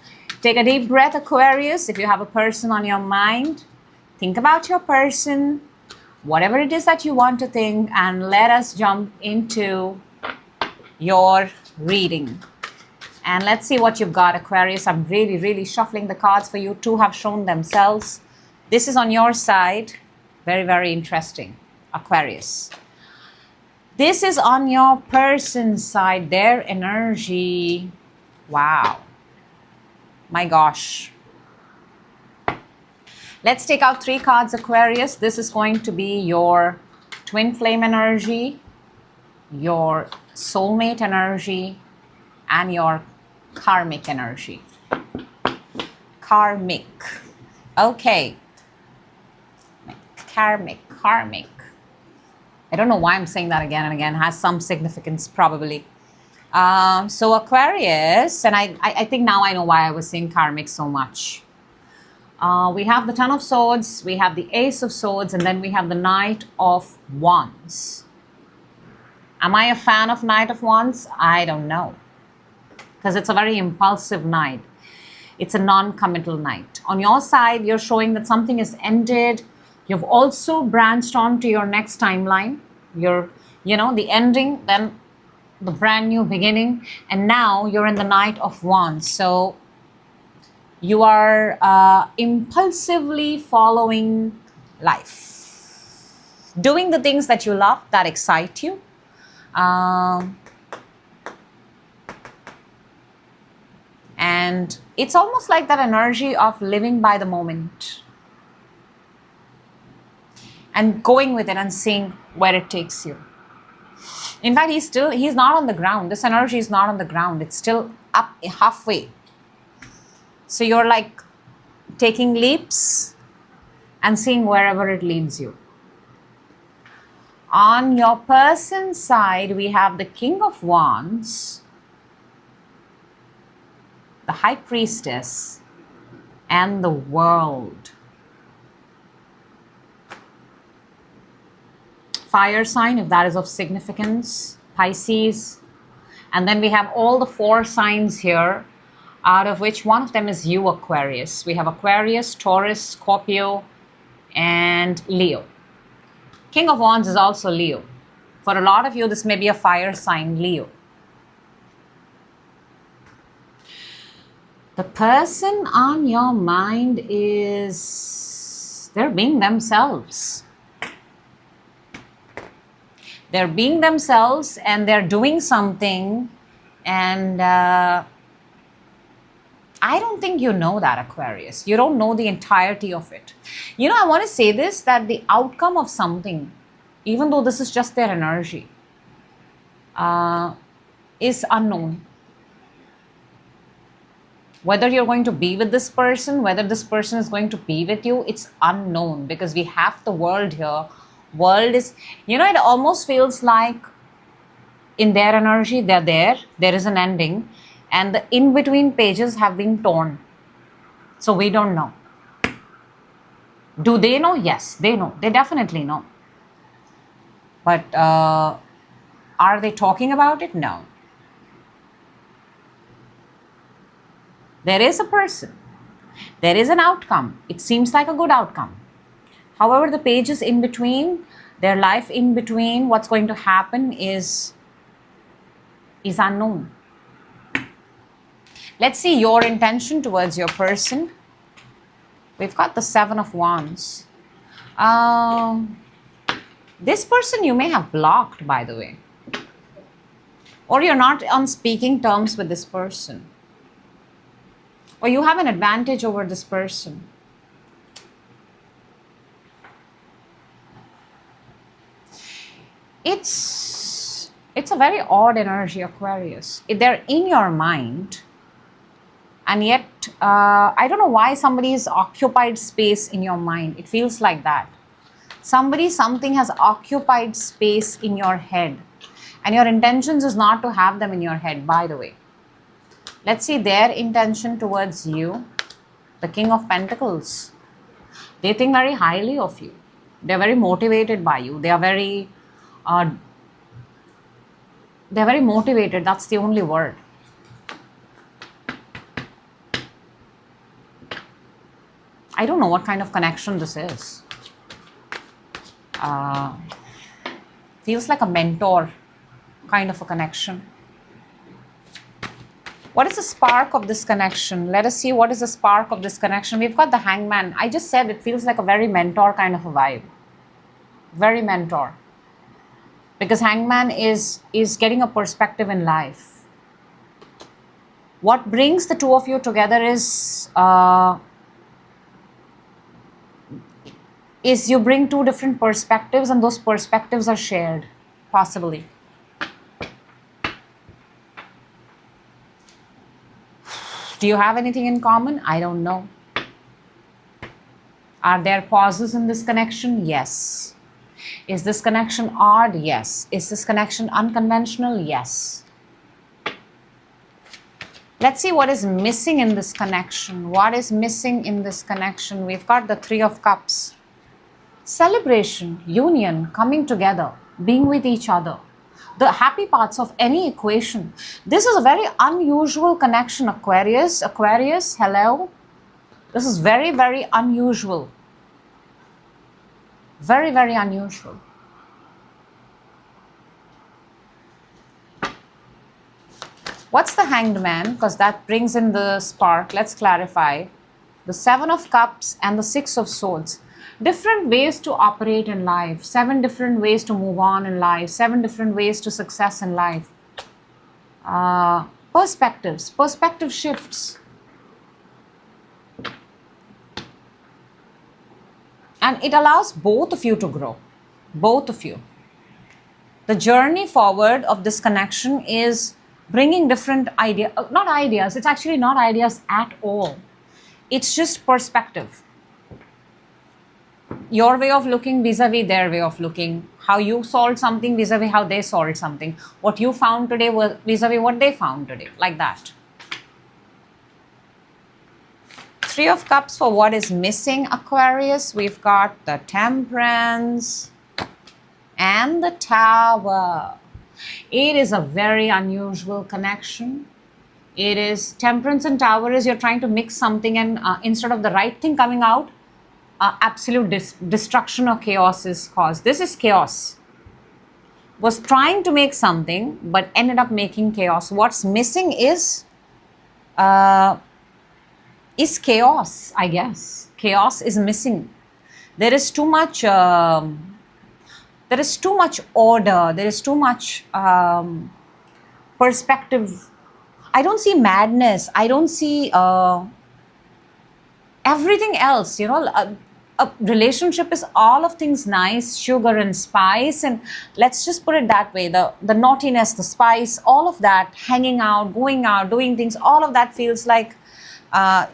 Take a deep breath, Aquarius. If you have a person on your mind, think about your person, whatever it is that you want to think, and let us jump into your reading. And let's see what you've got, Aquarius. I'm really shuffling the cards for you. 2 have shown themselves. This is on your side. Very interesting, Aquarius. This is on your person's side, their energy. Wow. My gosh. Let's take out 3 cards, Aquarius. This is going to be your twin flame energy, your soulmate energy, and your karmic energy. Karmic. Okay. Karmic. I don't know why I'm saying that again and again. It has some significance probably. So Aquarius, and I think now I know why I was saying karmic so much. We have the Ten of Swords, we have the Ace of Swords, and then we have the Knight of Wands. Am I a fan of Knight of Wands? I don't know. Because it's a very impulsive knight. It's a non-committal knight. On your side, you're showing that something is ended. You've also branched on to your next timeline. The ending, then the brand new beginning. And now you're in the Knight of Wands. So you are impulsively following life. Doing the things that you love, that excite you. And it's almost like that energy of living by the moment. And going with it and seeing where it takes you. In fact, he's not on the ground. This energy is not on the ground. It's still up halfway. So you're like taking leaps and seeing wherever it leads you. On your person's side, we have the King of Wands, the High Priestess, and the World. Fire sign, if that is of significance, Pisces. And then we have all the 4 signs here, out of which one of them is you, Aquarius. We have Aquarius, Taurus, Scorpio, and Leo. King of Wands is also Leo. For a lot of you, this may be a fire sign, Leo. The person on your mind they're being themselves. They're being themselves and they're doing something, and I don't think you know that, Aquarius. You don't know the entirety of it. You know, I want to say this, that the outcome of something, even though this is just their energy, is unknown. Whether you're going to be with this person, whether this person is going to be with you, it's unknown, because we have the world here. World is, you know, it almost feels like in their energy, they're there is an ending, and the in-between pages have been torn. So we don't know. Do they know? Yes, they know. They definitely know. But are they talking about it? No. There is a person. There is an outcome. It seems like a good outcome. However, the pages in between, their life in between, what's going to happen is unknown. Let's see your intention towards your person. We've got the 7 of Wands. This person you may have blocked, by the way. Or you're not on speaking terms with this person. Or you have an advantage over this person. It's a very odd energy, Aquarius. They're in your mind, and yet I don't know why somebody's occupied space in your mind. It feels like that. Something has occupied space in your head, and your intentions is not to have them in your head, by the way. Let's see their intention towards you. The King of Pentacles. They think very highly of you. They're very motivated by you. They're very motivated. That's the only word. I don't know what kind of connection this is. Feels like a mentor kind of a connection. What is the spark of this connection? Let us see what is the spark of this connection. We've got the Hangman. I just said it feels like a very mentor kind of a vibe. Very mentor. Because Hangman is getting a perspective in life. What brings the two of you together is you bring two different perspectives, and those perspectives are shared, possibly. Do you have anything in common? I don't know. Are there pauses in this connection? Yes. Is this connection odd? Yes. Is this connection unconventional? Yes. Let's see what is missing in this connection. What is missing in this connection? We've got the 3 of Cups. Celebration, union, coming together, being with each other. The happy parts of any equation. This is a very unusual connection, Aquarius. Aquarius, hello. This is very, very unusual. Very, very unusual. What's the Hanged Man? Because that brings in the spark. Let's clarify. The 7 of Cups and the 6 of Swords. Different ways to operate in life. 7 different ways to move on in life. 7 different ways to success in life. Perspectives. Perspective shifts. And it allows both of you to grow. Both of you. The journey forward of this connection is bringing different ideas. Not ideas. It's actually not ideas at all. It's just perspective. Your way of looking vis-a-vis their way of looking. How you solved something vis-a-vis how they solved something. What you found today was vis-a-vis what they found today. Like that. 3 of Cups for what is missing, Aquarius. We've got the Temperance and the Tower. It is a very unusual connection. It is Temperance and Tower is you're trying to mix something, and instead of the right thing coming out, absolute destruction or chaos is caused. This is chaos. Was trying to make something but ended up making chaos. What's missing is chaos, I guess. Chaos is missing. There is too much order. There is too much perspective. I don't see madness. I don't see everything else. You know, a relationship is all of things nice, sugar and spice, and let's just put it that way. The naughtiness, the spice, all of that, hanging out, going out, doing things, all of that feels like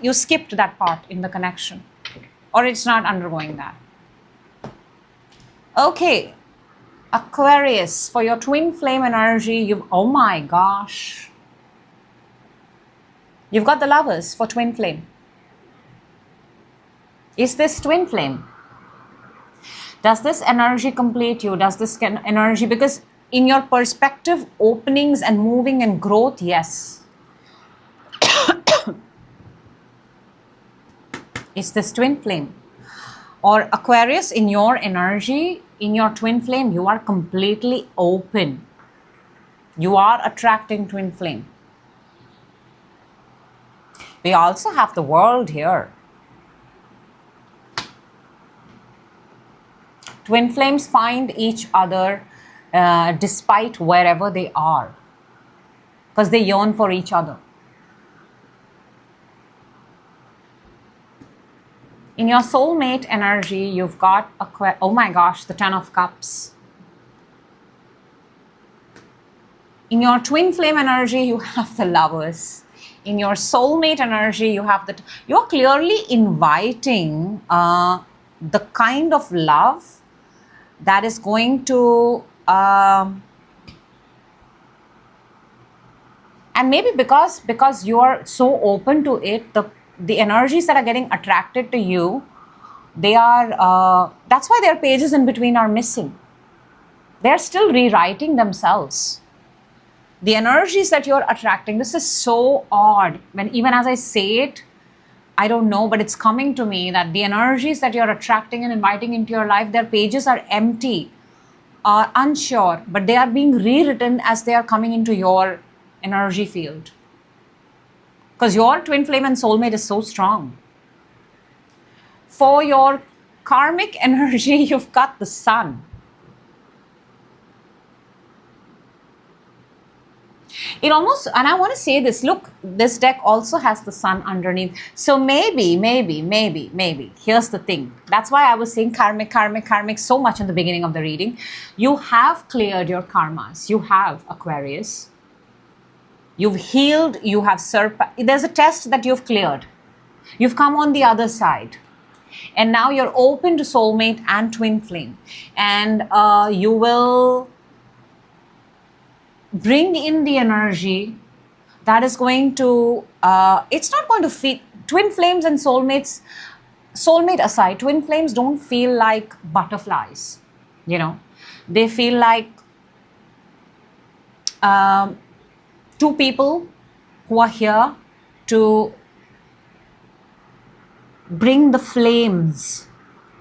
you skipped that part in the connection, or it's not undergoing that. Okay, Aquarius, for your twin flame energy, oh my gosh, you've got the Lovers for twin flame. Is this twin flame? Does this energy complete you? Does this energy, because in your perspective, openings and moving and growth, yes. Is this twin flame? Or Aquarius, in your energy, in your twin flame, you are completely open. You are attracting twin flame. We also have the World here. Twin flames find each other despite wherever they are, because they yearn for each other. In your soulmate energy, you've got oh my gosh, the Ten of Cups. In your twin flame energy, you have the Lovers. In your soulmate energy, you have you're clearly inviting the kind of love that is going to and maybe because you are so open to it, the energies that are getting attracted to you, they are that's why their pages in between are missing. They're still rewriting themselves. The energies that you're attracting, this is so odd. When even as I say it, I don't know, but it's coming to me that the energies that you're attracting and inviting into your life, their pages are empty, are unsure, but they are being rewritten as they are coming into your energy field. Because your twin flame and soulmate is so strong. For your karmic energy, you've got the Sun. It almost, and I want to say this, look, this deck also has the Sun underneath. So maybe, here's the thing. That's why I was saying karmic so much in the beginning of the reading. You have cleared your karmas. You have, Aquarius. You've healed, you have there's a test that you've cleared. You've come on the other side. And now you're open to soulmate and twin flame. And you will bring in the energy that is going to, it's not going to feel, twin flames and soulmates, soulmate aside, twin flames don't feel like butterflies, you know. They feel like two people who are here to bring the flames,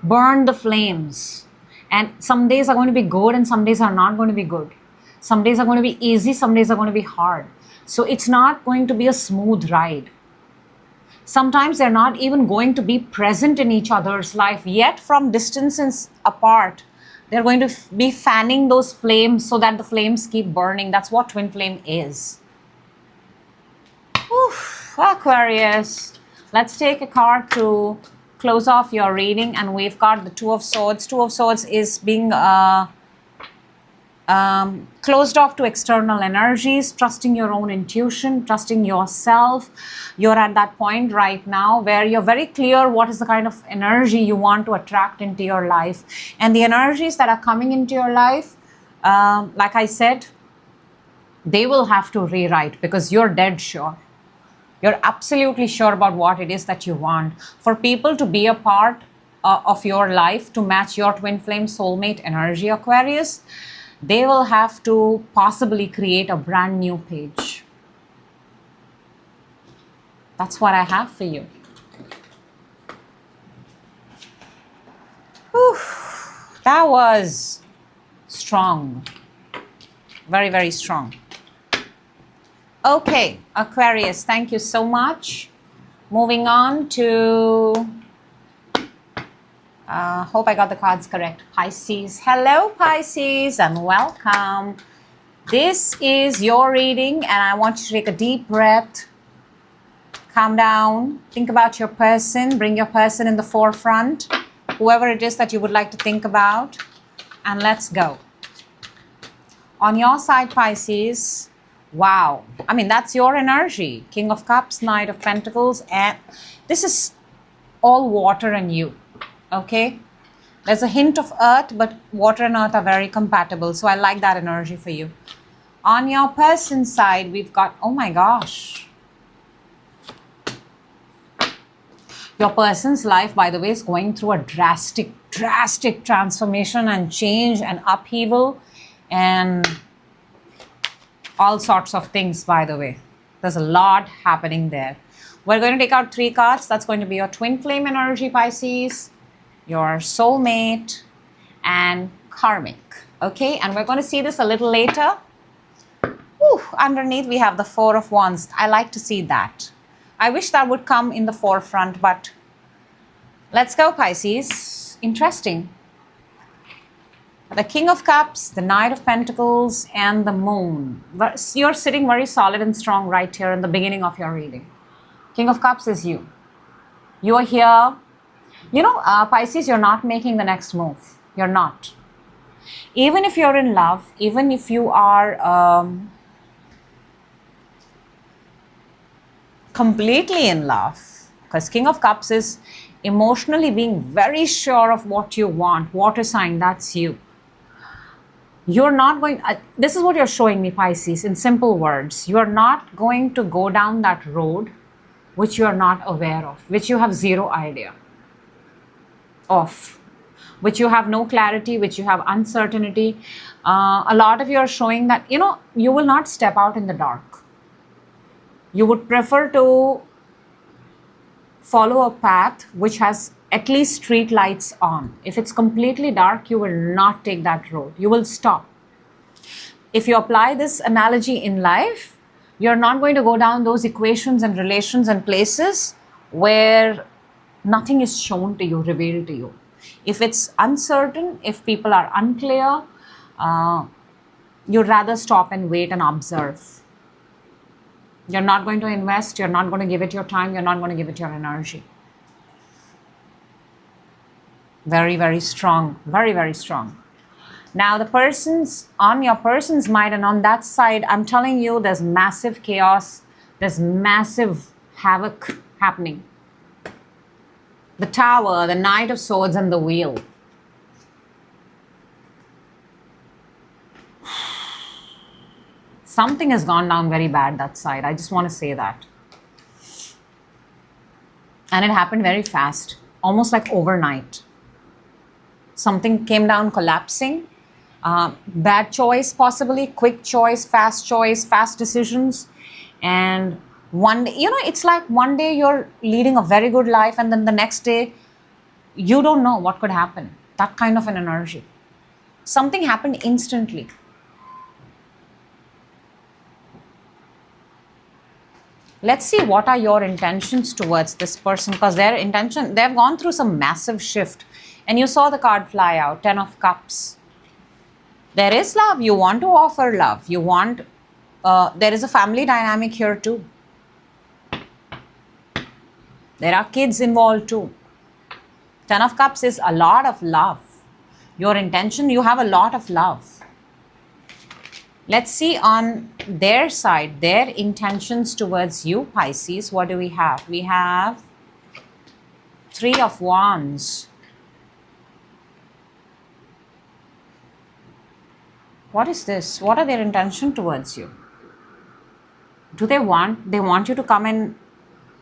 burn the flames. And some days are going to be good and some days are not going to be good. Some days are going to be easy, some days are going to be hard. So it's not going to be a smooth ride. Sometimes they're not even going to be present in each other's life, yet from distances apart, they're going to be fanning those flames so that the flames keep burning. That's what twin flame is. Oof, Aquarius. Let's take a card to close off your reading, and we've got the Two of Swords. Two of Swords is being closed off to external energies, trusting your own intuition, trusting yourself. You're at that point right now where you're very clear what is the kind of energy you want to attract into your life. And the energies that are coming into your life, like I said, they will have to rewrite because you're dead sure. You're absolutely sure about what it is that you want. For people to be a part of your life, to match your twin flame soulmate energy, Aquarius, they will have to possibly create a brand new page. That's what I have for you. Whew, that was strong. Very, very strong. Okay, Aquarius, thank you so much. Moving on to, hope I got the cards correct. Pisces. Hello, Pisces, and welcome. This is your reading, and I want you to take a deep breath. Calm down. Think about your person. Bring your person in the forefront. Whoever it is that you would like to think about. And let's go. On your side, Pisces, wow. I mean, that's your energy. King of Cups, Knight of Pentacles, and this is all water and you, okay? There's a hint of earth, but water and earth are very compatible, so I like that energy for you. On your person's side, we've got, oh my gosh. Your person's life, by the way, is going through a drastic transformation and change and upheaval and all sorts of things, by the way. There's a lot happening there. We're going to take out 3 cards. That's going to be your twin flame energy, Pisces, your soulmate, and karmic. Okay, and we're going to see this a little later. Whew, underneath we have the 4 of Wands. I like to see that. I wish that would come in the forefront, but let's go, Pisces. Interesting. The King of Cups, the Knight of Pentacles, and the Moon. You're sitting very solid and strong right here in the beginning of your reading. King of Cups is you. You are here. You know, Pisces, you're not making the next move. You're not. Even if you're in love, even if you are completely in love, because King of Cups is emotionally being very sure of what you want. Water sign, that's you. You're not going, this is what you're showing me, Pisces, in simple words. You're not going to go down that road which you're not aware of, which you have zero idea of, which you have no clarity, which you have uncertainty. A lot of you are showing that, you know, you will not step out in the dark. You would prefer to follow a path which has at least street lights on. If it's completely dark, you will not take that road. You will stop. If you apply this analogy in life, you're not going to go down those equations and relations and places where nothing is shown to you, revealed to you. If it's uncertain, if people are unclear, you'd rather stop and wait and observe. You're not going to invest, you're not going to give it your time, you're not going to give it your energy. Very, very strong. Very, very strong. Now the person's, on your person's mind and on that side, I'm telling you there's massive chaos, there's massive havoc happening. The Tower, the Knight of Swords, and the Wheel. Something has gone down very bad that side. I just want to say that. And it happened very fast, almost like overnight. Something came down collapsing. Bad choice, possibly, quick choice, fast decisions. And one day, you know, it's like one day you're leading a very good life and then the next day, you don't know what could happen. That kind of an energy. Something happened instantly. Let's see what are your intentions towards this person, because their intention, they've gone through some massive shift. And you saw the card fly out, 10 of Cups. There is love. You want to offer love. You want, there is a family dynamic here too. There are kids involved too. 10 of Cups is a lot of love. Your intention, you have a lot of love. Let's see on their side, their intentions towards you, Pisces. What do we have? We have 3 of Wands. What is this? What are their intention towards you? Do they want you to come and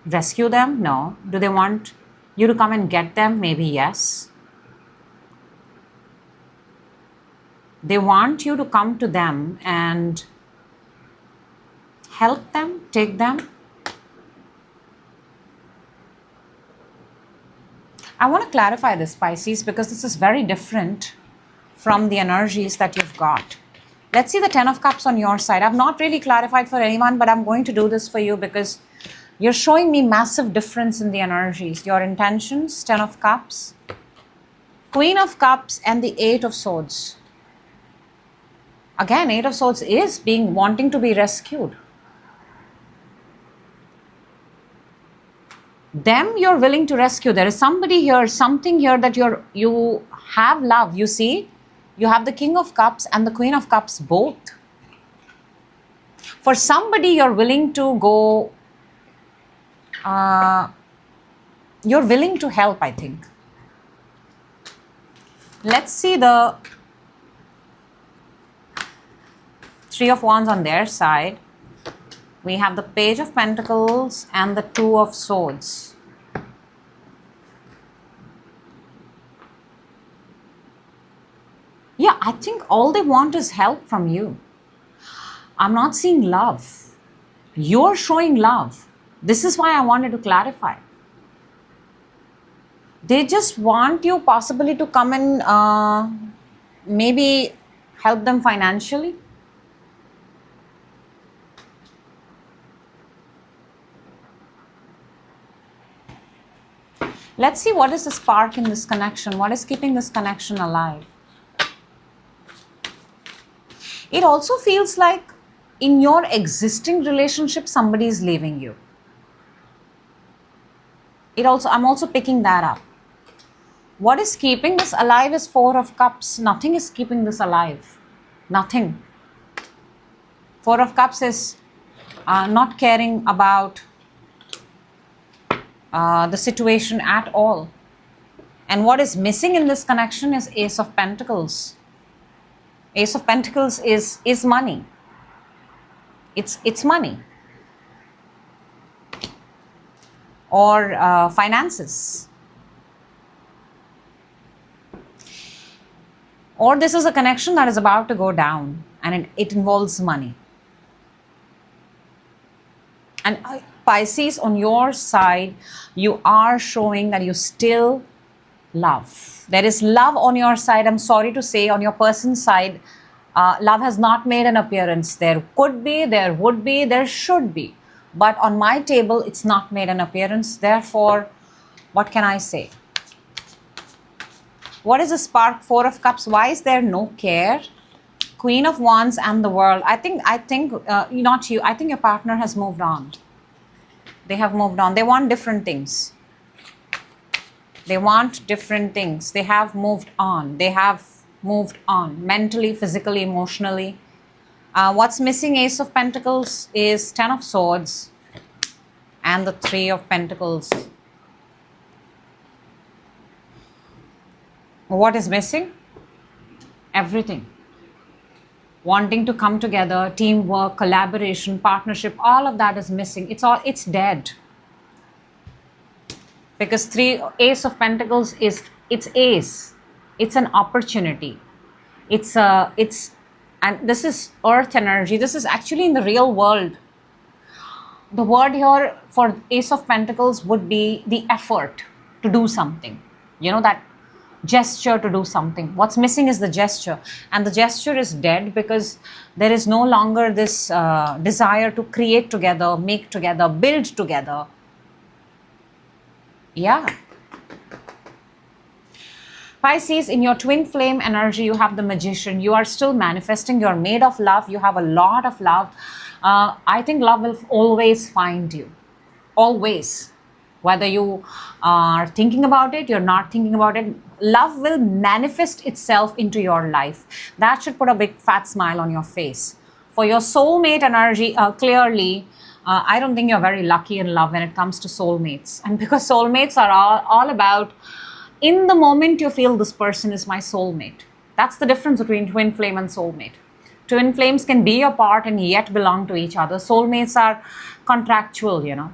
rescue them? No. Do they want you to come and get them? Maybe yes. They want you to come to them and help them, take them. I want to clarify this, Pisces, because this is very different from the energies that you've got. Let's see the Ten of Cups on your side. I've not really clarified for anyone, but I'm going to do this for you because you're showing me massive difference in the energies. Your intentions, Ten of Cups, Queen of Cups, and the Eight of Swords. Again, Eight of Swords is wanting to be rescued. Them you're willing to rescue. There is somebody here, something here that you have love. You see, you have the King of Cups and the Queen of Cups both. For somebody, you're willing to go, you're willing to help, I think. Let's see the Three of Wands on their side. We have the Page of Pentacles and the Two of Swords. Yeah, I think all they want is help from you. I'm not seeing love. You're showing love. This is why I wanted to clarify. They just want you possibly to come and maybe help them financially. Let's see what is the spark in this connection. What is keeping this connection alive? It also feels like in your existing relationship, somebody is leaving you. I'm also picking that up. What is keeping this alive is Four of Cups. Nothing is keeping this alive. Nothing. Four of Cups is not caring about the situation at all. And what is missing in this connection is Ace of Pentacles. Ace of Pentacles is money. It's money. Or finances. Or this is a connection that is about to go down and it involves money. And Pisces, on your side, you are showing that you still love. There is love on your side. I'm sorry to say, on your person's side, love has not made an appearance. There could be, there would be, there should be. But on my table, it's not made an appearance. Therefore, what can I say? What is the spark? Four of Cups. Why is there no care? Queen of Wands and the World. I think not you. I think your partner has moved on. They have moved on. They want different things. They want different things. They have moved on. They have moved on mentally, physically, emotionally. What's missing? Ace of Pentacles is Ten of Swords and the Three of Pentacles. What is missing? Everything. Wanting to come together, teamwork, collaboration, partnership, all of that is missing. It's dead. Because Ace of Pentacles it's ace. It's an opportunity. And this is earth energy. This is actually in the real world. The word here for Ace of Pentacles would be the effort to do something. You know, that gesture to do something. What's missing is the gesture. And the gesture is dead because there is no longer this desire to create together, make together, build together. Yeah. Pisces, in your twin flame energy, you have the Magician. You are still manifesting. You're made of love. You have a lot of love. I think love will always find you. Always. Whether you are thinking about it, you're not thinking about it, love will manifest itself into your life. That should put a big fat smile on your face. For your soulmate energy, clearly, I don't think you're very lucky in love when it comes to soulmates. And because soulmates are all about, in the moment you feel this person is my soulmate. That's the difference between twin flame and soulmate. Twin flames can be apart and yet belong to each other. Soulmates are contractual, you know.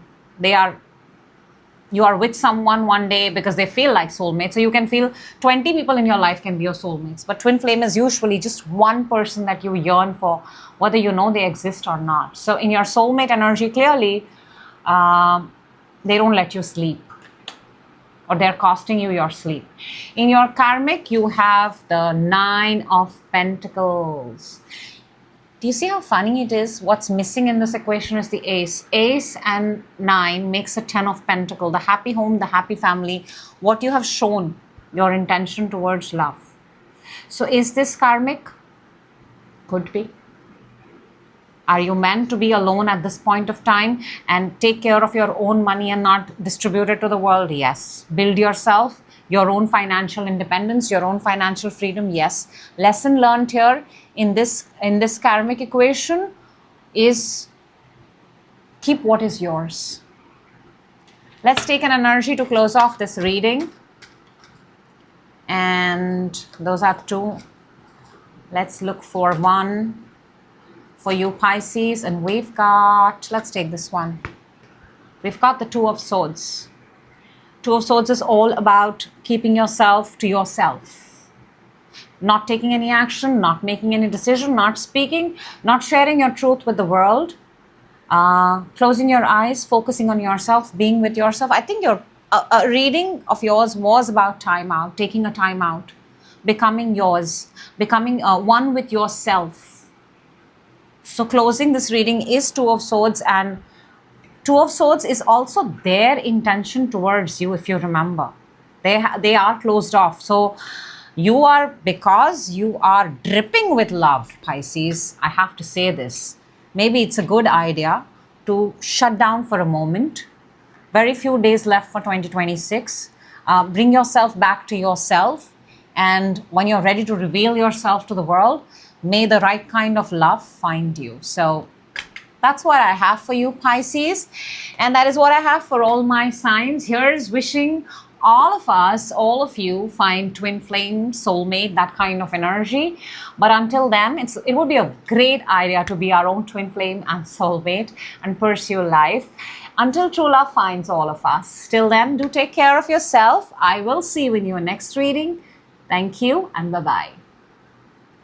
You are with someone one day because they feel like soulmates. So you can feel 20 people in your life can be your soulmates. But twin flame is usually just one person that you yearn for, whether you know they exist or not. So in your soulmate energy, clearly, they don't let you sleep. or they're costing you your sleep. In your karmic, you have the 9 of Pentacles. Do you see how funny it is? What's missing in this equation is the ace. Ace and 9 makes a 10 of Pentacles. The happy home, the happy family, what you have shown, your intention towards love. So is this karmic? Could be. Are you meant to be alone at this point of time and take care of your own money and not distribute it to the world? Yes. Build yourself, your own financial independence, your own financial freedom? Yes. Lesson learned here in this karmic equation is keep what is yours. Let's take an energy to close off this reading. And those are 2. Let's look for 1 for you Pisces, and we've got, let's take this one. We've got the 2 of Swords. 2 of Swords is all about keeping yourself to yourself. Not taking any action, not making any decision, not speaking, not sharing your truth with the world. Closing your eyes, focusing on yourself, being with yourself. I think a reading of yours was about time out, taking a time out, becoming yours, becoming one with yourself. So closing this reading is 2 of Swords, and 2 of Swords is also their intention towards you, if you remember. They are closed off. So because you are dripping with love, Pisces, I have to say this. Maybe it's a good idea to shut down for a moment. Very few days left for 2026. Bring yourself back to yourself. And when you're ready to reveal yourself to the world, may the right kind of love find you. So that's what I have for you, Pisces. And that is what I have for all my signs. Here's wishing all of us, all of you, find twin flame, soulmate, that kind of energy. But until then, it would be a great idea to be our own twin flame and soulmate and pursue life until true love finds all of us. Till then, do take care of yourself. I will see you in your next reading. Thank you and bye-bye.